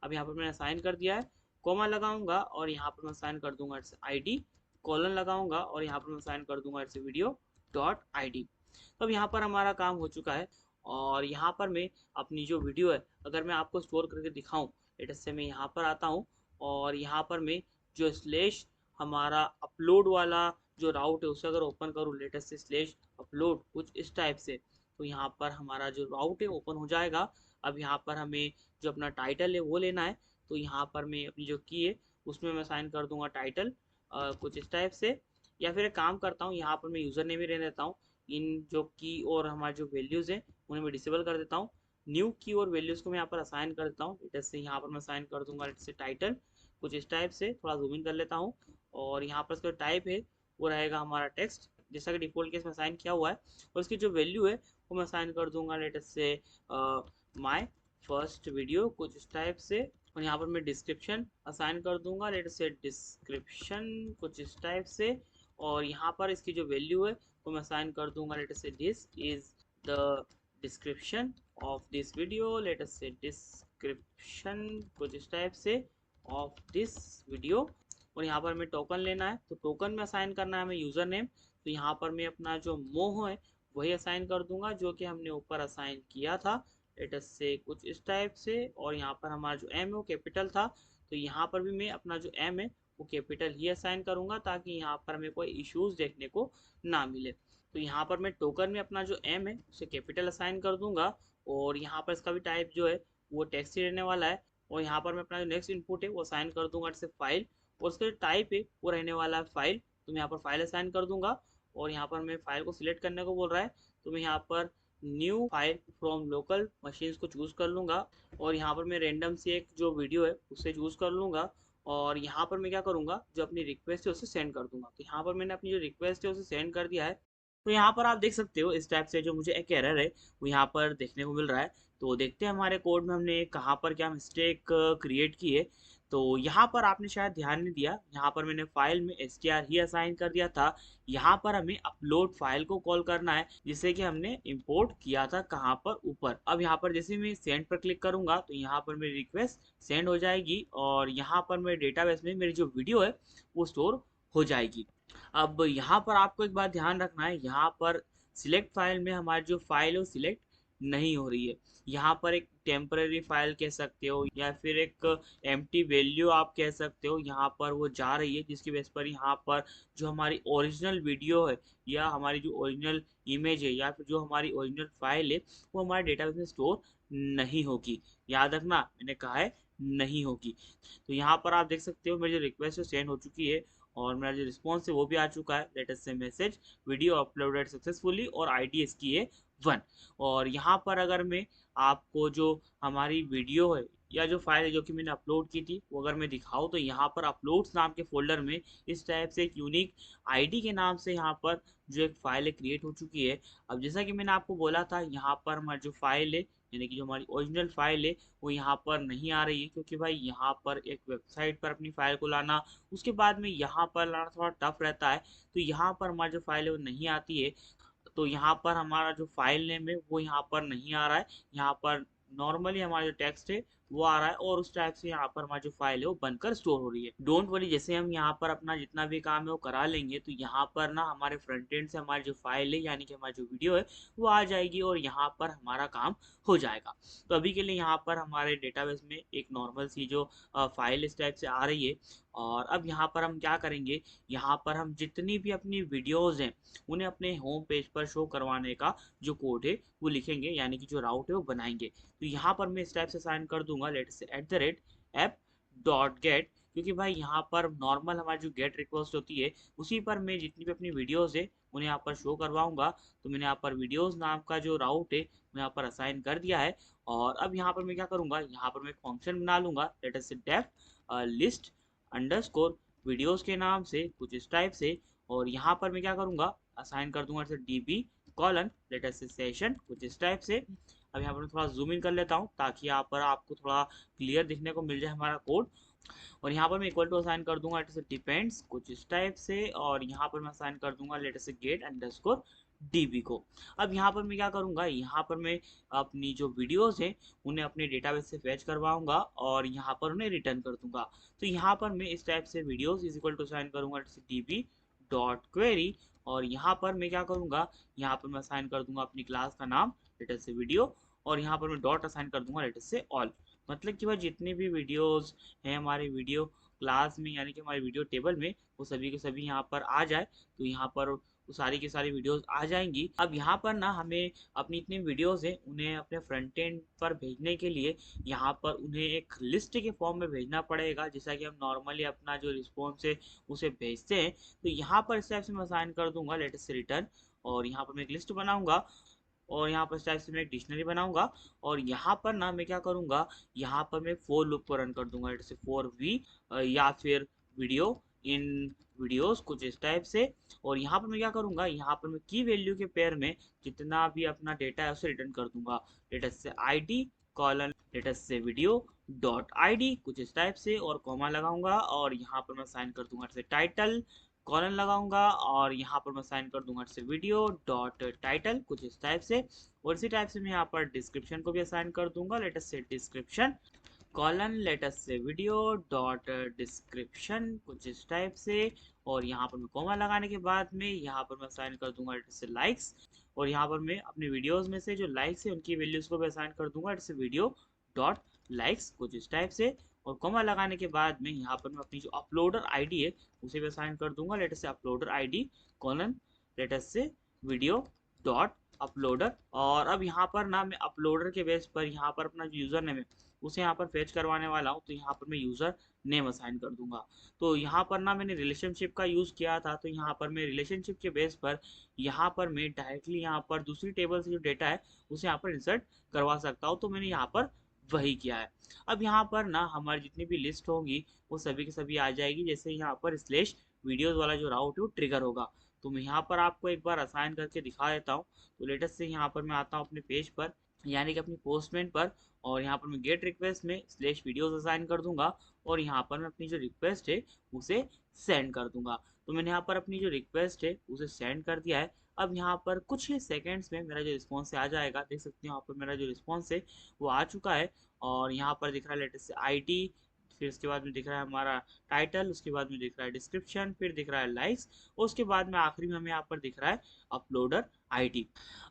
अब यहाँ पर मैंने साइन कर दिया है, कॉमा लगाऊंगा, और यहाँ पर मैं साइन कर दूंगा इट्स आईडी, कॉलन लगाऊंगा, और यहाँ पर मैं साइन कर दूंगा इट्स वीडियो डॉट आईडी। तो अब यहाँ पर हमारा काम हो चुका है। और यहाँ पर मैं अपनी जो वीडियो है अगर मैं आपको स्टोर करके दिखाऊं, लेटेस्ट से मैं यहाँ पर आता हूँ, और यहाँ पर मैं जो स्लेश हमारा अपलोड वाला जो राउट है उसे अगर ओपन करूँ लेटेस्ट से स्लेश अपलोड कुछ इस टाइप से, तो यहाँ पर हमारा जो राउट है ओपन हो जाएगा। अब यहाँ पर हमें जो अपना टाइटल है वो लेना है, तो यहाँ पर मैं अपनी जो की है उसमें मैं साइन कर दूंगा टाइटल कुछ इस टाइप से। या फिर एक काम करता हूँ, यहाँ पर मैं यूज़र नेम ही रहने देता हूँ, इन जो की और हमारे जो वैल्यूज़ हैं उन्हें मैं डिसेबल कर देता हूँ। न्यू की और वैल्यूज़ को मैं यहाँ पर असाइन कर देता हूँ, जैसे यहाँ पर मैं साइन कर दूंगा जैसे टाइटल कुछ इस टाइप से। थोड़ा जूम इन कर लेता हूँ, और यहाँ पर इसका टाइप है वो रहेगा हमारा टेक्स्ट, जैसा कि डिफॉल्ट केस में साइन किया हुआ है। और इसकी जो वैल्यू है वो मैं साइन कर दूंगा लेटेस्ट से माय फर्स्ट वीडियो कुछ इस टाइप से। और यहाँ पर मैं डिस्क्रिप्शन असाइन कर दूंगा लेटेस्ट से डिस्क्रिप्शन कुछ इस टाइप से। और यहाँ पर इसकी जो वैल्यू है वो मैं साइन कर दूंगा लेटेस्ट से this is the description of this video latest say description कुछ इस टाइप से ऑफ दिस वीडियो। और यहाँ पर हमें टोकन लेना है, तो टोकन में असाइन करना है हमें यूज़र नेम। तो यहाँ पर मैं अपना जो मोह है वही असाइन कर दूंगा जो कि हमने ऊपर असाइन किया था लेटेस्ट से कुछ इस टाइप से। और यहाँ पर हमारा जो एम है वो कैपिटल था, तो यहाँ पर भी मैं अपना जो एम है वो कैपिटल ही असाइन करूँगा ताकि यहाँ पर हमें कोई इश्यूज देखने को ना मिले। तो यहाँ पर मैं टोकन में अपना जो एम है उसे कैपिटल असाइन कर दूंगा, और यहाँ पर इसका भी टाइप जो है वो टेक्स्ट ही रहने वाला है। और यहाँ पर मैं अपना जो नेक्स्ट इनपुट है वो असाइन कर दूंगा जैसे फाइल, और उसका जो टाइप है वो रहने वाला है फाइल, तो मैं यहाँ पर फाइल असाइन कर दूंगा। और यहाँ पर मैं फाइल को सिलेक्ट करने को बोल रहा है, तो मैं यहाँ पर new file from local machines को चूज़ कर लूँगा, और यहाँ पर मैं रेंडम से एक जो वीडियो है उसे चूज़ कर लूँगा। और यहाँ पर मैं क्या करूँगा, जो अपनी रिक्वेस्ट है उसे सेंड कर दूँगा। तो यहाँ पर मैंने अपनी जो रिक्वेस्ट है उसे सेंड कर दिया है। तो यहाँ पर आप देख सकते हो इस टाइप से जो मुझे एक एरर है वो यहाँ पर देखने को मिल रहा है। तो देखते हैं हमारे कोड में हमने कहाँ पर क्या मिस्टेक क्रिएट की है। तो यहाँ पर आपने शायद ध्यान नहीं दिया, यहाँ पर मैंने फाइल में str ही असाइन कर दिया था। यहाँ पर हमें अपलोड फाइल को कॉल करना है जिसे कि हमने इंपोर्ट किया था कहाँ पर, ऊपर। अब यहाँ पर जैसे मैं सेंड पर क्लिक करूंगा तो यहाँ पर मेरी रिक्वेस्ट सेंड हो जाएगी और यहाँ पर मेरे डेटाबेस में मेरी जो वीडियो है वो स्टोर हो जाएगी। अब यहाँ पर आपको एक बात ध्यान रखना है, यहाँ पर सिलेक्ट फाइल में हमारी जो फाइल है वो सिलेक्ट नहीं हो रही है। यहाँ पर एक टेम्पररी फाइल कह सकते हो या फिर एक एम्प्टी वैल्यू आप कह सकते हो, यहाँ पर वो जा रही है जिसकी बेस पर यहाँ पर जो हमारी ओरिजिनल वीडियो है या हमारी जो ओरिजिनल इमेज है या फिर जो हमारी ओरिजिनल फाइल है वो हमारे डेटाबेस में स्टोर नहीं होगी। याद रखना मैंने कहा है नहीं होगी। तो यहाँ पर आप देख सकते हो मेरी जो रिक्वेस्ट है सेंड हो चुकी है और मेरा जो रिस्पॉन्स है वो भी आ चुका है। लेट अस से मैसेज वीडियो अपलोडेड सक्सेसफुली और आईडी इसकी है 1। और यहाँ पर अगर मैं आपको जो हमारी वीडियो है या जो फाइल है जो कि मैंने अपलोड की थी वो अगर मैं दिखाऊँ तो यहाँ पर अपलोड्स नाम के फोल्डर में इस टाइप से एक यूनिक आईडी के नाम से यहाँ पर जो एक फाइल है क्रिएट हो चुकी है। अब जैसा कि मैंने आपको बोला था यहाँ पर हमारी जो फाइल है यानी कि जो हमारी ओरिजिनल फाइल है वो यहाँ पर नहीं आ रही है, क्योंकि भाई यहाँ पर एक वेबसाइट पर अपनी फाइल को लाना उसके बाद में यहाँ पर लाना थोड़ा टफ रहता है। तो यहाँ पर हमारी जो फाइल है वो नहीं आती है। तो यहाँ पर हमारा जो फाइल नेम है वो यहाँ पर नहीं आ रहा है, यहाँ पर नॉर्मली हमारा जो टेक्स्ट है वो आ रहा है और उस टाइप से यहाँ पर हमारी जो फाइल है वो बनकर स्टोर हो रही है। डोंट वरी, जैसे हम यहाँ पर अपना जितना भी काम है वो करा लेंगे तो यहाँ पर ना हमारे फ्रंट एंड से हमारी जो फाइल है यानी कि हमारी जो वीडियो है वो आ जाएगी और यहाँ पर हमारा काम हो जाएगा। तो अभी के लिए यहाँ पर हमारे डेटाबेस में एक नॉर्मल सी जो फाइल इस टाइप से आ रही है। और अब यहाँ पर हम क्या करेंगे, यहाँ पर हम जितनी भी अपनी वीडियोज़ हैं उन्हें अपने होम पेज पर शो करवाने का जो कोड है वो लिखेंगे यानी कि जो राउट है वो बनाएंगे। तो यहाँ पर मैं इस टाइप से साइन कर दूंगा लेट से @app.get, क्योंकि भाई यहाँ पर नॉर्मल हमारी जो गेट रिक्वेस्ट होती है उसी पर मैं जितनी भी अपनी वीडियोज़ है उन्हें यहाँ पर शो करवाऊंगा। तो मैंने यहाँ पर वीडियोज़ नाम का जो राउट है मैं यहाँ पर असाइन कर दिया है। और अब यहाँ पर मैं क्या करूँगा, यहाँ पर मैं एक फंक्शन बना लूँगा लेट से डेफ लिस्ट अंडरस्कोर वीडियोज़ के नाम से कुछ इस टाइप से। और यहाँ पर मैं क्या करूँगा असाइन कर दूंगा db कॉलन लेटर से सेशन कुछ इस टाइप से। अब यहाँ पर मैं थोड़ा जूम इन कर लेता हूँ ताकि यहाँ पर आपको थोड़ा क्लियर दिखने को मिल जाए हमारा कोड। और यहाँ पर मैं इक्वल टू असाइन कर दूंगा लेटर से डिपेंड्स कुछ इस टाइप से और यहाँ पर मैं असाइन कर दूंगा लेटर से गेट अंडरस्कोर db को। अब यहाँ पर मैं क्या करूँगा, यहाँ पर मैं अपनी जो वीडियोस हैं उन्हें अपने डेटाबेस से फैच करवाऊंगा और यहाँ पर उन्हें रिटर्न कर दूंगा। तो यहाँ पर मैं इस टाइप से videos is equal to assign करूँगा db डॉट क्वेरी और यहाँ पर मैं क्या करूँगा, यहाँ पर मैं असाइन कर दूंगा अपनी क्लास का नाम लेटर से वीडियो और यहाँ पर मैं डॉट असाइन कर दूंगा लेटर से ऑल। मतलब कि भाई जितने भी वीडियोस हैं हमारे वीडियो क्लास में यानी कि हमारे वीडियो टेबल में वो सभी के सभी यहाँ पर आ जाए। तो यहाँ पर वो सारी की सारी वीडियोस आ जाएंगी। अब यहाँ पर ना हमें अपनी इतनी वीडियोस हैं उन्हें अपने फ्रंट एंड पर भेजने के लिए यहाँ पर उन्हें एक लिस्ट के फॉर्म में भेजना पड़ेगा, जैसा कि हम नॉर्मली अपना जो रिस्पॉन्स है उसे भेजते हैं। तो यहाँ पर इस टाइप से मैं असाइन कर दूंगा लेटेस्ट से रिटर्न और यहाँ पर मैं एक लिस्ट बनाऊंगा और यहाँ पर इस टाइप से मैं एक डिक्शनरी बनाऊंगा। और यहाँ पर ना मैं क्या करूँगा, यहाँ पर मैं फोर लूप को रन कर दूंगा जैसे फॉर वी या फिर वीडियो इन वीडियोस कुछ इस टाइप से। और यहाँ पर मैं क्या करूँगा, यहाँ पर मैं की वैल्यू के पेयर में जितना भी अपना डेटा है उसे रिटर्न कर दूंगा लेटेस्ट से id colon let's say video dot id कुछ इस टाइप से और कॉमा लगाऊंगा और यहाँ पर मैं साइन कर दूंगा जैसे टाइटल कॉलन लगाऊंगा और यहाँ पर मैं साइन कर दूंगा जैसे वीडियो डॉट टाइटल कुछ इस टाइप से। और इसी टाइप से मैं यहाँ पर डिस्क्रिप्शन को भी असाइन कर दूंगा latest say description colon let's say video dot description कुछ इस टाइप से। और यहाँ पर मैं कॉमा लगाने के बाद में यहाँ पर मैं असाइन कर दूंगा लेटेस्ट से लाइक्स और यहाँ पर मैं अपने वीडियोस में से जो लाइक्स है उनकी वैल्यूज को भी असाइन कर दूंगा latest say video dot likes कुछ इस टाइप से। और कॉमा लगाने के बाद में यहाँ पर मैं अपनी जो अपलोडर आईडी है उसे भी असाइन कर दूंगा latest say uploader ID colon let's say video dot uploader. और अब यहाँ पर ना मैं अपलोडर के बेस पर यहाँ पर अपना जो यूज़र नेम है उसे यहाँ पर फेच करवाने वाला हूँ। तो यहाँ पर मैं यूज़र नेम असाइन कर दूंगा। तो यहाँ पर ना मैंने रिलेशनशिप का यूज़ किया था तो यहाँ पर मैं रिलेशनशिप के बेस पर यहाँ पर मैं डायरेक्टली यहाँ पर दूसरी टेबल से जो डेटा है उसे यहाँ पर इंसर्ट करवा सकता हूँ। तो मैंने यहाँ पर वही किया है। अब यहाँ पर ना हमारी जितनी भी लिस्ट होंगी वो सभी की सभी आ जाएगी, जैसे यहाँ पर स्लेश वीडियोस वाला जो राउट है वो ट्रिगर होगा। तो मैं यहाँ पर आपको एक बार असाइन करके दिखा देता हूँ। तो लेटेस्ट से यहाँ पर मैं आता हूँ अपने पेज पर, यानी कि अपनी पोस्टमेन पर, और यहाँ पर मैं गेट रिक्वेस्ट में स्लेश वीडियोस असाइन कर दूंगा और यहाँ पर मैं अपनी जो रिक्वेस्ट है उसे सेंड कर दूंगा। तो मैंने यहाँ पर अपनी जो रिक्वेस्ट है उसे सेंड कर दिया है। अब यहाँ पर कुछ ही सेकंड्स में मेरा जो रिस्पॉन्स है आ जाएगा। देख सकते हो यहाँ पर मेरा जो रिस्पॉन्स है वो आ चुका है, और यहाँ पर दिख रहा है लेटेस्ट से आईडी, फिर उसके बाद में दिख रहा है हमारा टाइटल, उसके बाद में दिख रहा है डिस्क्रिप्शन, फिर दिख रहा है लाइक्स, और उसके बाद में आखिरी में हमें यहाँ पर दिख रहा है अपलोडर आईडी।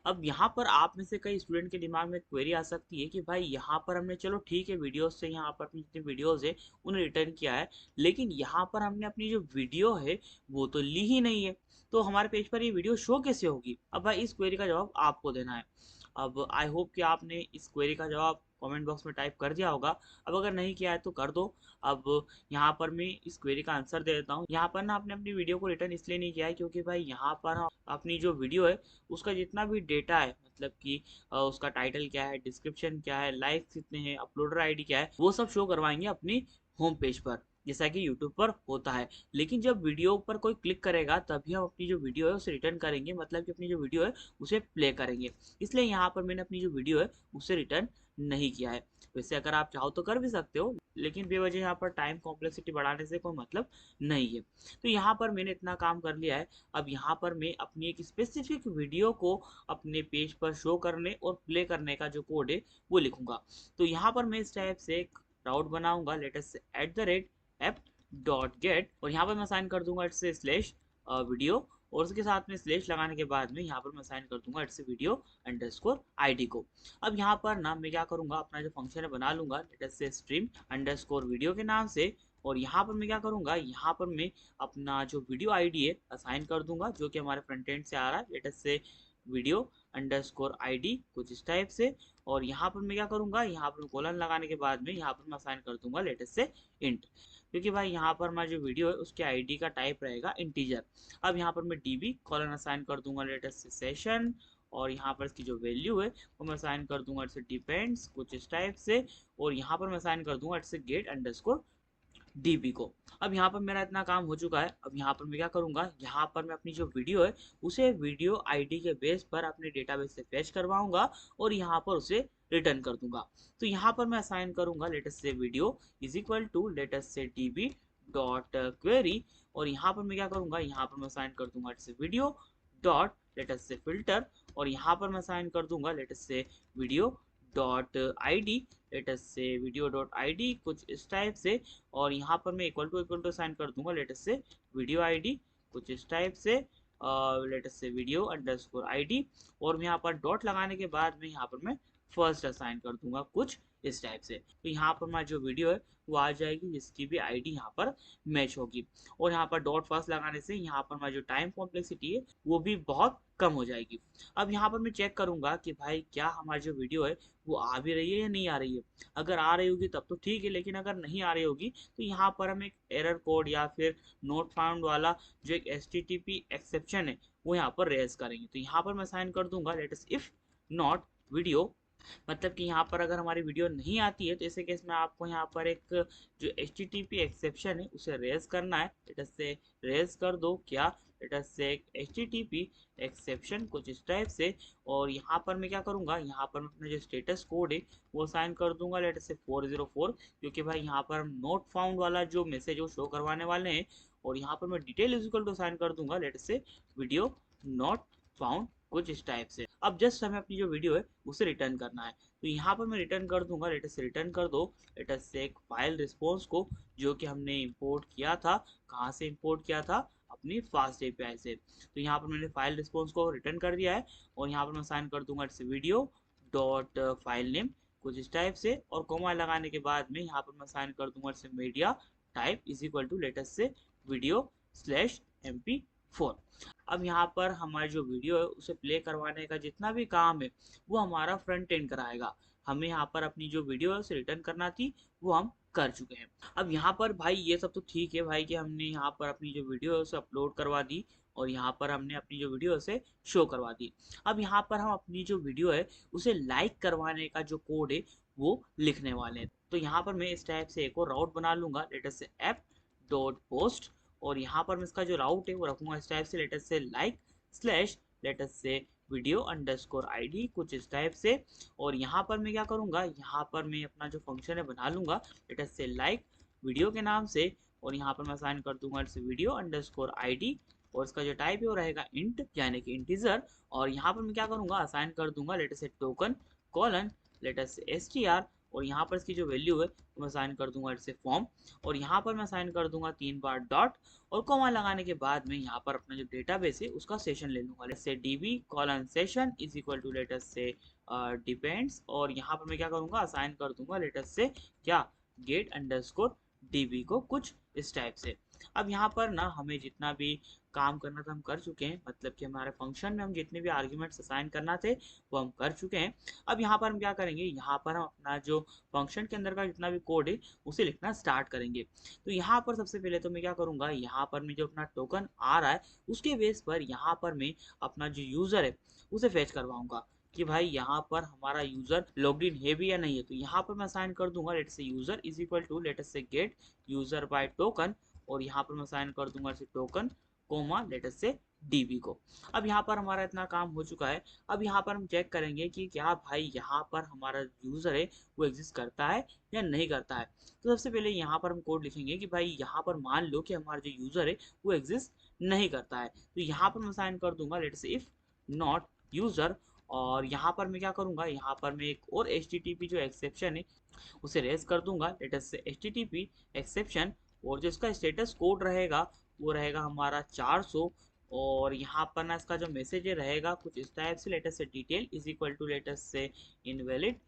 अब यहाँ पर आप में से कई स्टूडेंट के दिमाग में क्वेरी आ सकती है कि भाई यहाँ पर हमने चलो ठीक है वीडियोस से यहाँ पर अपनी जितनी वीडियोस है उन्हें रिटर्न किया है, लेकिन यहाँ पर हमने अपनी जो वीडियो है वो तो ली ही नहीं है, तो हमारे पेज पर ये वीडियो शो कैसे होगी। अब भाई इस क्वेरी का जवाब आपको देना है। अब आई होप कि आपने इस क्वेरी का जवाब कमेंट बॉक्स में टाइप कर दिया होगा। अब अगर नहीं किया है तो कर दो। अब यहाँ पर मैं इस क्वेरी का आंसर दे देता हूँ। यहाँ पर ना आपने अपनी वीडियो को रिटर्न इसलिए नहीं किया है क्योंकि भाई यहाँ पर हम अपनी जो वीडियो है उसका जितना भी डेटा है, मतलब कि उसका टाइटल क्या है, डिस्क्रिप्शन क्या है, लाइक्स कितने हैं, अपलोडर आईडी क्या है, वो सब शो करवाएंगे अपनी होम पेज पर, जैसा कि यूट्यूब पर होता है। लेकिन जब वीडियो पर कोई क्लिक करेगा तभी हम अपनी जो वीडियो है उसे रिटर्न करेंगे, मतलब कि अपनी जो वीडियो है उसे प्ले करेंगे। इसलिए यहाँ पर मैंने अपनी जो वीडियो है उसे रिटर्न नहीं किया है। वैसे अगर आप चाहो तो कर भी सकते हो, लेकिन बेवजह यहाँ पर टाइम कॉम्प्लेक्सिटी बढ़ाने से कोई मतलब नहीं है। तो यहाँ पर मैंने इतना काम कर लिया है। अब यहाँ पर मैं अपनी एक स्पेसिफिक वीडियो को अपने पेज पर शो करने और प्ले करने का जो कोड है वो लिखूंगा। तो यहाँ पर मैं इस टाइप से एक राउट बनाऊंगा, लेटेस्ट से @app.get, और यहाँ पर मैं साइन कर दूंगा इट्स स्लैश वीडियो, और उसके साथ में स्लैश लगाने के बाद में यहाँ पर मैं साइन कर दूंगा इट्स वीडियो अंडरस्कोर आईडी को। अब यहाँ पर ना मैं क्या करूंगा, अपना जो फंक्शन है बना लूंगा लेटेस्ट से स्ट्रीम अंडरस्कोर वीडियो के नाम से, और यहाँ पर मैं क्या करूंगा, यहाँ पर मैं अपना जो वीडियो आईडी है असाइन कर दूंगा जो कि हमारे फ्रंट एंड से आ रहा है, latest say video underscore ID कुछ इस टाइप से। और यहाँ पर मैं क्या करूंगा, यहाँ पर कोलन लगाने के बाद में यहाँ पर मैं असाइन कर दूंगा लेटेस्ट से इंट, क्योंकि भाई यहाँ पर हमारा जो वीडियो है उसके आईडी का टाइप रहेगा इंटीजर। अब यहाँ पर मैं डीबी कॉलन असाइन कर दूंगा लेटेस्ट से सेशन, और यहाँ पर इसकी जो वैल्यू है वो मैं असाइन कर दूंगा इट्स डिपेंड्स कुछ इस टाइप से, और यहाँ पर मैं असाइन कर दूंगा इट्स गेट अंडरस्कोर डीबी को। अब यहाँ पर मेरा इतना काम हो चुका है। अब यहाँ पर मैं क्या करूँगा, यहाँ पर मैं अपनी जो वीडियो है उसे वीडियो आईडी के बेस पर अपने डेटाबेस से फैच करवाऊंगा और यहाँ पर उसे रिटर्न कर दूंगा। तो यहाँ पर मैं असाइन करूँगा latest say video is equal to latest say DB dot query, और यहाँ पर मैं क्या करूँगा, यहाँ पर मैं असाइन कर दूंगा latest say video dot latest से फिल्टर, और यहाँ पर मैं असाइन कर दूंगा latest say video dot ID, latest say video dot ID कुछ इस टाइप से, और यहाँ पर मैं इक्वल टू साइन कर दूंगा लेटेस्ट से वीडियो आईडी कुछ इस टाइप से, latest say video underscore ID, और यहाँ पर डॉट लगाने के बाद में यहाँ पर मैं फर्स्ट असाइन कर दूंगा कुछ इस टाइप से। तो यहाँ पर मैं जो वीडियो है वो आ जाएगी जिसकी भी आईडी यहाँ पर मैच होगी, और यहाँ पर डॉट फर्स्ट लगाने से यहाँ पर हमारी जो टाइम कॉम्प्लेक्सिटी है वो भी बहुत कम हो जाएगी। अब यहाँ पर मैं चेक करूंगा कि भाई क्या हमारी जो वीडियो है वो आ भी रही है या नहीं आ रही है। अगर आ रही होगी तब तो ठीक है, लेकिन अगर नहीं आ रही होगी तो यहाँ पर हम एक एरर कोड या फिर नोट फाउंड वाला जो एक HTTP एक्सेप्शन है वो यहाँ पर रेज करेंगे। तो यहाँ पर मैं साइन कर दूंगा लेटेस्ट इफ नॉट वीडियो, मतलब कि यहाँ पर अगर हमारी वीडियो नहीं आती है तो ऐसे केस में आपको यहाँ पर एक जो HTTP एक्सेप्शन है उसे रेज करना है। लेटेस्ट से रेज कर दो क्या, लेटेस्ट से एक HTTP एक्सेप्शन कुछ इस टाइप से, और यहाँ पर मैं क्या करूँगा, यहाँ पर मैं अपना जो स्टेटस कोड है वो साइन कर दूंगा लेटेस्ट से 404, क्योंकि भाई यहाँ पर हम नोट फाउंड वाला जो मैसेज वो शो करवाने वाले हैं, और यहाँ पर मैं detail is equal to sign कर दूंगा latest say video not found कुछ इस टाइप से। अब जस्ट हमें अपनी जो वीडियो है उसे रिटर्न करना है। तो यहाँ पर मैं रिटर्न कर दूंगा लेटेस्ट से रिटर्न कर दो लेटेस्ट से एक फाइल रिस्पॉन्स को जो कि हमने इंपोर्ट किया था। कहाँ से इंपोर्ट किया था, अपनी फास्ट एपीआई से। तो यहाँ पर मैंने फाइल रिस्पॉन्स को रिटर्न कर दिया है, और यहाँ पर मैं साइन कर दूंगा it's video dot file name कुछ इस टाइप से, और कोमा लगाने के बाद में यहाँ पर मैं साइन कर दूंगा it's media type is equal to latest say video slash MP4। अब यहाँ पर हमारी जो वीडियो है उसे प्ले करवाने का जितना भी काम है वो हमारा फ्रंट एंड कराएगा। हमें यहाँ पर अपनी जो वीडियो है उसे रिटर्न करना थी, वो हम कर चुके हैं। अब यहाँ पर भाई ये सब तो ठीक है भाई कि हमने यहाँ पर अपनी जो वीडियो है उसे अपलोड करवा दी, और यहाँ पर हमने अपनी जो वीडियो है उसे शो करवा दी। अब यहाँ पर हम अपनी जो वीडियो है उसे लाइक करवाने का जो कोड है वो लिखने वाले हैं। तो यहाँ पर मैं इस टाइप से एक और राउट बना लूंगा लेटेस्ट से app.post, और यहाँ पर मैं इसका जो राउट है वो रखूंगा इस टाइप से, लेट अस से like slash late us say video underscore ID, कुछ इस टाइप से। और यहाँ पर मैं क्या करूँगा, यहाँ पर मैं अपना जो फंक्शन है बना लूँगा लेट अस से लाइक वीडियो के नाम से, और यहाँ पर मैं असाइन कर दूंगा इसे वीडियो अंडरस्कोर आईडी, और इसका जो टाइप है वो रहेगा इंट यानी कि इंटीजर। और यहाँ पर मैं क्या करूँगा, असाइन कर दूंगा लेट अस से टोकन कॉलन लेट अस से str, और यहाँ पर इसकी जो वैल्यू है वो मैं असाइन कर दूंगा इसे फॉर्म, और यहाँ पर मैं असाइन कर दूंगा 3 बार डॉट, और कॉमा लगाने के बाद में यहाँ पर अपना जो डेटाबेस है उसका सेशन ले लूंगा, let say db colon session is equal to let us say depends, और यहाँ पर मैं क्या करूँगा, असाइन कर दूंगा लेट अस से क्या गेट अंडरस्कोर db को, कुछ इस टाइप से। अब यहाँ पर ना हमें जितना भी काम करना था हम कर चुके हैं, मतलब कि हमारे फंक्शन में हम जितने भी आर्ग्यूमेंट्स असाइन करना थे वो हम कर चुके हैं। अब यहाँ पर हम क्या करेंगे, यहाँ पर हम अपना जो फंक्शन के अंदर का जितना भी कोड है उसे लिखना स्टार्ट करेंगे। तो यहाँ पर सबसे पहले तो मैं क्या करूँगा, यहाँ पर मैं जो अपना टोकन आ रहा है उसके बेस पर यहाँ पर मैं अपना जो यूज़र है उसे फेच करवाऊंगा कि भाई यहाँ पर हमारा यूजर लॉग्ड इन है भी या नहीं है। तो यहाँ पर मैं असाइन कर दूंगा let say user is equal to let say get user by token, और यहाँ पर मैं असाइन कर दूंगा इसे token comma let say DB को। अब यहाँ पर हमारा इतना काम हो चुका है। अब यहाँ पर हम चेक करेंगे कि क्या भाई यहाँ पर हमारा यूजर है वो एग्जिस्ट करता है या नहीं करता है। तो सबसे पहले यहाँ पर हम कोड लिखेंगे कि भाई यहाँ पर मान लो कि हमारा जो यूजर है वो एग्जिस्ट नहीं करता है। तो यहाँ पर मैं असाइन कर दूंगा लेट से इफ नॉट यूजर, और यहाँ पर मैं क्या करूँगा, यहाँ पर मैं एक और HTTP जो एक्सेप्शन है उसे रेज कर दूंगा लेट अस से HTTP एक्सेप्शन, और जो इसका स्टेटस कोड रहेगा वो रहेगा हमारा 400, और यहाँ पर ना इसका जो मैसेज रहेगा कुछ इस टाइप से, let us say detail is equal to let us say invalid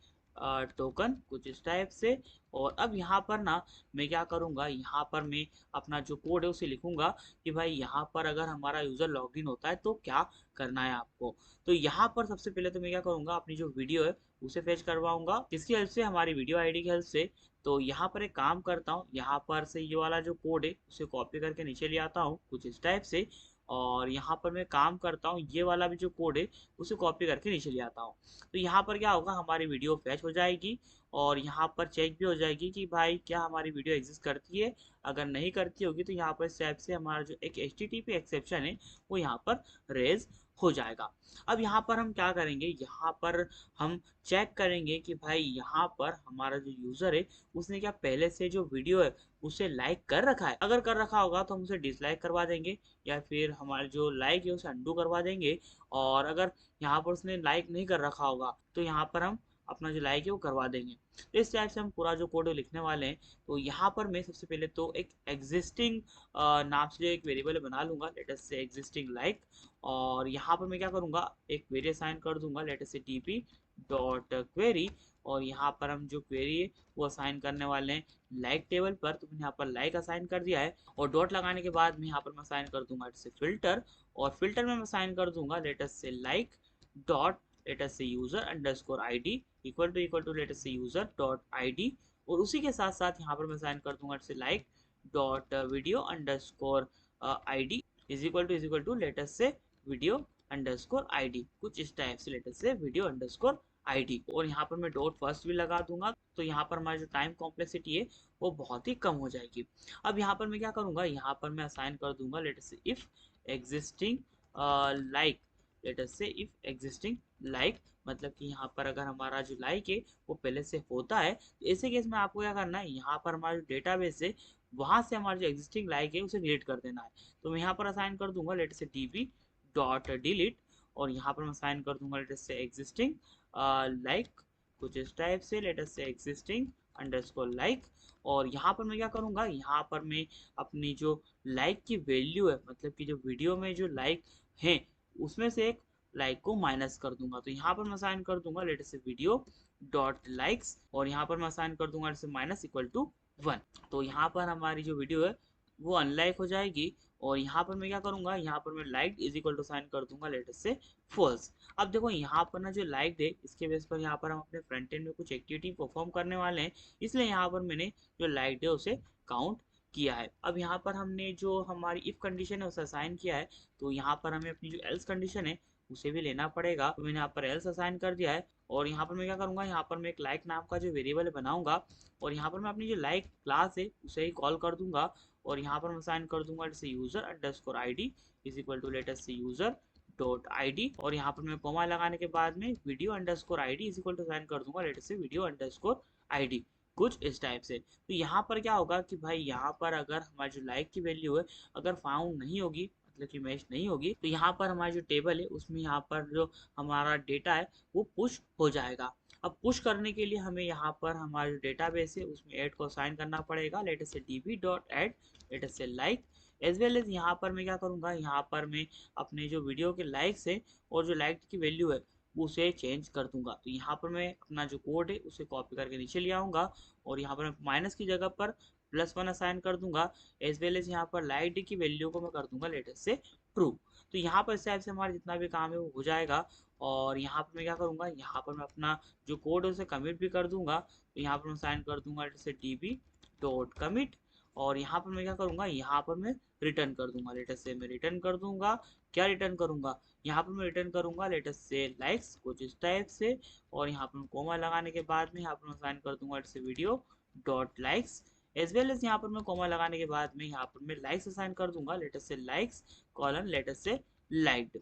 token, कुछ इस टाइप से। और अब यहाँ पर ना मैं क्या करूँगा, यहाँ पर मैं अपना जो कोड है उसे लिखूंगा कि भाई यहाँ पर अगर हमारा यूज़र लॉगिन होता है तो क्या करना है आपको। तो यहाँ पर सबसे पहले तो मैं क्या करूँगा, अपनी जो वीडियो है उसे फेच करवाऊंगा, किसकी हेल्प से, हमारी वीडियो आईडी की हेल्प से। तो यहाँ पर एक काम करता हूँ, यहाँ पर से ये वाला जो कोड है उसे कॉपी करके नीचे ले आता हूँ कुछ इस टाइप से, और यहाँ पर मैं काम करता हूँ ये वाला भी जो कोड है उसे कॉपी करके नीचे ले आता हूँ। तो यहाँ पर क्या होगा, हमारी वीडियो फैच हो जाएगी, और यहाँ पर चेक भी हो जाएगी कि भाई क्या हमारी वीडियो एग्जिस्ट करती है। अगर नहीं करती होगी तो यहाँ पर इस टाइप से हमारा जो एक HTTP एक्सेप्शन है वो यहाँ पर रेज हो जाएगा। अब यहाँ पर हम क्या करेंगे, यहाँ पर हम चेक करेंगे कि भाई यहाँ पर हमारा जो यूज़र है उसने क्या पहले से जो वीडियो है उसे लाइक कर रखा है। अगर कर रखा होगा तो हम उसे डिसलाइक करवा देंगे, या फिर हमारे जो लाइक है उसे अंडू करवा देंगे। और अगर यहाँ पर उसने लाइक नहीं कर रखा होगा तो यहाँ पर हम अपना जो लाइक है वो करवा देंगे। तो इस टाइप से हम पूरा जो कोड लिखने वाले हैं। तो यहाँ पर मैं सबसे पहले तो एक एग्जिस्टिंग नाम से जो एक वेरिएबल बना लूंगा लेट अस से एग्जिस्टिंग लाइक, और यहाँ पर मैं क्या करूँगा, एक क्वेरी असाइन कर दूंगा लेट अस से टीपी डॉट क्वेरी, और यहाँ पर हम जो क्वेरी है वो असाइन करने वाले हैं लाइक टेबल पर। तो मैंने यहाँ पर लाइक असाइन कर दिया है, और डॉट लगाने के बाद मैं यहाँ पर मैं असाइन कर दूंगा लेट से फिल्टर, और फिल्टर में मैं असाइन कर दूंगा लेट अस से like dot let us say user underscore ID equal to let us say user dot ID, और उसी के साथ साथ यहाँ पर मैं असाइन कर दूंगा say like dot video underscore ID is equal to let us say video underscore ID, कुछ इस टाइप से let us say video underscore ID. और यहाँ पर मैं डॉट फर्स्ट भी लगा दूंगा, तो यहाँ पर हमारी जो टाइम कॉम्प्लेक्सिटी है वो बहुत ही कम हो जाएगी। अब यहाँ पर मैं क्या करूँगा, यहाँ पर मैं असाइन कर दूंगा लेट अस से if existing like, late us से इफ एग्जिस्टिंग लाइक, मतलब कि यहाँ पर अगर हमारा जो लाइक है वो पहले से होता है तो ऐसे केस में आपको क्या करना है, यहाँ पर हमारा जो डेटाबेस है वहां से हमारा जो एग्जिस्टिंग लाइक है उसे डिलीट कर देना है। तो मैं यहाँ पर असाइन कर दूंगा let say db dot delete, और यहाँ पर मैं असाइन कर दूंगा लेट से एग्जिस्टिंग लाइक, कुछ इस टाइप से लेट से एग्जिस्टिंग अंडरस्कोर लाइक। और यहाँ पर मैं क्या करूँगा, यहाँ पर मैं अपनी जो लाइक की वैल्यू है, मतलब कि जो वीडियो में जो लाइक है उसमें से एक लाइक को माइनस कर दूंगा। तो यहाँ पर मैं असाइन कर दूंगा let say video dot likes, और यहाँ पर मैं असाइन कर दूंगा लेट से माइनस इक्वल टू 1। तो यहाँ पर हमारी जो वीडियो है वो अनलाइक हो जाएगी, और यहाँ पर मैं क्या करूँगा, यहाँ पर मैं like is equal to sign कर दूंगा लेट से फॉल्स। अब देखो यहाँ पर ना जो लाइक है इसके बेस पर यहाँ पर हम अपने फ्रंट एंड में कुछ एक्टिविटी परफॉर्म करने वाले हैं, इसलिए यहाँ पर मैंने जो लाइक है उसे काउंट किया है। अब यहाँ पर हमने जो हमारी इफ कंडीशन है उसे असाइन किया है, तो यहाँ पर हमें अपनी जो एल्स कंडीशन है उसे भी लेना पड़ेगा। तो मैंने यहाँ पर एल्स असाइन कर दिया है और यहाँ पर मैं क्या करूँगा, यहाँ पर मैं एक लाइक नाम का जो वेरिएबल बनाऊंगा और यहाँ पर मैं अपनी जो लाइक क्लास है उसे ही कॉल कर दूंगा और यहाँ पर मैं असाइन कर दूंगा जैसे user underscore ID is equal to let us say user dot ID और यहाँ पर मैं कॉमा लगाने के बाद में video underscore ID is equal to assign कर दूंगा late us say video underscore ID, कुछ इस टाइप से। तो यहाँ पर क्या होगा कि भाई यहाँ पर अगर हमारी जो लाइक की वैल्यू है अगर फाउंड नहीं होगी, मतलब कि मैच नहीं होगी, तो यहाँ पर हमारी जो टेबल है उसमें यहाँ पर जो हमारा डेटा है वो पुश हो जाएगा। अब पुश करने के लिए हमें यहाँ पर हमारा जो डेटाबेस है उसमें ऐड को असाइन करना पड़ेगा late us say db dot add late us से लाइक एज वेल एज यहाँ पर मैं क्या करूँगा, यहाँ पर मैं अपने जो वीडियो के लाइक्स है और जो लाइक की वैल्यू है उसे चेंज कर दूंगा। तो यहाँ पर मैं अपना जो कोड है उसे कॉपी करके नीचे ले आऊँगा और यहाँ पर मैं माइनस की जगह पर +1 असाइन कर दूंगा एज वेल एज यहाँ पर लाइट की वैल्यू को मैं कर दूंगा लेटेस्ट से ट्रू। तो यहाँ पर इस टाइप से हमारा जितना भी काम है वो हो जाएगा और यहाँ पर मैं क्या करूँगा, यहाँ पर मैं अपना जो कोड है उसे कमिट भी कर दूंगा। तो यहाँ पर मैं साइन कर दूंगा जैसे db डॉट कमिट और यहाँ पर मैं क्या करूँगा, यहाँ पर मैं रिटर्न कर दूंगा लेटेस्ट से मैं रिटर्न कर दूंगा। क्या रिटर्न करूँगा, यहाँ पर मैं रिटर्न करूँगा लेटेस्ट से लाइक्स कुछ इस टाइप से और यहाँ पर मैं कोमा लगाने के बाद में यहाँ पर मैं साइन कर दूंगा जैसे video dot likes as well as यहाँ पर मैं कोमा लगाने के बाद में यहाँ पर मैं लाइक्स असाइन कर दूंगा लेटेस्ट से likes colon let's say liked.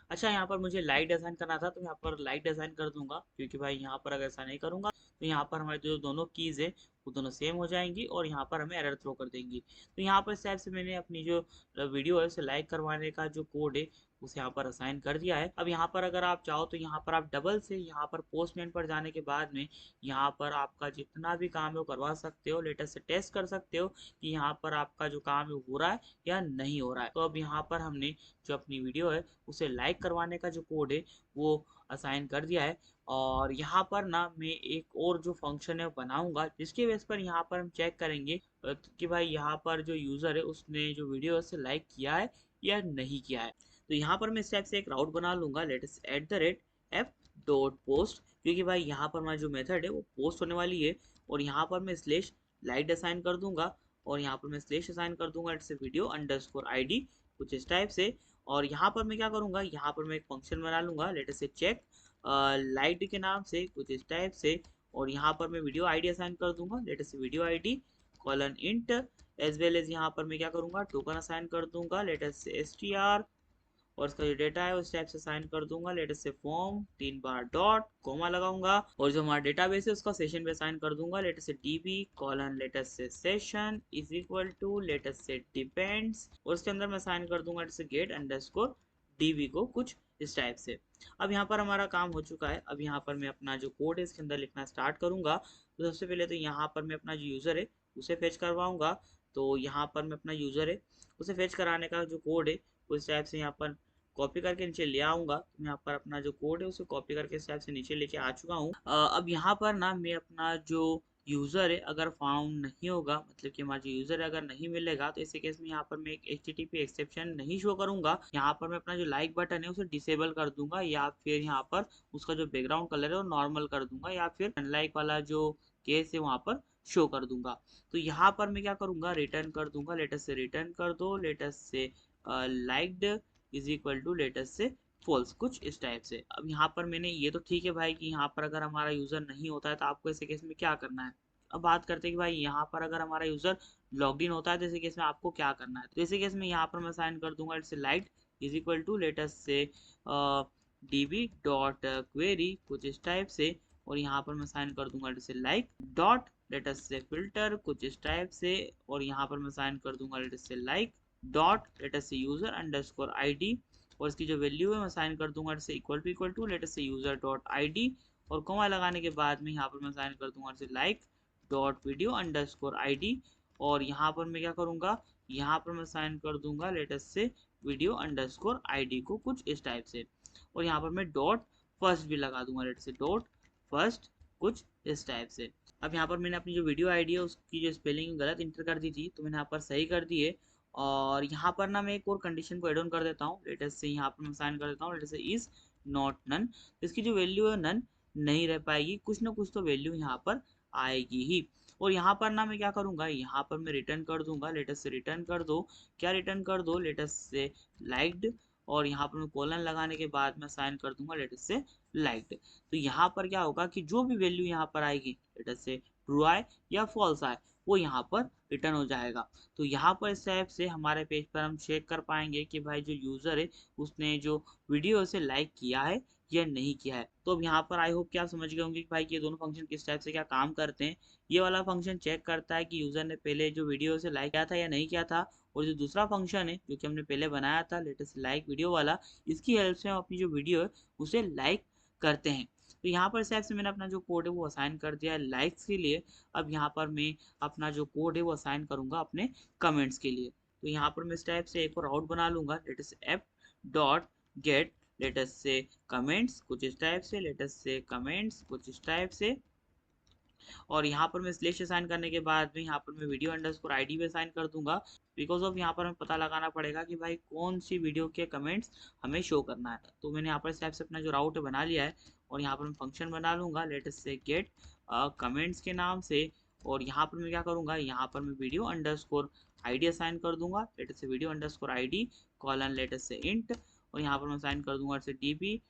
अच्छा यहाँ पर मुझे लाइक डिजाइन करना था तो यहाँ पर लाइक डिजाइन कर दूंगा क्योंकि भाई यहाँ पर अगर ऐसा नहीं करूंगा तो यहाँ पर हमारे जो दोनों कीज है वो दोनों सेम हो जाएंगी और यहाँ पर हमें एरर थ्रो कर देंगी। तो यहाँ पर इस टाइप से मैंने अपनी जो वीडियो है उसे लाइक करवाने का जो कोड है उसे यहाँ पर असाइन कर दिया है। अब यहाँ पर अगर आप चाहो तो यहाँ पर आप डबल से यहाँ पर पोस्टमैन पर जाने के बाद में यहाँ पर आपका जितना भी काम है वो करवा सकते हो, लेटेस्ट से टेस्ट कर सकते हो कि यहाँ पर आपका जो काम है वो हो रहा है या नहीं हो रहा है। तो अब यहाँ पर हमने जो अपनी वीडियो है उसे लाइक करवाने का जो कोड है वो असाइन कर दिया है और यहाँ पर ना मैं एक और जो फंक्शन है बनाऊंगा जिसके बेस पर यहाँ पर हम चेक करेंगे कि भाई यहाँ पर जो यूज़र है उसने जो वीडियो है उसे लाइक किया है या नहीं किया है। तो यहाँ पर मैं इस टाइप से एक राउट बना लूंगा लेट्स @f डॉट पोस्ट क्योंकि भाई यहाँ पर हमारा जो मेथड है वो पोस्ट होने वाली है और यहाँ पर मैं स्लेश लाइट असाइन कर दूंगा और यहाँ पर मैं स्लेश असाइन कर दूंगा इट्स वीडियो अंडरस्कोर आईडी कुछ इस टाइप से और यहाँ पर मैं क्या करूँगा, यहाँ पर मैं एक फंक्शन बना लूंगा लेट से चेक लाइट के नाम से कुछ इस टाइप से और यहाँ पर मैं वीडियो आईडी असाइन कर दूंगा let say video ID colon int as well as यहाँ पर मैं क्या करूँगा टोकन असाइन कर दूंगा लेट से str और इसका जो डेटा है उस टाइप से साइन कर दूंगा latest say form 3 bar dot coma लगाऊंगा और जो हमारा डेटाबेस है उसका सेशन पे साइन कर दूंगा latest say db colon let's say session is equal to latest say depends और उसके अंदर मैं साइन कर दूंगा लेटेस्ट से गेट अंडरस्कोर db को कुछ इस टाइप से। अब यहाँ पर हमारा काम हो चुका है। अब यहाँ पर मैं अपना जो कोड है इसके अंदर लिखना स्टार्ट करूंगा। तो सबसे पहले तो यहाँ पर मैं अपना जो यूज़र है उसे फेच करवाऊंगा। तो यहाँ पर मैं अपना यूज़र है उसे फेच कराने का जो कोड है उस टाइप से यहाँ पर कॉपी करके नीचे ले आऊँगा। तो मैं यहाँ पर अपना जो कोड है उसे कॉपी करके इस टाइप से नीचे लेके आ चुका हूँ। अब यहाँ पर ना मैं अपना जो यूज़र है अगर फाउंड नहीं होगा, मतलब कि हमारा जो यूज़र है अगर नहीं मिलेगा तो ऐसे केस में यहाँ पर मैं एक HTTP एक्सेप्शन नहीं शो करूँगा। यहाँ पर मैं अपना जो लाइक बटन है उसे डिसेबल कर दूंगा या फिर यहाँ पर उसका जो बैकग्राउंड कलर है वो नॉर्मल कर दूंगा या फिर अनलाइक वाला जो केस है वहाँ पर शो कर दूंगा। तो यहाँ पर मैं क्या करूँगा, रिटर्न कर दूंगा लेटेस्ट से रिटर्न कर दो let's say liked is equal to latest say false कुछ इस टाइप से। अब यहाँ पर मैंने ये तो ठीक है भाई कि यहाँ पर अगर हमारा यूज़र नहीं होता है तो आपको ऐसे केस में क्या करना है। अब बात करते हैं कि भाई यहाँ पर अगर हमारा यूज़र लॉग्ड इन होता है तो ऐसे केस में आपको क्या करना है। तो ऐसे केस में यहाँ पर मैं साइन कर दूंगा it's light is equal to latest say db dot query कुछ इस टाइप से और यहाँ पर मैं साइन कर दूंगा जैसे लाइक डॉट लेटेस्ट से फिल्टर कुछ इस टाइप से और यहाँ पर मैं साइन कर दूंगा लेटेस्ट से like dot latest say user underscore ID और इसकी जो वैल्यू है मैं साइन कर दूंगा जैसे equal to latest say user dot ID और कोमा लगाने के बाद में यहाँ पर मैं साइन कर दूंगा जैसे like dot video underscore ID और यहाँ पर मैं क्या करूँगा, यहाँ पर मैं साइन कर दूंगा latest say video underscore ID को कुछ इस टाइप से और यहाँ पर मैं डॉट फर्स्ट भी लगा दूंगा लेटेस्ट से डॉट फर्स्ट कुछ इस टाइप से। अब यहाँ पर मैंने अपनी जो वीडियो आईडी है उसकी जो स्पेलिंग गलत इंटर कर दी थी तो मैंने यहाँ पर सही कर दी है और यहाँ पर ना मैं एक और कंडीशन को एड ऑन कर देता हूँ लेटेस्ट से यहाँ पर मैं साइन कर देता हूँ लेटेस्ट से इज नॉट नन। इसकी जो वैल्यू है नन नहीं रह पाएगी, कुछ ना कुछ तो वैल्यू यहाँ पर आएगी ही। और यहाँ पर ना मैं क्या करूँगा, यहाँ पर मैं रिटर्न कर दूंगा लेटेस्ट से रिटर्न कर दो। क्या रिटर्न कर दो, लेटेस्ट से लाइक्ड और यहाँ पर मैं कोलन लगाने के बाद मैं असाइन कर दूंगा लेट अस से लाइक्ड। तो यहाँ पर क्या होगा कि जो भी वैल्यू यहाँ पर आएगी लेट अस से ट्रू आए या फॉल्स आए वो यहाँ पर रिटर्न हो जाएगा। तो यहाँ पर इस टाइप से हमारे पेज पर हम चेक कर पाएंगे कि भाई जो यूज़र है उसने जो वीडियो से लाइक किया है या नहीं किया है। तो अब यहाँ पर आई होप कि आप समझ गए होंगे कि भाई ये दोनों फंक्शन किस टाइप से क्या काम करते हैं। ये वाला फंक्शन चेक करता है कि यूज़र ने पहले जो वीडियो से लाइक किया था या नहीं किया था, और जो दूसरा फंक्शन है जो कि हमने पहले बनाया था लेटेस्ट लाइक वीडियो वाला, इसकी हेल्प से हम अपनी जो वीडियो है उसे लाइक करते हैं। तो यहाँ पर इस टाइप से मैंने अपना जो कोड है वो असाइन कर दिया है लाइक्स के लिए। अब यहाँ पर मैं अपना जो कोड है वो असाइन करूँगा अपने कमेंट्स के लिए। तो यहाँ पर मैं इस टाइप से एक और आउट बना लूँगा latest app dot gate latest say comments कुछ इस टाइप से, लेटेस्ट से कमेंट्स कुछ इस टाइप से। और यहाँ पर मैं स्लेश असाइन करने के बाद में यहाँ पर मैं वीडियो अंडरस्कोर आईडी भी असाइन कर दूंगा, बिकॉज ऑफ यहाँ पर हमें पता लगाना पड़ेगा कि भाई कौन सी वीडियो के कमेंट्स हमें शो करना है। तो मैंने यहाँ पर इस टाइप से अपना जो राउट है बना लिया है, और यहाँ पर मैं फंक्शन बना लूंगा लेटेस्ट से गेट कमेंट्स के नाम से। और यहाँ पर मैं क्या करूँगा, यहाँ पर मैं वीडियो अंडरस्कोर आईडी असाइन कर दूंगा latest say video underscore ID colon let's से इंट। और यहाँ पर मैं असाइन कर दूंगा DP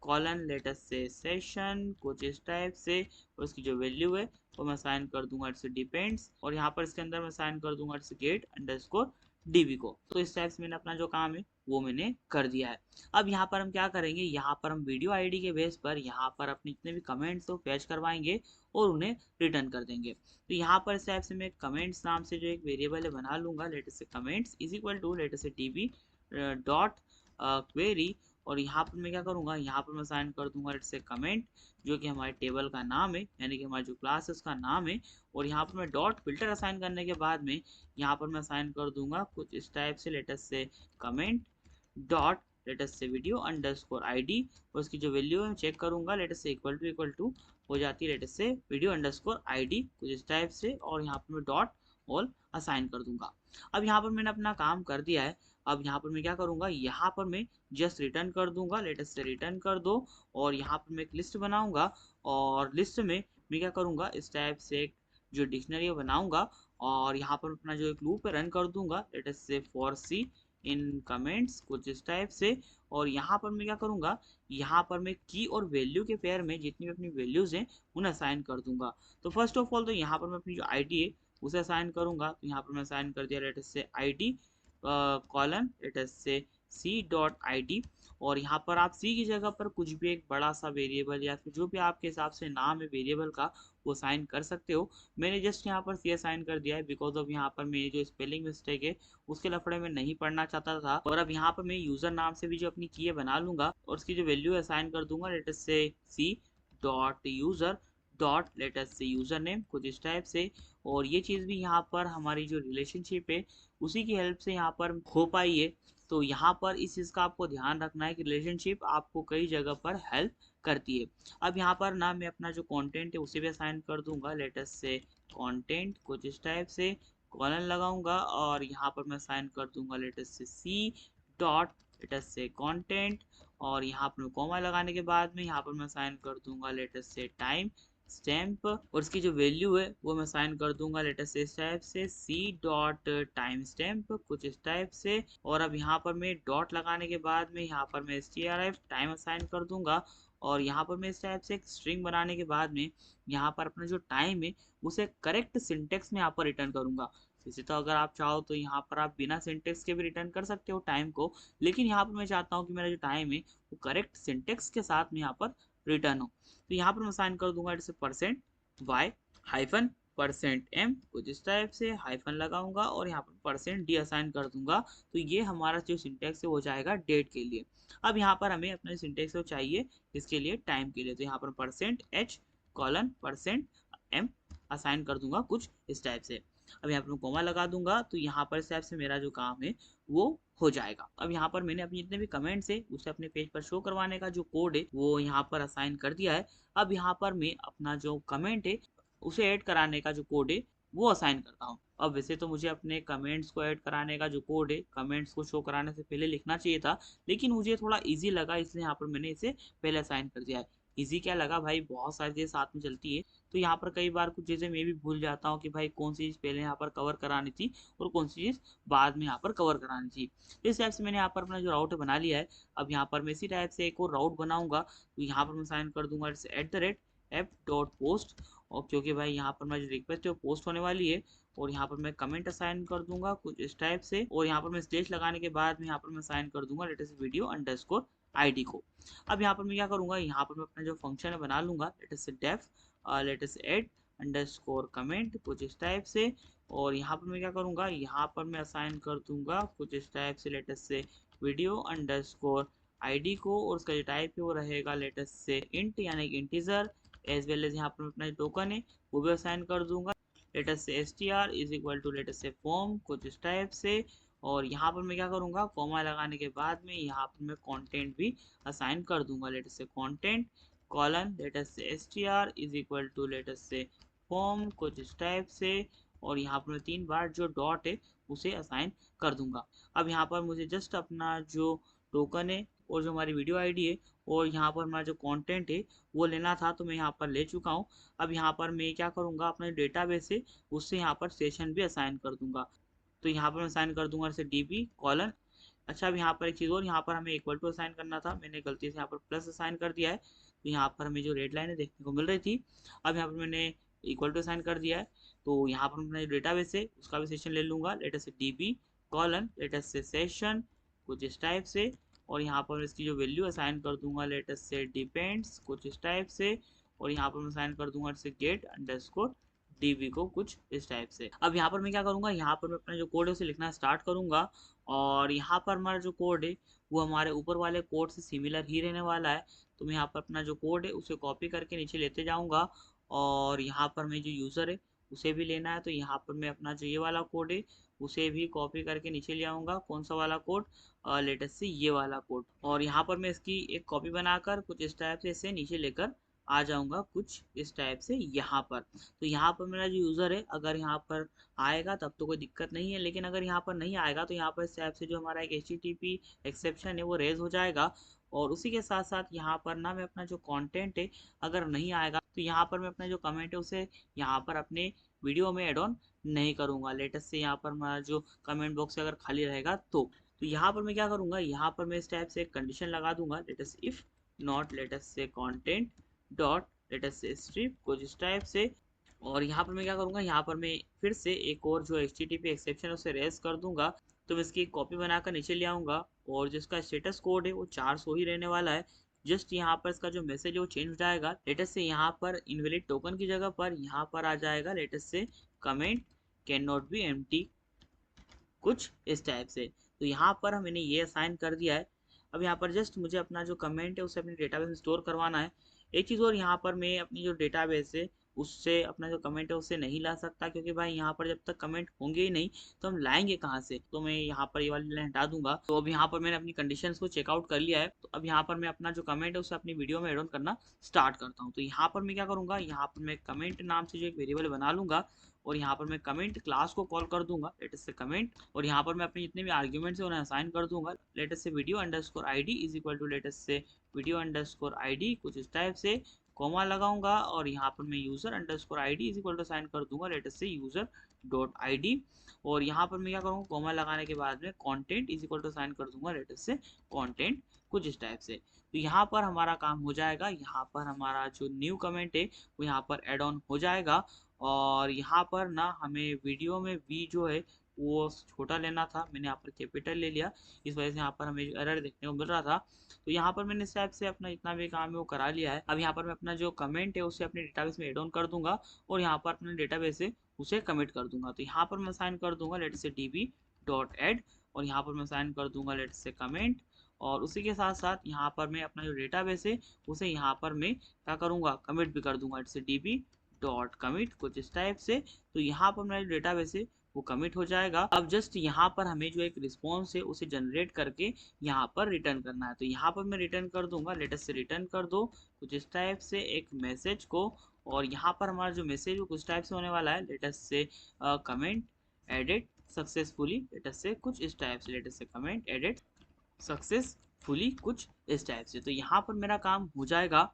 colon let's say session कुछ इस टाइप से। और उसकी जो वैल्यू है वो मैं साइन कर दूंगा इट्स डिपेंड्स, और यहाँ पर इसके अंदर मैं साइन कर दूंगा इट्स गेट अंडरस्कोर डीबी को। तो इस टाइप से मैंने अपना जो काम है वो मैंने कर दिया है। अब यहाँ पर हम क्या करेंगे, यहाँ पर हम वीडियो आईडी के बेस पर यहाँ पर अपने जितने भी कमेंट्स हो फैच करवाएंगे और उन्हें रिटर्न कर देंगे। तो यहाँ पर इस टाइप से मैं कमेंट्स नाम से जो एक वेरिएबल है बना लूंगा latest say comments is equal to latest say DB dot query. और यहाँ पर मैं क्या करूँगा, यहाँ पर मैं साइन कर दूंगा लेट्स से कमेंट जो कि हमारे टेबल का नाम है, यानी कि हमारा जो क्लास है उसका नाम है। और यहाँ पर मैं डॉट फिल्टर असाइन करने के बाद में यहाँ पर मैं असाइन कर दूंगा कुछ इस टाइप से लेटेस्ट से comment dot latest say video underscore ID. और उसकी जो वैल्यू है मैं चेक करूंगा लेटेस्ट से इक्वल टू हो जाती है latest say video underscore ID कुछ इस टाइप से। और यहाँ पर मैं डॉट ऑल असाइन कर दूंगा। अब यहाँ पर मैंने अपना काम कर दिया है। अब यहाँ पर मैं क्या करूँगा, यहाँ पर मैं जस्ट रिटर्न कर दूंगा लेटेस्ट से रिटर्न कर दो। और यहाँ पर मैं एक लिस्ट बनाऊंगा, और लिस्ट में मैं क्या करूँगा इस टाइप से एक जो डिक्शनरी बनाऊंगा, और यहाँ पर अपना जो एक लूप है रन कर दूंगा लेटेस्ट से फॉर सी इन कमेंट्स कुछ इस टाइप से। और यहाँ पर मैं क्या करूँगा, यहाँ पर मैं की और वैल्यू के पेयर में जितनी भी अपनी वैल्यूज हैं उन्हें असाइन कर दूंगा। तो फर्स्ट ऑफ ऑल तो यहाँ पर मैं अपनी जो आईडी है उसे असाइन करूंगा। तो यहाँ पर मैं असाइन कर दिया लेटेस्ट से ID colon let's say C dot I D. और यहाँ पर आप सी की जगह पर कुछ भी एक बड़ा सा वेरिएबल या फिर जो भी आपके हिसाब से नाम है वेरिएबल का वो साइन कर सकते हो। मैंने जस्ट यहाँ पर सी साइन कर दिया है बिकॉज ऑफ यहाँ पर मेरी जो स्पेलिंग मिस्टेक है उसके लफड़े में नहीं पढ़ना चाहता था। और अब यहाँ पर मैं यूजर नाम से भी जो अपनी की बना लूंगा और उसकी जो वैल्यू है साइन कर दूंगा latest say C dot user dot latest say user name कुछ इस टाइप से। और ये चीज़ भी यहाँ पर हमारी जो रिलेशनशिप है उसी की हेल्प से यहाँ पर हो पाई है। तो यहाँ पर इस चीज़ का आपको ध्यान रखना है कि रिलेशनशिप आपको कई जगह पर हेल्प करती है। अब यहाँ पर ना मैं अपना जो कंटेंट है उसे भी असाइन कर दूंगा लेटेस्ट से कंटेंट कुछ इस टाइप से कॉलन लगाऊंगा। और यहाँ पर मैं असाइन कर दूंगा latest say C dot latest say content. और यहाँ पर मैं कॉमा लगाने के बाद में यहाँ पर मैं असाइन कर दूंगा लेटेस्ट से टाइम स्टैम्प। और इसकी जो वैल्यू है वो मैं साइन कर दूंगा लेटेस्ट इस टाइप से सी डॉट टाइम स्टैम्प कुछ इस टाइप से। और अब यहाँ पर मैं डॉट लगाने के बाद में यहाँ पर मैं strf टाइम असाइन कर दूंगा। और यहाँ पर मैं इस टाइप से एक स्ट्रिंग बनाने के बाद में यहाँ पर अपना जो टाइम है उसे करेक्ट सिंटेक्स में यहाँ पर रिटर्न करूंगा। इसी तो अगर आप चाहो तो यहाँ पर आप बिना सिंटेक्स के भी रिटर्न कर सकते हो टाइम को, लेकिन यहाँ पर मैं चाहता हूँ कि मेरा जो टाइम है वो करेक्ट सिंटेक्स के साथ में यहाँ पर रिटर्न हो। तो यहाँ पर मैं साइन कर दूंगा it's percent Y hyphen percent M कुछ इस टाइप से हाइफन लगाऊंगा और यहाँ पर परसेंट डी असाइन कर दूंगा। तो ये हमारा जो सिंटेक्स है वो जाएगा डेट के लिए। अब यहाँ पर हमें अपने सिंटेक्स को चाहिए इसके लिए टाइम के लिए, तो यहाँ पर percent H colon percent M assign कर दूंगा कुछ इस टाइप से। अब यहाँ पर मैं कोमा लगा दूंगा। तो यहाँ पर इस टाइप से मेरा जो काम है वो हो जाएगा। अब यहाँ पर मैंने अपने जितने भी कमेंट्स है उसे अपने पेज पर शो करवाने का जो कोड है वो यहाँ पर असाइन कर दिया है। अब यहाँ पर मैं अपना जो कमेंट है उसे ऐड कराने का जो कोड है वो असाइन करता हूँ। अब वैसे तो मुझे अपने कमेंट्स को ऐड कराने का जो कोड है कमेंट्स को शो कराने से पहले लिखना चाहिए था, लेकिन मुझे थोड़ा इजी लगा इसलिए यहाँ पर मैंने इसे पहले असाइन कर दिया है। इजी क्या लगा भाई, बहुत सारी चीज़ें साथ में चलती है। तो यहाँ पर कई बार कुछ चीज़ें मैं भी भूल जाता हूँ कि भाई कौन सी चीज़ पहले यहाँ पर कवर करानी थी और कौन सी चीज़ बाद में यहाँ पर कवर करानी थी। तो इस टाइप से मैंने यहाँ पर अपना जो राउट बना लिया है। अब यहाँ पर मैं इसी टाइप से एक और राउट बनाऊंगा, तो यहाँ पर मैं साइन कर दूंगा @f.post, और क्योंकि भाई यहाँ पर मैं जो रिक्वेस्ट है वो पोस्ट होने वाली है। और यहाँ पर मैं कमेंट असाइन कर दूंगा कुछ इस टाइप से, और यहाँ पर मैं स्लैश लगाने के बाद में यहाँ पर मैं साइन कर दूंगा लेटेस्ट वीडियो अंडरस्कोर आईडी को। अब यहाँ पर मैं क्या करूँगा, यहाँ पर मैं अपना जो फंक्शन है बना लूँगा, let's def let's add underscore comment कुछ इस टाइप से। और यहाँ पर मैं क्या करूँगा, यहाँ पर मैं असाइन कर दूंगा कुछ इस टाइप से latest say video underscore ID को, और उसका जो टाइप है वो रहेगा लेटेस्ट से इंट यानी कि इंटीजर, एज वेल एज यहाँ पर मैं अपना टोकन है वो भी असाइन कर दूंगा latest say str is equal to latest say form कुछ इस टाइप से। और यहाँ पर मैं क्या करूँगा, कॉमा लगाने के बाद में यहाँ पर मैं कंटेंट भी असाइन कर दूंगा latest say content colon let's say str is equal to latest say form कुछ इस टाइप से। और यहाँ पर मैं 3 बार जो डॉट है उसे असाइन कर दूंगा। अब यहाँ पर मुझे जस्ट अपना जो टोकन है और जो हमारी वीडियो आईडी है और यहाँ पर हमारा जो कंटेंट है वो लेना था, तो मैं यहाँ पर ले चुका हूँ। अब यहाँ पर मैं क्या करूँगा, अपना डेटाबेस है उससे यहाँ पर सेशन भी असाइन कर दूंगा। तो यहाँ पर मैं असाइन कर दूंगा जैसे db कॉलन। अच्छा, अब यहाँ पर एक चीज़ और, यहाँ पर हमें इक्वल टू असाइन करना था, मैंने गलती से यहाँ पर प्लस असाइन कर दिया है। तो यहाँ पर हमें जो रेड लाइन देखने को मिल रही थी, अब यहाँ पर मैंने इक्वल टू असाइन कर दिया है। तो यहाँ पर अपना जो डेटाबेस है उसका भी सेशन ले लूँगा, let us say db colon let's say session कुछ इस टाइप से। और यहाँ पर इसकी जो वैल्यू असाइन कर दूंगा लेटेस्ट से डिपेंड्स कुछ इस टाइप से। और यहाँ पर मैं असाइन कर दूंगा जैसे गेट अंडरस्कोर डीबी को कुछ इस टाइप से। अब यहाँ पर मैं क्या करूँगा, यहाँ पर मैं अपना जो कोड है उसे लिखना स्टार्ट करूँगा। और यहाँ पर हमारा जो कोड है वो हमारे ऊपर वाले कोड से सिमिलर ही रहने वाला है। तो मैं यहाँ पर अपना जो कोड है उसे कॉपी करके नीचे लेते जाऊँगा। और यहाँ पर मैं जो यूज़र है उसे भी लेना है, तो यहाँ पर मैं अपना जो ये वाला कोड है उसे भी कॉपी करके नीचे ले आऊँगा। कौन सा वाला कोड, लेटेस्ट से ये वाला कोड। और यहाँ पर मैं इसकी एक कॉपी बनाकर कुछ इस टाइप से इसे नीचे लेकर आ जाऊँगा कुछ इस टाइप से यहाँ पर। तो यहाँ पर मेरा जो यूज़र है अगर यहाँ पर आएगा तब तो कोई दिक्कत नहीं है, लेकिन अगर यहाँ पर नहीं आएगा तो यहाँ पर इस टाइप से जो हमारा एक HTTP एक्सेप्शन है वो रेज हो जाएगा। और उसी के साथ साथ यहाँ पर ना मैं अपना जो कंटेंट है अगर नहीं आएगा तो यहाँ पर मैं अपना जो कमेंट है उसे यहाँ पर अपने वीडियो में एड ऑन नहीं करूँगा। लेटेस्ट से यहाँ पर हमारा जो कमेंट बॉक्स अगर खाली रहेगा तो यहाँ पर मैं क्या करूँगा, यहाँ पर मैं इस टाइप से एक कंडीशन लगा दूंगा, latest if not latest say content dot latest से स्ट्रिप कुछ इस टाइप से। और यहाँ पर मैं क्या करूँगा, यहाँ पर मैं फिर से एक और जो HTTP एक्सेप्शन है उसे रेज कर दूंगा। तो मैं इसकी एक कॉपी बनाकर नीचे ले आऊँगा, और जिसका स्टेटस कोड है वो 400 ही रहने वाला है। जस्ट यहाँ पर इसका जो मैसेज है वो चेंज हो जाएगा, लेटेस्ट से यहाँ पर इनवैलिड टोकन की जगह पर यहाँ पर आ जाएगा लेटेस्ट से comment can not be empty कुछ इस टाइप से। तो यहाँ पर मैंने ये असाइन कर दिया है। अब यहाँ पर जस्ट मुझे अपना जो कमेंट है उसे अपने डेटाबेस में स्टोर करवाना है। एक चीज़ और, यहाँ पर मैं अपनी जो डेटाबेस है उससे अपना जो कमेंट है उससे नहीं ला सकता, क्योंकि भाई यहाँ पर जब तक कमेंट होंगे ही नहीं तो हम लाएंगे कहाँ से। तो मैं यहाँ पर ये वाली लाइन हटा दूंगा। तो अब यहाँ पर मैंने अपनी कंडीशंस को चेकआउट कर लिया है। तो अब यहाँ पर मैं अपना जो कमेंट है उसे अपनी वीडियो में एड ऑन करना स्टार्ट करता हूँ। तो यहाँ पर मैं क्या करूँगा, यहाँ पर मैं कमेंट नाम से जो एक वेरिएबल बना लूंगा, और यहाँ पर मैं कमेंट क्लास को कॉल कर दूंगा लेटेस्ट से कमेंट। और यहाँ पर मैं अपने जितने भी आर्ग्यूमेंट्स है उन्हें असाइन कर दूंगा, latest say video underscore ID is equal to latest say video underscore ID कुछ इस टाइप से कॉमा लगाऊंगा। और यहाँ पर मैं user underscore ID is equal to sign कर दूंगा latest say user dot ID. और यहाँ पर मैं क्या करूँगा, कॉमा लगाने के बाद में content is equal to sign कर दूंगा लेटेस्ट से कंटेंट कुछ इस टाइप से। तो यहाँ पर हमारा काम हो जाएगा, यहाँ पर हमारा जो न्यू कमेंट है वो यहाँ पर एड ऑन हो जाएगा। और यहाँ पर ना हमें वीडियो में वी जो है वो छोटा लेना था, मैंने यहाँ पर कैपिटल ले लिया, इस वजह से यहाँ पर हमें एरर देखने को मिल रहा था। तो यहाँ पर मैंने इस टाइप से अपना जितना भी काम है वो करा लिया है। अब यहाँ पर मैं अपना जो कमेंट है उसे अपने डेटाबेस में एड ऑन कर दूंगा, और यहाँ पर अपने डेटाबेस है उसे कमिट कर दूंगा। तो यहाँ पर मैं साइन कर दूंगा let say db dot add, और यहाँ पर मैं साइन कर दूंगा लेट से कमेंट। और उसी के साथ साथ यहाँ पर मैं अपना जो डेटाबेस है उसे यहाँ पर मैं क्या करूँगा, कमिट भी कर दूंगा let say db dot commit कुछ इस टाइप से। तो यहाँ पर मेरा डेटाबेस है वो कमिट हो जाएगा। अब जस्ट यहाँ पर हमें जो एक रिस्पॉन्स है उसे जनरेट करके यहाँ पर रिटर्न करना है। तो यहाँ पर मैं रिटर्न कर दूंगा, लेटेस्ट से रिटर्न कर दो कुछ इस टाइप से एक मैसेज को। और यहाँ पर हमारा जो मैसेज वो कुछ टाइप से होने वाला है, लेटेस्ट से comment edit successfully latest say कुछ इस टाइप से, लेटेस्ट से कमेंट एडिट सक्सेसफुली कुछ इस टाइप से। तो यहाँ पर मेरा काम हो जाएगा।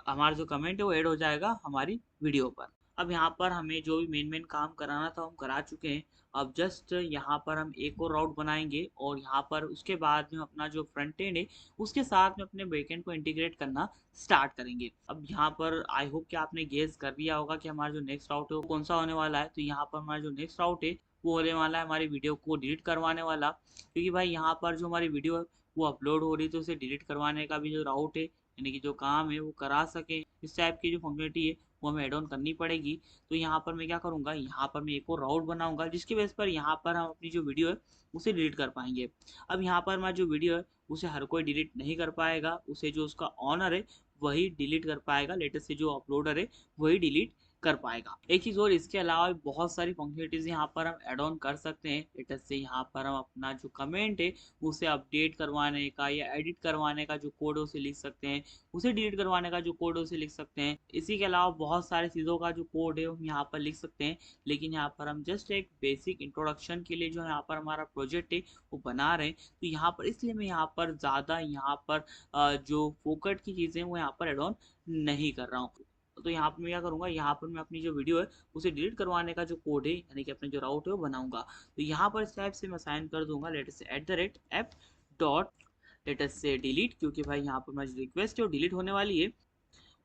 हमारा जो कमेंट है वो ऐड हो जाएगा हमारी वीडियो पर। अब यहाँ पर हमें जो भी मेन काम कराना था हम करा चुके हैं। अब जस्ट यहाँ पर हम एक और राउट बनाएंगे और यहाँ पर उसके बाद में अपना जो फ्रंट एंड है उसके साथ में अपने बैकएंड को इंटीग्रेट करना स्टार्ट करेंगे। अब यहाँ पर आई होप कि आपने गेस कर लिया होगा कि हमारा जो नेक्स्ट राउट है वो कौन सा होने वाला है। तो यहाँ पर हमारा जो नेक्स्ट राउट है वो होने वाला है हमारी वीडियो को डिलीट करवाने वाला, क्योंकि भाई यहाँ पर जो हमारी वीडियो है वो अपलोड हो रही है तो उसे डिलीट करवाने का भी जो राउट है यानी कि जो काम है वो करा सके इस टाइप की जो फंक्शनलिटी है वो हमें एड ऑन करनी पड़ेगी। तो यहाँ पर मैं क्या करूँगा, यहाँ पर मैं एक और राउट बनाऊंगा जिसकी बेस पर यहाँ पर हम अपनी जो वीडियो है उसे डिलीट कर पाएंगे। अब यहाँ पर हमारा जो वीडियो है उसे हर कोई डिलीट नहीं कर पाएगा, उसे जो उसका ऑनर है वही डिलीट कर पाएगा, लेटेस्ट से जो अपलोडर है वही डिलीट कर पाएगा। एक चीज़ और, इसके अलावा भी बहुत सारी फंक्शनलिटीज़ यहाँ पर हम ऐड ऑन कर सकते हैं। लेटेस्ट से यहाँ पर हम अपना जो कमेंट है उसे अपडेट करवाने का या एडिट करवाने का जो कोड है उसे लिख सकते हैं, उसे डिलीट करवाने का जो कोड है उसे लिख सकते हैं। इसी के अलावा बहुत सारी चीज़ों का जो कोड है हम यहाँ पर लिख सकते हैं, लेकिन यहाँ पर हम जस्ट एक बेसिक इंट्रोडक्शन के लिए जो यहाँ पर हमारा प्रोजेक्ट है वो बना रहे हैं। तो यहाँ पर इसलिए मैं यहाँ पर ज़्यादा यहाँ पर जो फोकट की चीज़ें वो यहाँ पर एड ऑन नहीं कर रहा हूँ। तो यहाँ पर मैं क्या करूँगा, यहाँ पर मैं अपनी जो वीडियो है उसे डिलीट करवाने का जो कोड है यानी कि अपने जो राउट है वो बनाऊंगा। तो यहाँ पर इस टाइप से मैं साइन कर दूंगा लेटेस्ट से @f डॉट लेटेस्ट से डिलीट, क्योंकि भाई यहाँ पर मेरी रिक्वेस्ट है वो डिलीट होने वाली है।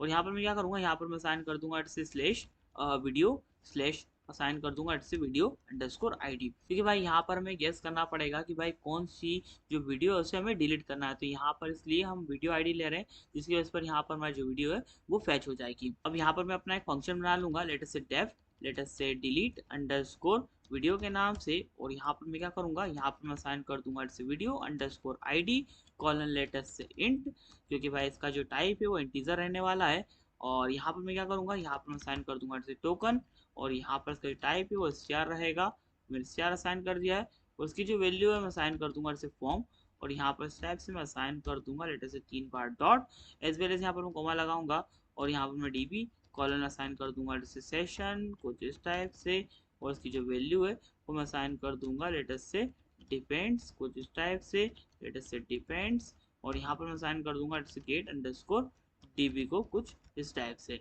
और यहाँ पर मैं क्या करूँगा, यहाँ पर मैं साइन कर दूंगा से स्लैश वीडियो स्लैश असाइन कर दूंगा से वीडियो अंडरस्कोर आईडी, क्योंकि भाई यहाँ पर हमें गेस करना पड़ेगा कि भाई कौन सी जो वीडियो है उसे हमें डिलीट करना है। तो यहाँ पर इसलिए हम वीडियो आईडी ले रहे हैं जिसकी वजह पर यहाँ पर हमारी जो वीडियो है वो फैच हो जाएगी। अब यहाँ पर मैं अपना एक फंक्शन बना लूंगा लेटेस्ट से डेफ लेटेस्ट से डिलीट अंडरस्कोर वीडियो के नाम से, और यहाँ पर मैं क्या करूँगा, यहाँ पर मैं साइन कर दूंगा से video underscore ID colon let's से इंट, क्योंकि भाई इसका जो टाइप है वो इंटीजर रहने वाला है। और यहाँ पर मैं क्या करूँगा, यहाँ पर मैं साइन कर दूंगा से टोकन, और यहाँ पर इसका टाइप है वो स्टार रहेगा, मैंने स्टार असाइन कर दिया है। और उसकी जो वैल्यू है मैं साइन कर दूंगा जैसे फॉर्म, और यहाँ पर इस टाइप से मैं साइन कर दूंगा letter say 3 bar dot as well as यहाँ पर मैं कॉमा लगाऊंगा, और यहाँ पर मैं डीबी कॉलन असाइन कर दूंगा जैसे सेशन कुछ इस टाइप से, और इसकी जो वैल्यू है वो मैं साइन कर दूंगा लेटर से डिपेंड्स कुछ इस टाइप से, लेटर से डिपेंड्स, और यहाँ पर मैं साइन कर दूंगा जैसे गेट अंडरस्कोर डीबी को कुछ इस टाइप से।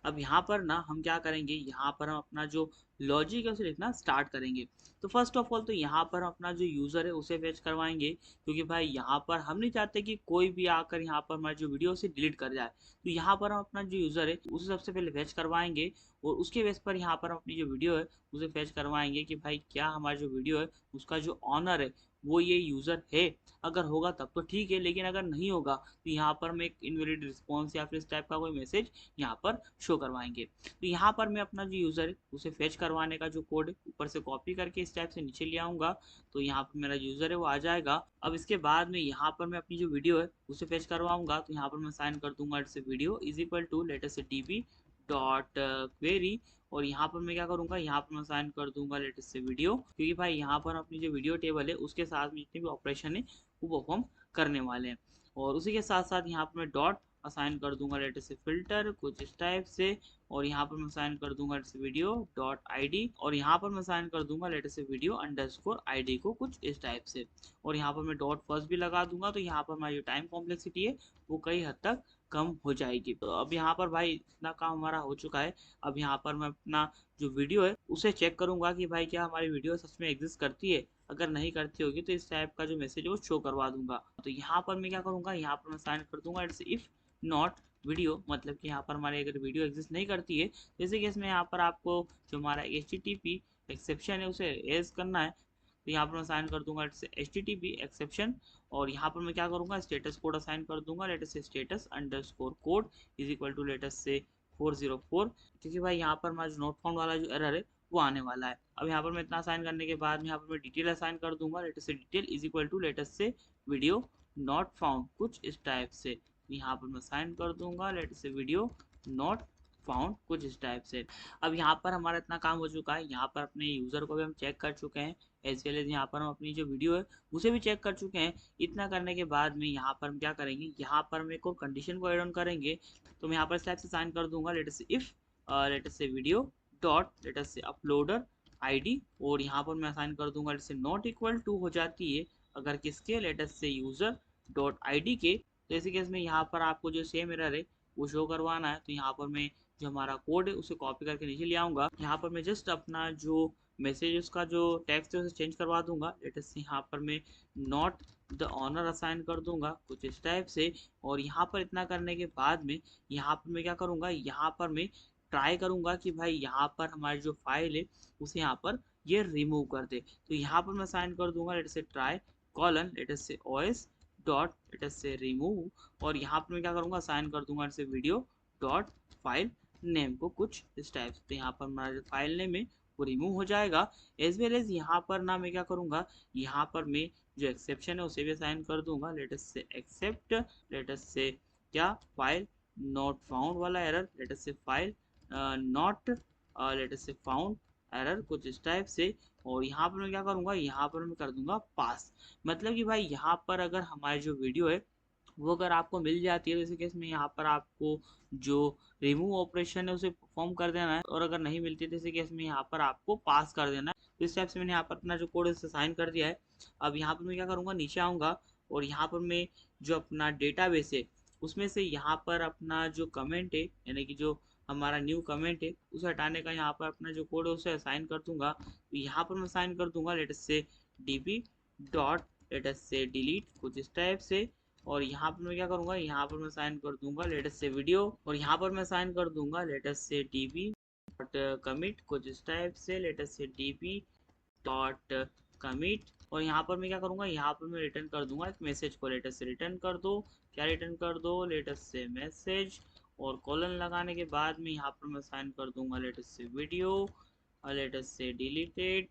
अब यहाँ पर ना हम क्या करेंगे, यहाँ पर हम अपना जो लॉजिक है उसे लिखना स्टार्ट करेंगे। तो फर्स्ट ऑफ ऑल तो यहाँ पर अपना जो यूज़र है उसे फेच करवाएंगे, क्योंकि भाई यहाँ पर हम नहीं चाहते कि कोई भी आकर यहाँ पर हमारी जो वीडियो से डिलीट कर जाए। तो यहाँ पर हम अपना जो यूज़र है उसे सबसे पहले फेच करवाएंगे, और उसके बेस पर यहाँ पर हम अपनी जो वीडियो है उसे फेच करवाएंगे कि भाई क्या हमारी जो वीडियो है उसका जो ऑनर है वो ये यूज़र है। अगर होगा तब तो ठीक है, लेकिन अगर नहीं होगा तो यहाँ पर हम एक इनवैलिड रिस्पॉन्स या फिर इस टाइप का कोई मैसेज यहाँ पर शो करवाएंगे। तो यहाँ पर मैं अपना जो यूज़र है उसे फेच करवाने का जो कोड है ऊपर से कॉपी करके इस टाइप से नीचे ले आऊँगा, तो यहाँ पर मेरा यूज़र है वो आ जाएगा। अब इसके बाद में यहाँ पर मैं अपनी जो वीडियो है उसे फेच करवाऊँगा, तो यहाँ पर मैं साइन कर दूंगा जैसे video is equal to latest say DB dot query, और यहाँ पर मैं क्या करूँगा, यहाँ पर मैं साइन कर दूंगा लेटेस्ट से वीडियो, क्योंकि भाई यहाँ पर अपनी जो वीडियो टेबल है उसके साथ में जितने भी ऑपरेशन है वो परफॉर्म करने वाले हैं। और उसी के साथ साथ यहाँ पर मैं डॉट असाइन कर दूंगा लेटेस्ट से फिल्टर कुछ इस टाइप से, और यहाँ पर मैं साइन कर दूंगा लेटेस्ट वीडियो डॉट आईडी, और यहाँ पर मैं साइन कर दूंगा latest say video underscore ID को कुछ इस टाइप से, और यहाँ पर मैं डॉट फर्स्ट भी लगा दूंगा। तो यहाँ पर हमारी जो टाइम कॉम्प्लेक्सिटी है वो कई हद तक कम हो जाएगी। तो अब यहाँ पर भाई इतना काम हमारा हो चुका है। अब यहाँ पर मैं अपना जो वीडियो है उसे चेक करूंगा कि भाई क्या हमारी वीडियो सच में एग्जिस्ट करती है। अगर नहीं करती होगी तो इस टाइप का जो मैसेज है वो शो करवा दूंगा। तो यहाँ पर मैं क्या करूँगा, यहाँ पर मैं साइन कर दूंगा इट्स इफ नॉट वीडियो, मतलब कि यहाँ पर हमारी अगर वीडियो एग्जिस्ट नहीं करती है, जैसे कि इसमें यहाँ पर आपको जो हमारा HTTP एक्सेप्शन है उसे एज करना है। तो यहाँ पर मैं साइन कर दूंगा HTTP एक्सेप्शन, और यहाँ पर मैं क्या करूँगा स्टेटस कोड असाइन कर दूंगा latest say status underscore code is equal to latest say 404, क्योंकि भाई यहाँ पर हमारा जो नोट फाउंड वाला जो एरर है वो आने वाला है। अब यहाँ पर मैं इतना असाइन करने के बाद यहाँ पर मैं डिटेल असाइन कर दूंगा latest say detail is equal to latest say video not found कुछ इस टाइप से। यहाँ पर मैं साइन कर दूंगा latest say video not found कुछ इस टाइप से। अब यहाँ पर हमारा इतना काम हो चुका है, यहाँ पर अपने यूज़र को भी हम चेक कर चुके हैं, एज वेल एज यहाँ पर हम अपनी जो वीडियो है उसे भी चेक कर चुके हैं। इतना करने के बाद में यहाँ पर हम क्या करेंगे, यहाँ पर हम एक और कंडीशन को एड ऑन करेंगे। तो मैं यहाँ पर इस टाइप से साइन कर दूंगा लेटेस्ट से if latest say video dot latest say uploader ID, और यहाँ पर मैं साइन कर दूंगा लेटेस्ट से नॉट इक्वल टू हो जाती है अगर किसके लेटेस्ट से यूज़र डॉट आईडी के। तो इसी केस में यहाँ पर आपको जो सेम एरर है वो शो करवाना है। तो यहाँ पर मैं जो हमारा कोड है उसे कॉपी करके नीचे ले आऊँगा। यहाँ पर मैं जस्ट अपना जो मैसेज उसका जो टेक्स्ट है उसे चेंज करवा दूंगा। लेटेस्ट से यहाँ पर मैं नॉट द ऑनर असाइन कर दूंगा कुछ इस टाइप से। और यहाँ पर इतना करने के बाद में यहाँ पर मैं क्या करूँगा, यहाँ पर मैं ट्राई करूँगा कि भाई यहाँ पर हमारी जो फाइल है उसे यहाँ पर ये रिमूव कर दे। तो यहाँ पर मैं साइन कर दूंगा लेट से ट्राई कॉलन लेट से ओएस डॉट लेट से रिमूव। और यहाँ पर मैं क्या करूँगा, साइन कर दूंगा let say video dot file name को कुछ इस टाइप से। तो यहाँ पर हमारा जो फाइल नेम है वो रिमूव हो जाएगा। एज वेल एज यहाँ पर ना मैं क्या करूँगा, यहाँ पर मैं जो एक्सेप्शन है उसे भी साइन कर दूंगा लेट से एक्सेप्ट लेट से क्या फाइल नॉट फाउंड वाला एरर लेट से फाइल नॉट लेट से फाउंड एरर कुछ इस टाइप से। और यहाँ पर मैं क्या करूँगा, यहाँ पर मैं कर दूंगा पास। मतलब कि भाई यहाँ पर अगर हमारी जो वीडियो है वो अगर आपको मिल जाती है तो इसी केस में यहाँ पर आपको जो रिमूव ऑपरेशन है उसे परफॉर्म कर देना है। और अगर नहीं मिलती तो इसी केस में यहाँ पर आपको पास कर देना है। तो इस टाइप से मैंने यहाँ पर अपना जो कोड है उसे साइन कर दिया है। अब यहाँ पर मैं क्या करूँगा, नीचे आऊँगा और यहाँ पर मैं जो अपना डेटाबेस है उसमें से यहाँ पर अपना जो कमेंट है यानी कि जो हमारा न्यू कमेंट है उसे हटाने का यहाँ पर अपना जो कोड है उसे असाइन कर दूंगा। तो यहाँ पर मैं साइन कर दूंगा let say db dot late से डिलीट कुछ इस टाइप से। और यहाँ पर मैं क्या करूँगा, यहाँ पर मैं साइन कर दूंगा लेटेस्ट से वीडियो। और यहाँ पर मैं साइन कर दूंगा latest say db dot commit कुछ इस टाइप से latest say db dot commit. और यहाँ पर मैं क्या करूँगा, यहाँ पर मैं रिटर्न कर दूंगा एक मैसेज को लेटेस्ट से रिटर्न कर दो। क्या रिटर्न कर दो, लेटेस्ट से मैसेज। और कॉलन लगाने के बाद में यहाँ पर मैं साइन कर दूंगा लेटेस्ट से वीडियो और लेटेस्ट से डिलीटेड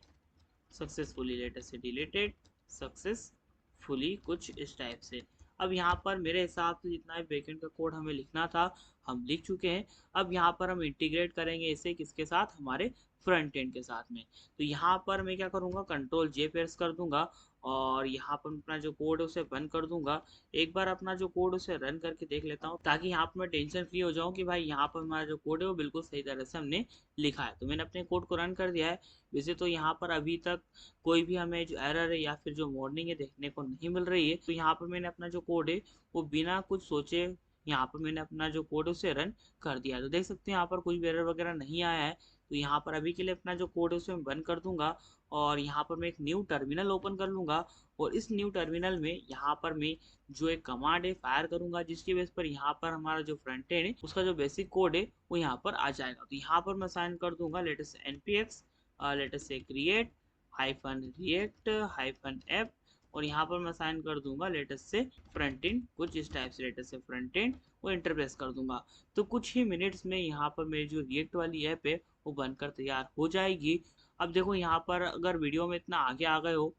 सक्सेसफुली लेटेस्ट से डिलीटेड सक्सेसफुली कुछ इस टाइप से। अब यहाँ पर मेरे हिसाब से जितना भी बैकएंड का कोड हमें लिखना था हम लिख चुके हैं। अब यहाँ पर हम इंटीग्रेट करेंगे इसे किसके साथ, हमारे फ्रंट एंड के साथ में। तो यहाँ पर मैं क्या करूँगा, कंट्रोल जे प्रेस कर दूंगा और यहाँ पर अपना जो कोड है उसे बंद कर दूंगा। एक बार अपना जो कोड उसे रन करके देख लेता हूँ ताकि यहाँ पर मैं टेंशन फ्री हो जाऊँ कि भाई यहाँ पर हमारा जो कोड है वो बिल्कुल सही तरह से हमने लिखा है। तो मैंने अपने कोड को रन कर दिया है। वैसे तो यहाँ पर अभी तक कोई भी हमें जो एरर है या फिर जो वार्निंग है देखने को नहीं मिल रही है। तो यहाँ पर मैंने अपना जो कोड है वो बिना कुछ सोचे यहाँ पर मैंने अपना जो कोड है उसे रन कर दिया। तो देख सकते हैं यहाँ पर कोई भी एरर वगैरह नहीं आया है। तो यहाँ पर अभी के लिए अपना जो कोड है उसे मैं बंद कर दूंगा और यहाँ पर मैं एक न्यू टर्मिनल ओपन कर लूंगा। और इस न्यू टर्मिनल में यहाँ पर मैं जो एक कमांड है फायर करूंगा जिसकी बेस पर यहाँ पर हमारा जो फ्रंट एंड है उसका जो बेसिक कोड है वो यहाँ पर आ जाएगा। तो यहाँ पर मैं साइन कर दूंगा लेटेस्ट npx लेटेस्ट से create hyphen react hyphen app. और यहाँ पर मैं साइन कर दूंगा लेटेस्ट से फ्रंट एंड कुछ इस टाइप से लेटेस्ट से फ्रंट एंड वो इंटर प्रेस कर दूंगा। तो कुछ ही मिनट्स में यहाँ पर मेरी जो रिएक्ट वाली ऐप है वो बनकर तैयार हो जाएगी। अब देखो यहाँ पर अगर वीडियो में इतना आगे आ गए हो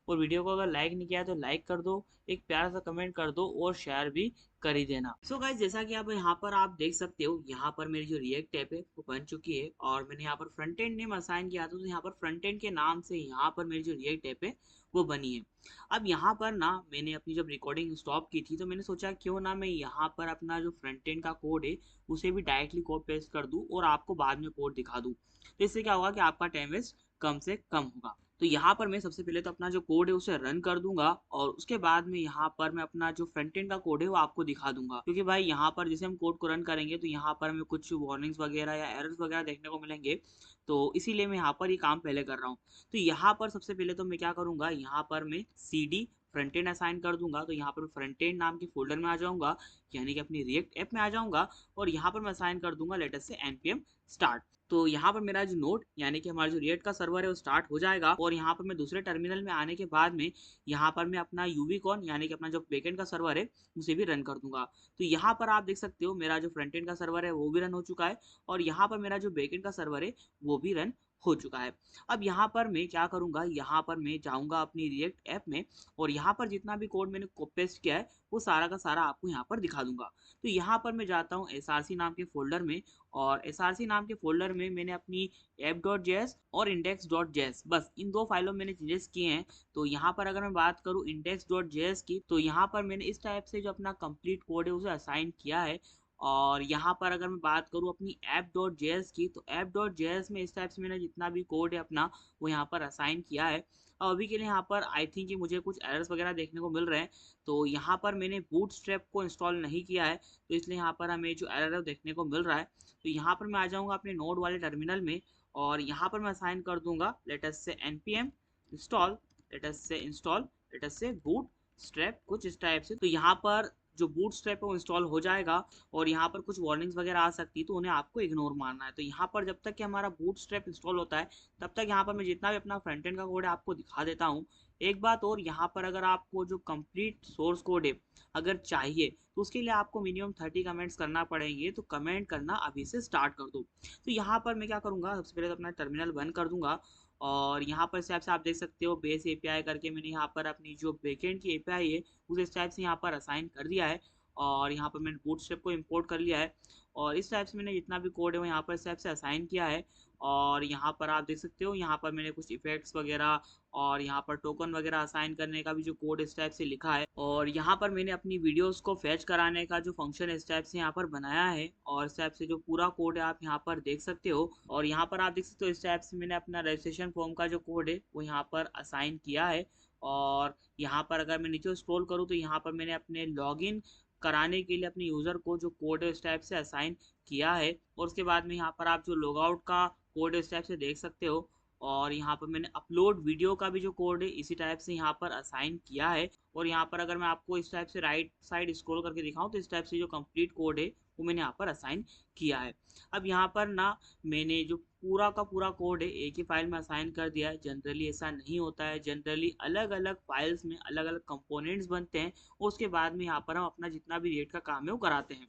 और वीडियो को अगर लाइक नहीं किया है तो लाइक कर दो, एक प्यारा सा कमेंट कर दो और शेयर भी कर ही देना। सो गाइस जैसा कि आप यहाँ पर आप देख सकते हो यहाँ पर मेरी जो रिएक्ट ऐप है वो बन चुकी है और मैंने यहाँ पर फ्रंट एंड नेम असाइन किया था। तो यहाँ पर फ्रंट एंड के नाम से यहाँ पर मेरी जो रिएक्ट ऐप है वो बनी है। अब यहाँ पर ना मैंने अपनी जब रिकॉर्डिंग स्टॉप की थी तो मैंने सोचा क्यों ना मैं यहाँ पर अपना जो फ्रंट एंड का कोड है उसे भी डायरेक्टली कॉपी पेस्ट कर दूं और आपको बाद में कोड दिखा दूं। तो इससे क्या होगा कि आपका टाइम वेस्ट कम से कम होगा। तो यहाँ पर मैं सबसे पहले तो अपना जो कोड है उसे रन कर दूंगा और उसके बाद में यहाँ पर मैं अपना जो फ्रंट एंड का कोड है वो आपको दिखा दूंगा। क्योंकि भाई यहाँ पर जैसे हम कोड को रन करेंगे तो यहाँ पर हमें कुछ वार्निंग्स वगैरह या एरर्स वगैरह देखने को मिलेंगे। तो इसीलिए मैं यहाँ पर ये काम पहले कर रहा हूँ। तो यहाँ पर सबसे पहले तो मैं क्या करूँगा, यहाँ पर मैं cd फ्रंट एंड असाइन कर दूंगा। तो यहाँ पर फ्रंट एंड नाम के फोल्डर में आ जाऊंगा यानी कि अपनी रिएक्ट ऐप में आ जाऊंगा और यहाँ पर मैं असाइन कर दूंगा लेटेस्ट से npm स्टार्ट। तो यहाँ पर मेरा जो नोड यानी कि हमारा जो रिएक्ट का सर्वर है वो स्टार्ट हो जाएगा। और यहाँ पर मैं दूसरे टर्मिनल में आने के बाद में यहाँ पर मैं अपना यूवीकॉन यानी कि अपना जो बैकएंड का सर्वर है उसे भी रन कर दूंगा। तो यहाँ पर आप देख सकते हो मेरा जो फ्रंट एंड का सर्वर है वो भी रन हो चुका है और यहाँ पर मेरा जो बैकएंड का सर्वर है वो भी रन हो चुका है। अब यहाँ पर मैं क्या करूँगा, यहाँ पर मैं जाऊँगा अपनी रिएक्ट ऐप में और यहाँ पर जितना भी कोड मैंने पेस्ट किया है वो सारा का सारा आपको यहाँ पर दिखा दूंगा। तो यहाँ पर मैं जाता हूँ src नाम के फोल्डर में और src नाम के फोल्डर में मैंने अपनी app.js और index.js बस इन दो फाइलों में मैंने चेंजेस किए हैं। तो यहाँ पर अगर मैं बात करूँ index.js की तो यहाँ पर मैंने इस टाइप से जो अपना कंप्लीट कोड है उसे असाइन किया है। और यहाँ पर अगर मैं बात करूँ अपनी app.js की तो app.js में इस टाइप से मैंने जितना भी कोड है अपना वो यहाँ पर असाइन किया है। अभी के लिए यहाँ पर आई थिंक कि मुझे कुछ एरर्स वगैरह देखने को मिल रहे हैं। तो यहाँ पर मैंने बूटस्ट्रैप को इंस्टॉल नहीं किया है, तो इसलिए यहाँ पर हमें जो एरर है वो देखने को मिल रहा है। तो यहाँ पर मैं आ जाऊँगा अपने नोड वाले टर्मिनल में और यहाँ पर मैं असाइन कर दूँगा लेट अस से npm install लेट अस से बूटस्ट्रैप कुछ इस टाइप से। तो यहाँ पर जो बूटस्ट्रैप है वो इंस्टॉल हो जाएगा और यहाँ पर कुछ वार्निंग्स वगैरह आ सकती है, तो उन्हें आपको इग्नोर मारना है। तो यहाँ पर जब तक कि हमारा बूटस्ट्रैप इंस्टॉल होता है तब तक यहाँ पर मैं जितना भी अपना फ्रंट एंड का कोड है आपको दिखा देता हूँ। एक बात और, यहाँ पर अगर आपको जो कंप्लीट सोर्स कोड है अगर चाहिए तो उसके लिए आपको मिनिमम 30 कमेंट्स करना पड़ेंगे। तो कमेंट करना अभी से स्टार्ट कर दो। तो यहाँ पर मैं क्या करूँगा, सबसे पहले तो अपना टर्मिनल बंद कर दूंगा और यहाँ पर से आप देख सकते हो बेस एपीआई करके मैंने यहाँ पर अपनी जो बैकएंड की एपीआई है उस इस टाइप से यहाँ पर असाइन कर दिया है और यहाँ पर मैंने बूटस्ट्रैप को इंपोर्ट कर लिया है और इस टाइप से मैंने जितना भी कोड है वो यहाँ पर इस टाइप से असाइन किया है। और यहाँ पर आप देख सकते हो यहाँ पर मैंने कुछ इफेक्ट्स वगैरह और यहाँ पर टोकन वगैरह असाइन करने का भी जो कोड इस टाइप से लिखा है और यहाँ पर मैंने अपनी वीडियोस को फैच कराने का जो फंक्शन इस टाइप से यहाँ पर बनाया है और इस टाइप से जो पूरा कोड है आप यहाँ पर देख सकते हो। और यहाँ पर आप देख सकते हो इस टाइप से मैंने अपना रजिस्ट्रेशन फॉर्म का जो कोड है वो यहाँ पर असाइन किया है। और यहाँ पर अगर मैं नीचे स्क्रॉल करूँ तो यहाँ पर मैंने अपने लॉगिन कराने के लिए अपने यूज़र को जो कोड है इस टाइप से असाइन किया है और उसके बाद में यहाँ पर आप जो लॉगआउट का कोड इस टाइप से देख सकते हो। और यहाँ पर मैंने अपलोड वीडियो का भी जो कोड है इसी टाइप से यहाँ पर असाइन किया है। और यहाँ पर अगर मैं आपको इस टाइप से राइट साइड स्क्रॉल करके दिखाऊं तो इस टाइप से जो कंप्लीट कोड है वो मैंने यहाँ पर असाइन किया है। अब यहाँ पर ना मैंने जो पूरा का पूरा कोड है एक ही फाइल में असाइन कर दिया है। जनरली ऐसा नहीं होता है, जनरली अलग अलग फाइल्स में अलग अलग कंपोनेंट्स बनते हैं और उसके बाद में यहाँ पर हम अपना जितना भी रेट का काम है वो कराते हैं।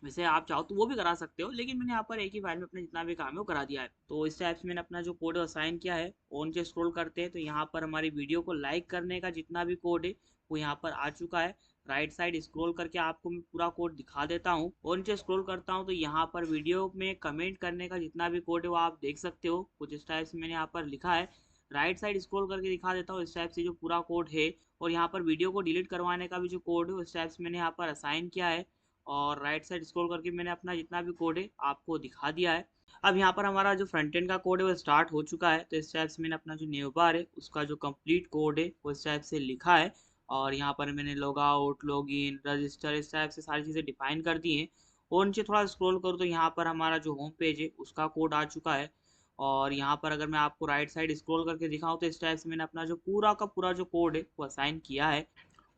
वैसे आप चाहो तो वो भी करा सकते हो, लेकिन मैंने यहाँ पर एक ही फाइल में अपना जितना भी काम है वो करा दिया है। तो इस टाइप से मैंने अपना जो कोड असाइन किया है ऑन से स्क्रॉल करते हैं तो यहाँ पर हमारी वीडियो को लाइक करने का जितना भी कोड है वो यहाँ पर आ चुका है। राइट साइड स्क्रॉल करके आपको मैं पूरा कोड दिखा देता हूँ और नीचे स्क्रॉल करता हूँ तो यहाँ पर वीडियो में कमेंट करने का जितना भी कोड है वो आप देख सकते हो। कुछ इस टाइप से मैंने यहाँ पर लिखा है। राइट साइड स्क्रॉल करके दिखा देता हूँ इस टाइप से जो पूरा कोड है और यहाँ पर वीडियो को डिलीट करवाने का भी जो कोड है उस टाइप से मैंने यहाँ पर असाइन किया है। और राइट साइड स्क्रॉल करके मैंने अपना जितना भी कोड है आपको दिखा दिया है। अब यहाँ पर हमारा जो फ्रंट एंड का कोड है वो स्टार्ट हो चुका है। तो इस टाइप से मैंने अपना जो न्यू बार है उसका जो कंप्लीट कोड है वो इस टाइप से लिखा है और यहाँ पर मैंने log out log in register इस टाइप से सारी चीज़ें डिफाइन कर दी हैं। और नीचे थोड़ा स्क्रॉल करूँ तो यहाँ पर हमारा जो होम पेज है उसका कोड आ चुका है। और यहाँ पर अगर मैं आपको राइट साइड स्क्रॉल करके दिखाऊँ तो इस टाइप से मैंने अपना जो पूरा का पूरा जो कोड है वो असाइन किया है।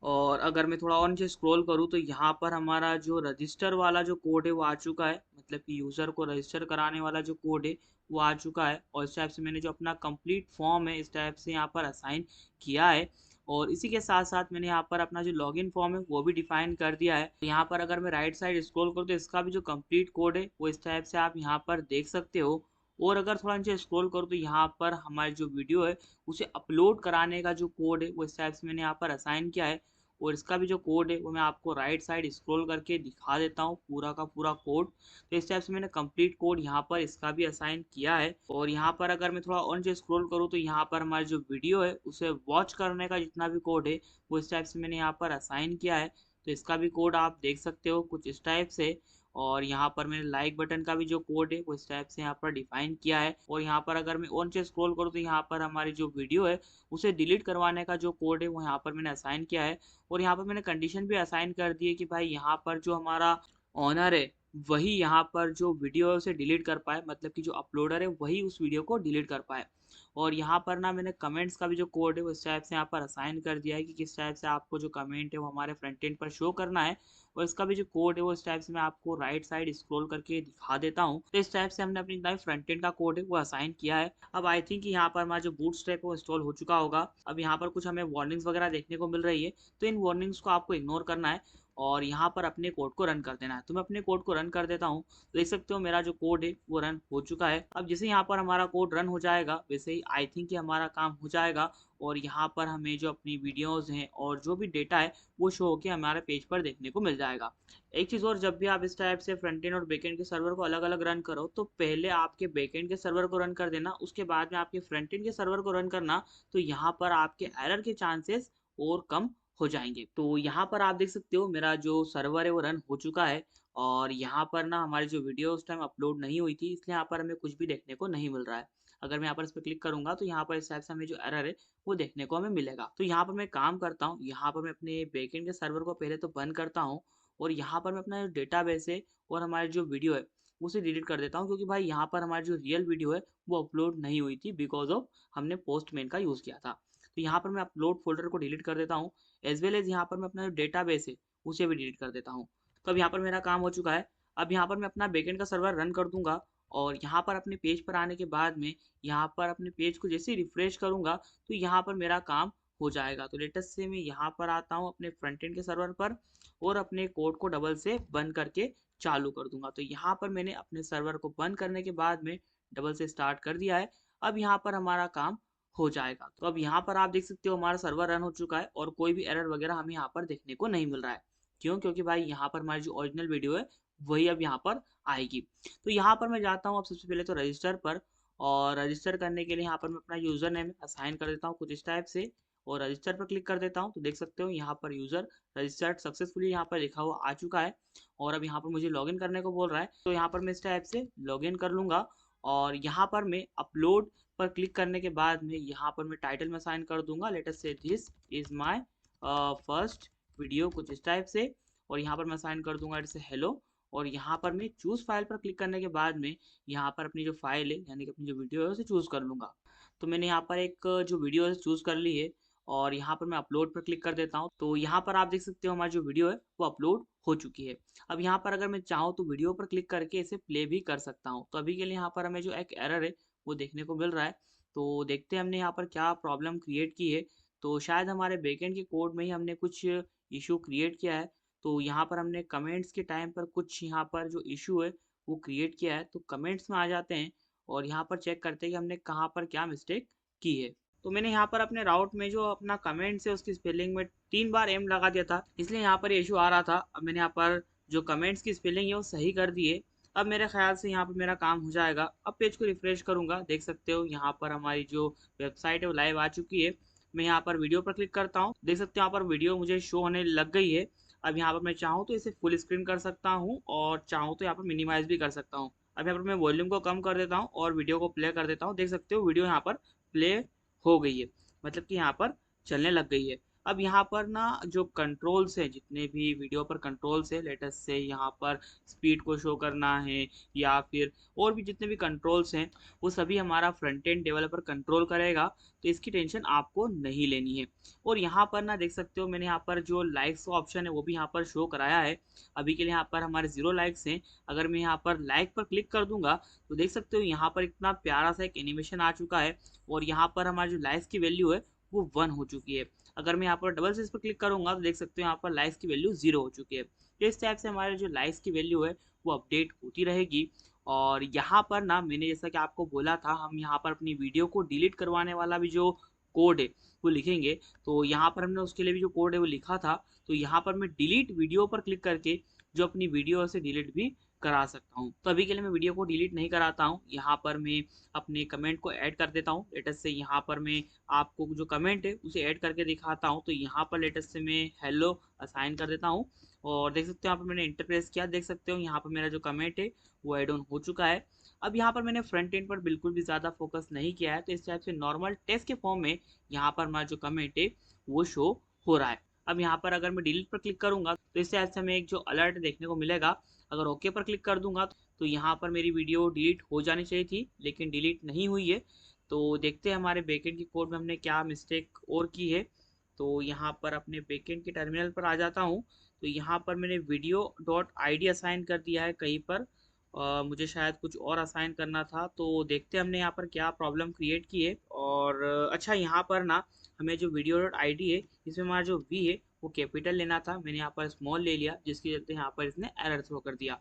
और अगर मैं थोड़ा और नीचे स्क्रॉल करूँ तो यहाँ पर हमारा जो रजिस्टर वाला जो कोड है वो आ चुका है, मतलब कि यूज़र को रजिस्टर कराने वाला जो कोड है वो आ चुका है। और इस टाइप से मैंने जो अपना कंप्लीट फॉर्म है इस टाइप से यहाँ पर असाइन किया है। और इसी के साथ साथ मैंने यहाँ पर अपना जो लॉगिन फॉर्म है वो भी डिफाइन कर दिया है। तो यहाँ पर अगर मैं राइट साइड स्क्रॉल करूँ तो इसका भी जो कंप्लीट कोड है वो इस टाइप से आप यहाँ पर देख सकते हो। और अगर थोड़ा नीचे स्क्रॉल करूँ तो यहाँ पर हमारी जो वीडियो है उसे अपलोड कराने का जो कोड है वो इस टाइप से मैंने यहाँ पर असाइन किया है। और इसका भी जो कोड है वो मैं आपको राइट साइड स्क्रॉल करके दिखा देता हूँ पूरा का पूरा कोड। तो इस टाइप से मैंने कंप्लीट कोड यहाँ पर इसका भी असाइन किया है। और यहाँ पर अगर मैं थोड़ा और नीचे स्क्रॉल करूँ तो यहाँ पर हमारी जो वीडियो है उसे वॉच करने का जितना भी कोड है वो इस टाइप से मैंने यहाँ पर असाइन किया है। तो इसका भी कोड आप देख सकते हो कुछ इस टाइप से। और यहाँ पर मैंने लाइक बटन का भी जो कोड है वो इस टाइप से यहाँ पर डिफाइन किया है। और यहाँ पर अगर मैं और नीचे स्क्रॉल करूँ तो यहाँ पर हमारी जो वीडियो है उसे डिलीट करवाने का जो कोड है वो यहाँ पर मैंने असाइन किया है। और यहाँ पर मैंने कंडीशन भी असाइन कर दी है कि भाई यहाँ पर जो हमारा ऑनर है वही यहाँ पर जो वीडियो है उसे डिलीट कर पाए, मतलब कि जो अपलोडर है वही उस वीडियो को डिलीट कर पाए। और यहाँ पर ना मैंने कमेंट्स का भी जो कोड है वो इस टाइप से यहाँ पर असाइन कर दिया है कि किस टाइप से आपको जो कमेंट है वो हमारे फ्रंट एंड पर शो करना है। और इसका भी जो कोड है वो इस टाइप से मैं आपको राइट साइड स्क्रॉल करके दिखा देता हूँ। तो इस टाइप से हमने अपनी फ्रंट एंड का कोड है वो असाइन किया है। अब आई थिंक यहाँ पर हमारा जो बूटस्ट्रैप है वो इंस्टॉल हो चुका होगा। अब यहाँ पर कुछ हमें वार्निंग्स वगैरह देखने को मिल रही है, तो इन वार्निंग्स को आपको इग्नोर करना है और यहाँ पर अपने कोड को रन कर देना है। तो मैं अपने कोड को रन कर देता हूँ। देख सकते हो मेरा जो कोड है वो रन हो चुका है। अब जैसे यहाँ पर हमारा कोड रन हो जाएगा वैसे ही आई थिंक कि हमारा काम हो जाएगा और यहाँ पर हमें जो अपनी वीडियोस हैं और जो भी डेटा है वो शो होकर हमारे पेज पर देखने को मिल जाएगा। एक चीज़ और, जब भी आप इस टाइप से फ्रंट एंड और बैक एंड के सर्वर को अलग अलग रन करो तो पहले आपके बैक एंड के सर्वर को रन कर देना, उसके बाद में आपके फ्रंट एंड के सर्वर को रन करना। तो यहाँ पर आपके एरर के चांसेस और कम हो जाएंगे। तो यहाँ पर आप देख सकते हो मेरा जो सर्वर है वो रन हो चुका है। और यहाँ पर ना हमारी जो वीडियो उस टाइम अपलोड नहीं हुई थी इसलिए यहाँ पर हमें कुछ भी देखने को नहीं मिल रहा है। अगर मैं यहाँ पर इस पर क्लिक करूँगा तो यहाँ पर इस टाइप से हमें जो एरर है वो देखने को हमें मिलेगा। तो यहाँ पर मैं काम करता हूँ, यहाँ पर मैं अपने बैकएंड के सर्वर को पहले तो बंद करता हूँ और यहाँ पर मैं अपना जो डेटाबेस है और हमारी जो वीडियो है उसे डिलीट कर देता हूँ, क्योंकि भाई यहाँ पर हमारी जो रियल वीडियो है वो अपलोड नहीं हुई थी बिकॉज ऑफ हमने पोस्टमैन का यूज़ किया था। तो यहाँ पर मैं अपलोड फोल्डर को डिलीट कर देता हूँ, एज वेल एज यहाँ पर मैं अपना जो डेटाबेस है उसे भी डिलीट कर देता हूँ। तो अब यहाँ पर मेरा काम हो चुका है। अब यहाँ पर मैं अपना बैकएंड का सर्वर रन कर दूंगा और यहाँ पर अपने पेज पर आने के बाद में यहाँ पर अपने पेज को जैसे ही रिफ्रेश करूंगा तो यहाँ पर मेरा काम हो जाएगा। तो लेटेस्ट से मैं यहाँ पर आता हूँ अपने फ्रंट एंड के सर्वर पर और अपने कोड को डबल से बंद करके चालू कर दूंगा। तो यहाँ पर मैंने अपने सर्वर को बंद करने के बाद में डबल से स्टार्ट कर दिया है। अब यहाँ पर हमारा काम हो जाएगा। तो अब यहाँ पर आप देख सकते हो हमारा सर्वर रन हो चुका है और कोई भी एरर वगैरह हमें यहाँ पर देखने को नहीं मिल रहा है। क्यों? क्योंकि भाई यहाँ पर हमारी जो ओरिजिनल वीडियो है वही अब यहाँ पर आएगी। तो यहाँ पर मैं जाता हूँ अब सबसे पहले तो रजिस्टर पर, और रजिस्टर करने के लिए यहाँ पर मैं अपना यूज़र नेम असाइन कर देता हूँ कुछ इस टाइप से और रजिस्टर पर क्लिक कर देता हूँ। तो देख सकते हो यहाँ पर यूज़र रजिस्टर्ड सक्सेसफुली यहाँ पर लिखा हुआ आ चुका है और अब यहाँ पर मुझे लॉगिन करने को बोल रहा है। तो यहाँ पर मैं इस टाइप से लॉगिन कर लूँगा और यहाँ पर मैं अपलोड पर क्लिक करने के बाद में यहाँ पर मैं टाइटल में असाइन कर दूंगा, लेट अस से this is my first video कुछ इस टाइप से, और यहाँ पर मैं असाइन कर दूंगा इट्स हेलो। और यहाँ पर मैं चूज़ फाइल पर क्लिक करने के बाद में यहाँ पर अपनी जो फाइल है यानी कि अपनी जो वीडियो है उसे चूज़ कर लूँगा। तो मैंने यहाँ पर एक जो वीडियो है चूज़ कर ली है और यहाँ पर मैं अपलोड पर क्लिक कर देता हूँ। तो यहाँ पर आप देख सकते हो हमारी जो वीडियो है वो अपलोड हो चुकी है। अब यहाँ पर अगर मैं चाहूँ तो वीडियो पर क्लिक करके इसे प्ले भी कर सकता हूँ। तो अभी के लिए यहाँ पर हमें जो एक एरर है वो देखने को मिल रहा है। तो देखते हैं हमने यहाँ पर क्या प्रॉब्लम क्रिएट की है। तो शायद हमारे बैकएंड के कोड में ही हमने कुछ इशू क्रिएट किया है। तो यहाँ पर हमने कमेंट्स के टाइम पर कुछ यहाँ पर जो इशू है वो क्रिएट किया है। तो कमेंट्स में आ जाते हैं और यहाँ पर चेक करते हैं कि हमने कहाँ पर क्या मिस्टेक की है। तो मैंने यहाँ पर अपने राउट में जो अपना कमेंट्स है उसकी स्पेलिंग में 3 बार एम लगा दिया था, इसलिए यहाँ पर इशू आ रहा था। अब मैंने यहाँ पर जो कमेंट्स की स्पेलिंग है वो सही कर दी है। अब मेरे ख्याल से यहाँ पर मेरा काम हो जाएगा। अब पेज को रिफ्रेश करूँगा, देख सकते हो यहाँ पर हमारी जो वेबसाइट है वो लाइव आ चुकी है। मैं यहाँ पर वीडियो पर क्लिक करता हूँ, देख सकते हो यहाँ पर वीडियो मुझे शो होने लग गई है। अब यहाँ पर मैं चाहूँ तो इसे फुल स्क्रीन कर सकता हूँ और चाहूँ तो यहाँ पर मिनिमाइज भी कर सकता हूँ। अब यहाँ पर मैं वॉल्यूम को कम कर देता हूँ और वीडियो को प्ले कर देता हूँ। देख सकते हो वीडियो यहाँ पर प्ले हो गई है, मतलब कि यहाँ पर चलने लग गई है। अब यहाँ पर ना जो कंट्रोल्स हैं, जितने भी वीडियो पर कंट्रोल्स है, लेटेस्ट से यहाँ पर स्पीड को शो करना है या फिर और भी जितने भी कंट्रोल्स हैं वो सभी हमारा फ्रंट एंड डेवलपर कंट्रोल करेगा। तो इसकी टेंशन आपको नहीं लेनी है। और यहाँ पर ना देख सकते हो मैंने यहाँ पर जो लाइक्स का ऑप्शन है वो भी यहाँ पर शो कराया है। अभी के लिए यहाँ पर हमारे 0 लाइक्स हैं। अगर मैं यहाँ पर लाइक पर क्लिक कर दूंगा तो देख सकते हो यहाँ पर इतना प्यारा सा एक एनिमेशन आ चुका है और यहाँ पर हमारी जो लाइक्स की वैल्यू है वो 1 हो चुकी है। अगर मैं यहाँ पर डबल से इस पर क्लिक करूंगा तो देख सकते हो यहाँ पर लाइक्स की वैल्यू 0 हो चुकी है। तो इस टाइप से हमारे जो लाइक्स की वैल्यू है वो अपडेट होती रहेगी। और यहाँ पर ना मैंने जैसा कि आपको बोला था हम यहाँ पर अपनी वीडियो को डिलीट करवाने वाला भी जो कोड है वो लिखेंगे। तो यहाँ पर हमने उसके लिए भी जो कोड है वो लिखा था। तो यहाँ पर मैं डिलीट वीडियो पर क्लिक करके जो अपनी वीडियो से डिलीट भी करा सकता हूँ। तो अभी के लिए मैं वीडियो को डिलीट नहीं कराता हूँ, यहाँ पर मैं अपने कमेंट को ऐड कर देता हूँ। लेटेस्ट से यहाँ पर मैं आपको जो कमेंट है उसे ऐड करके दिखाता हूँ। तो यहाँ पर लेटेस्ट से मैं हेलो असाइन कर देता हूँ और देख सकते हो यहाँ पर मैंने इंटरप्रेस किया, देख सकते हो यहाँ पर मेरा जो कमेंट है वो ऐड ऑन हो चुका है। अब यहाँ पर मैंने फ्रंट एंड पर बिल्कुल भी ज़्यादा फोकस नहीं किया है, तो इस टाइप से नॉर्मल टेक्स्ट के फॉर्म में यहाँ पर हमारा जो कमेंट है वो शो हो रहा है। अब यहाँ पर अगर मैं डिलीट पर क्लिक करूंगा तो इस टाइप से हमें एक जो अलर्ट देखने को मिलेगा। अगर ओके पर क्लिक कर दूंगा तो यहाँ पर मेरी वीडियो डिलीट हो जानी चाहिए थी लेकिन डिलीट नहीं हुई है। तो देखते हैं हमारे बैकएंड की कोड में हमने क्या मिस्टेक और की है। तो यहाँ पर अपने बैकएंड के टर्मिनल पर आ जाता हूँ। तो यहाँ पर मैंने video dot I D assign कर दिया है कहीं पर, मुझे शायद कुछ और असाइन करना था। तो देखते हैं हमने यहाँ पर क्या प्रॉब्लम क्रिएट की है। और अच्छा यहाँ पर ना हमें जो वीडियो डॉट आई डी है इसमें हमारा जो वी है वो कैपिटल लेना था, मैंने यहाँ पर स्मॉल ले लिया जिसकी वजह से यहाँ पर इसने एरर थ्रो कर दिया।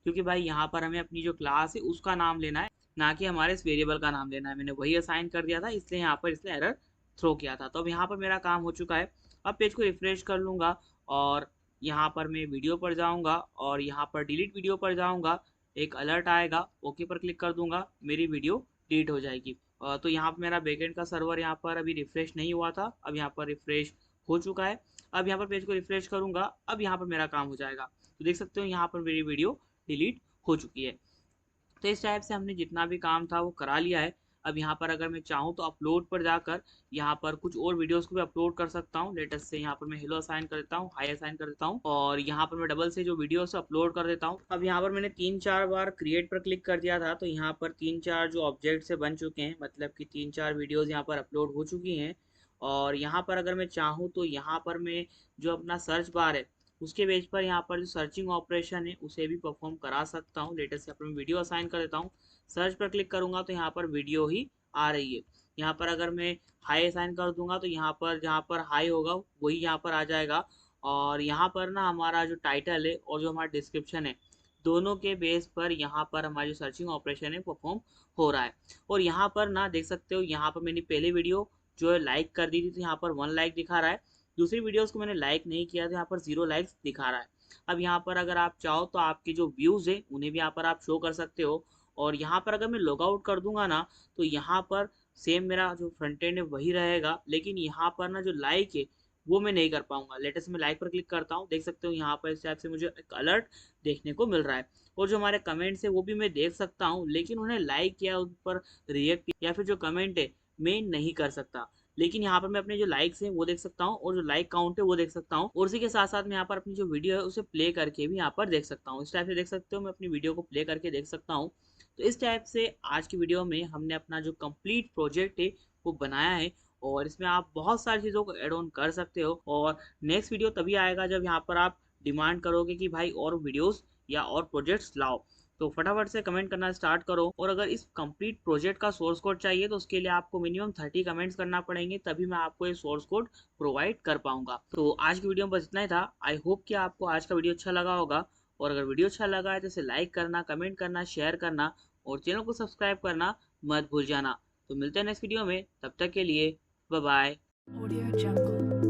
क्योंकि भाई यहाँ पर हमें अपनी जो क्लास है उसका नाम लेना है, ना कि हमारे इस वेरिएबल का नाम लेना है। मैंने वही असाइन कर दिया था इसलिए यहाँ पर इसने एरर थ्रो किया था। तो अब यहाँ पर मेरा काम हो चुका है। अब पेज को रिफ्रेश कर लूँगा और यहाँ पर मैं वीडियो पर जाऊँगा और यहाँ पर डिलीट वीडियो पर जाऊँगा, एक अलर्ट आएगा, ओके पर क्लिक कर दूंगा, मेरी वीडियो डिलीट हो जाएगी। तो यहाँ पर मेरा बैकएंड का सर्वर यहाँ पर अभी रिफ्रेश नहीं हुआ था, अब यहाँ पर रिफ्रेश हो चुका है। अब यहाँ पर पेज को रिफ्रेश करूंगा, अब यहाँ पर मेरा काम हो जाएगा। तो देख सकते हो यहाँ पर मेरी वीडियो डिलीट हो चुकी है। तो इस टाइप से हमने जितना भी काम था वो करा लिया है। अब यहाँ पर अगर मैं चाहूँ तो अपलोड पर जाकर यहाँ पर कुछ और वीडियोस को भी अपलोड कर सकता हूँ। लेटेस्ट से यहाँ पर मैं हेलो असाइन कर देता हूँ, हाई असाइन कर देता हूँ और यहाँ पर मैं डबल से जो वीडियोस अपलोड कर देता हूँ। अब यहाँ पर मैंने 3-4 बार क्रिएट पर क्लिक कर दिया था, तो यहाँ पर 3-4 जो ऑब्जेक्ट से बन चुके हैं, मतलब कि 3-4 वीडियोस यहाँ पर अपलोड हो चुकी हैं। और यहाँ पर अगर मैं चाहूँ तो यहाँ पर मैं जो अपना सर्च बार है उसके बेस पर यहाँ पर जो सर्चिंग ऑपरेशन है उसे भी परफॉर्म करा सकता हूँ। लेटेस्ट यहाँ पर मैं वीडियो असाइन कर देता हूँ, सर्च पर क्लिक करूंगा तो यहाँ पर वीडियो ही आ रही है। यहाँ पर अगर मैं हाई असाइन कर दूंगा तो यहाँ पर जहाँ पर हाई होगा वही यहाँ पर आ जाएगा। और यहाँ पर ना हमारा जो टाइटल है और जो हमारा डिस्क्रिप्शन है दोनों के बेस पर यहाँ पर हमारी जो सर्चिंग ऑपरेशन है परफॉर्म हो रहा है। और यहाँ पर ना देख सकते हो, यहाँ पर मैंने पहले वीडियो जो है लाइक कर दी थी तो यहाँ पर 1 लाइक दिखा रहा है। दूसरी वीडियोस को मैंने लाइक नहीं किया तो यहाँ पर 0 लाइक्स दिखा रहा है। अब यहाँ पर अगर आप चाहो तो आपके जो व्यूज़ है उन्हें भी यहाँ पर आप शो कर सकते हो। और यहाँ पर अगर मैं लॉग आउट कर दूंगा ना तो यहाँ पर सेम मेरा जो फ्रंट एंड है वही रहेगा, लेकिन यहाँ पर ना जो लाइक है वो मैं नहीं कर पाऊंगा। लेटेस्ट में लाइक पर क्लिक करता हूँ, देख सकते हो यहाँ पर इस टाइप से मुझे एक अलर्ट देखने को मिल रहा है। और जो हमारे कमेंट्स है वो भी मैं देख सकता हूँ, लेकिन उन्हें लाइक या उन पर रिएक्ट या फिर जो कमेंट है मैं नहीं कर सकता। लेकिन यहाँ पर मैं अपने जो लाइक्स हैं वो देख सकता हूँ और जो लाइक काउंट है वो देख सकता हूँ। और उसी के साथ साथ मैं यहाँ पर अपनी जो वीडियो है उसे प्ले करके भी यहाँ पर देख सकता हूँ। इस टाइप से देख सकते हो मैं अपनी वीडियो को प्ले करके देख सकता हूँ। तो इस टाइप से आज की वीडियो में हमने अपना जो कंप्लीट प्रोजेक्ट है वो बनाया है और इसमें आप बहुत सारी चीज़ों को ऐड ऑन कर सकते हो। और नेक्स्ट वीडियो तभी आएगा जब यहाँ पर आप डिमांड करोगे कि भाई और वीडियोस या और प्रोजेक्ट्स लाओ। तो फटाफट से कमेंट करना स्टार्ट करो। और अगर इस कंप्लीट प्रोजेक्ट का सोर्स कोड चाहिए तो उसके लिए आपको मिनिमम 30 कमेंट्स करना पड़ेंगे, तभी मैं आपको ये सोर्स कोड प्रोवाइड कर पाऊंगा। तो आज की वीडियो में बस इतना ही था। आई होप कि आपको आज का वीडियो अच्छा लगा होगा। और अगर वीडियो अच्छा लगा है तो इसे लाइक करना, कमेंट करना, शेयर करना और चैनल को सब्सक्राइब करना मत भूल जाना। तो मिलते हैं नेक्स्ट वीडियो में, तब तक के लिए बाय बाय। Audio Jungle.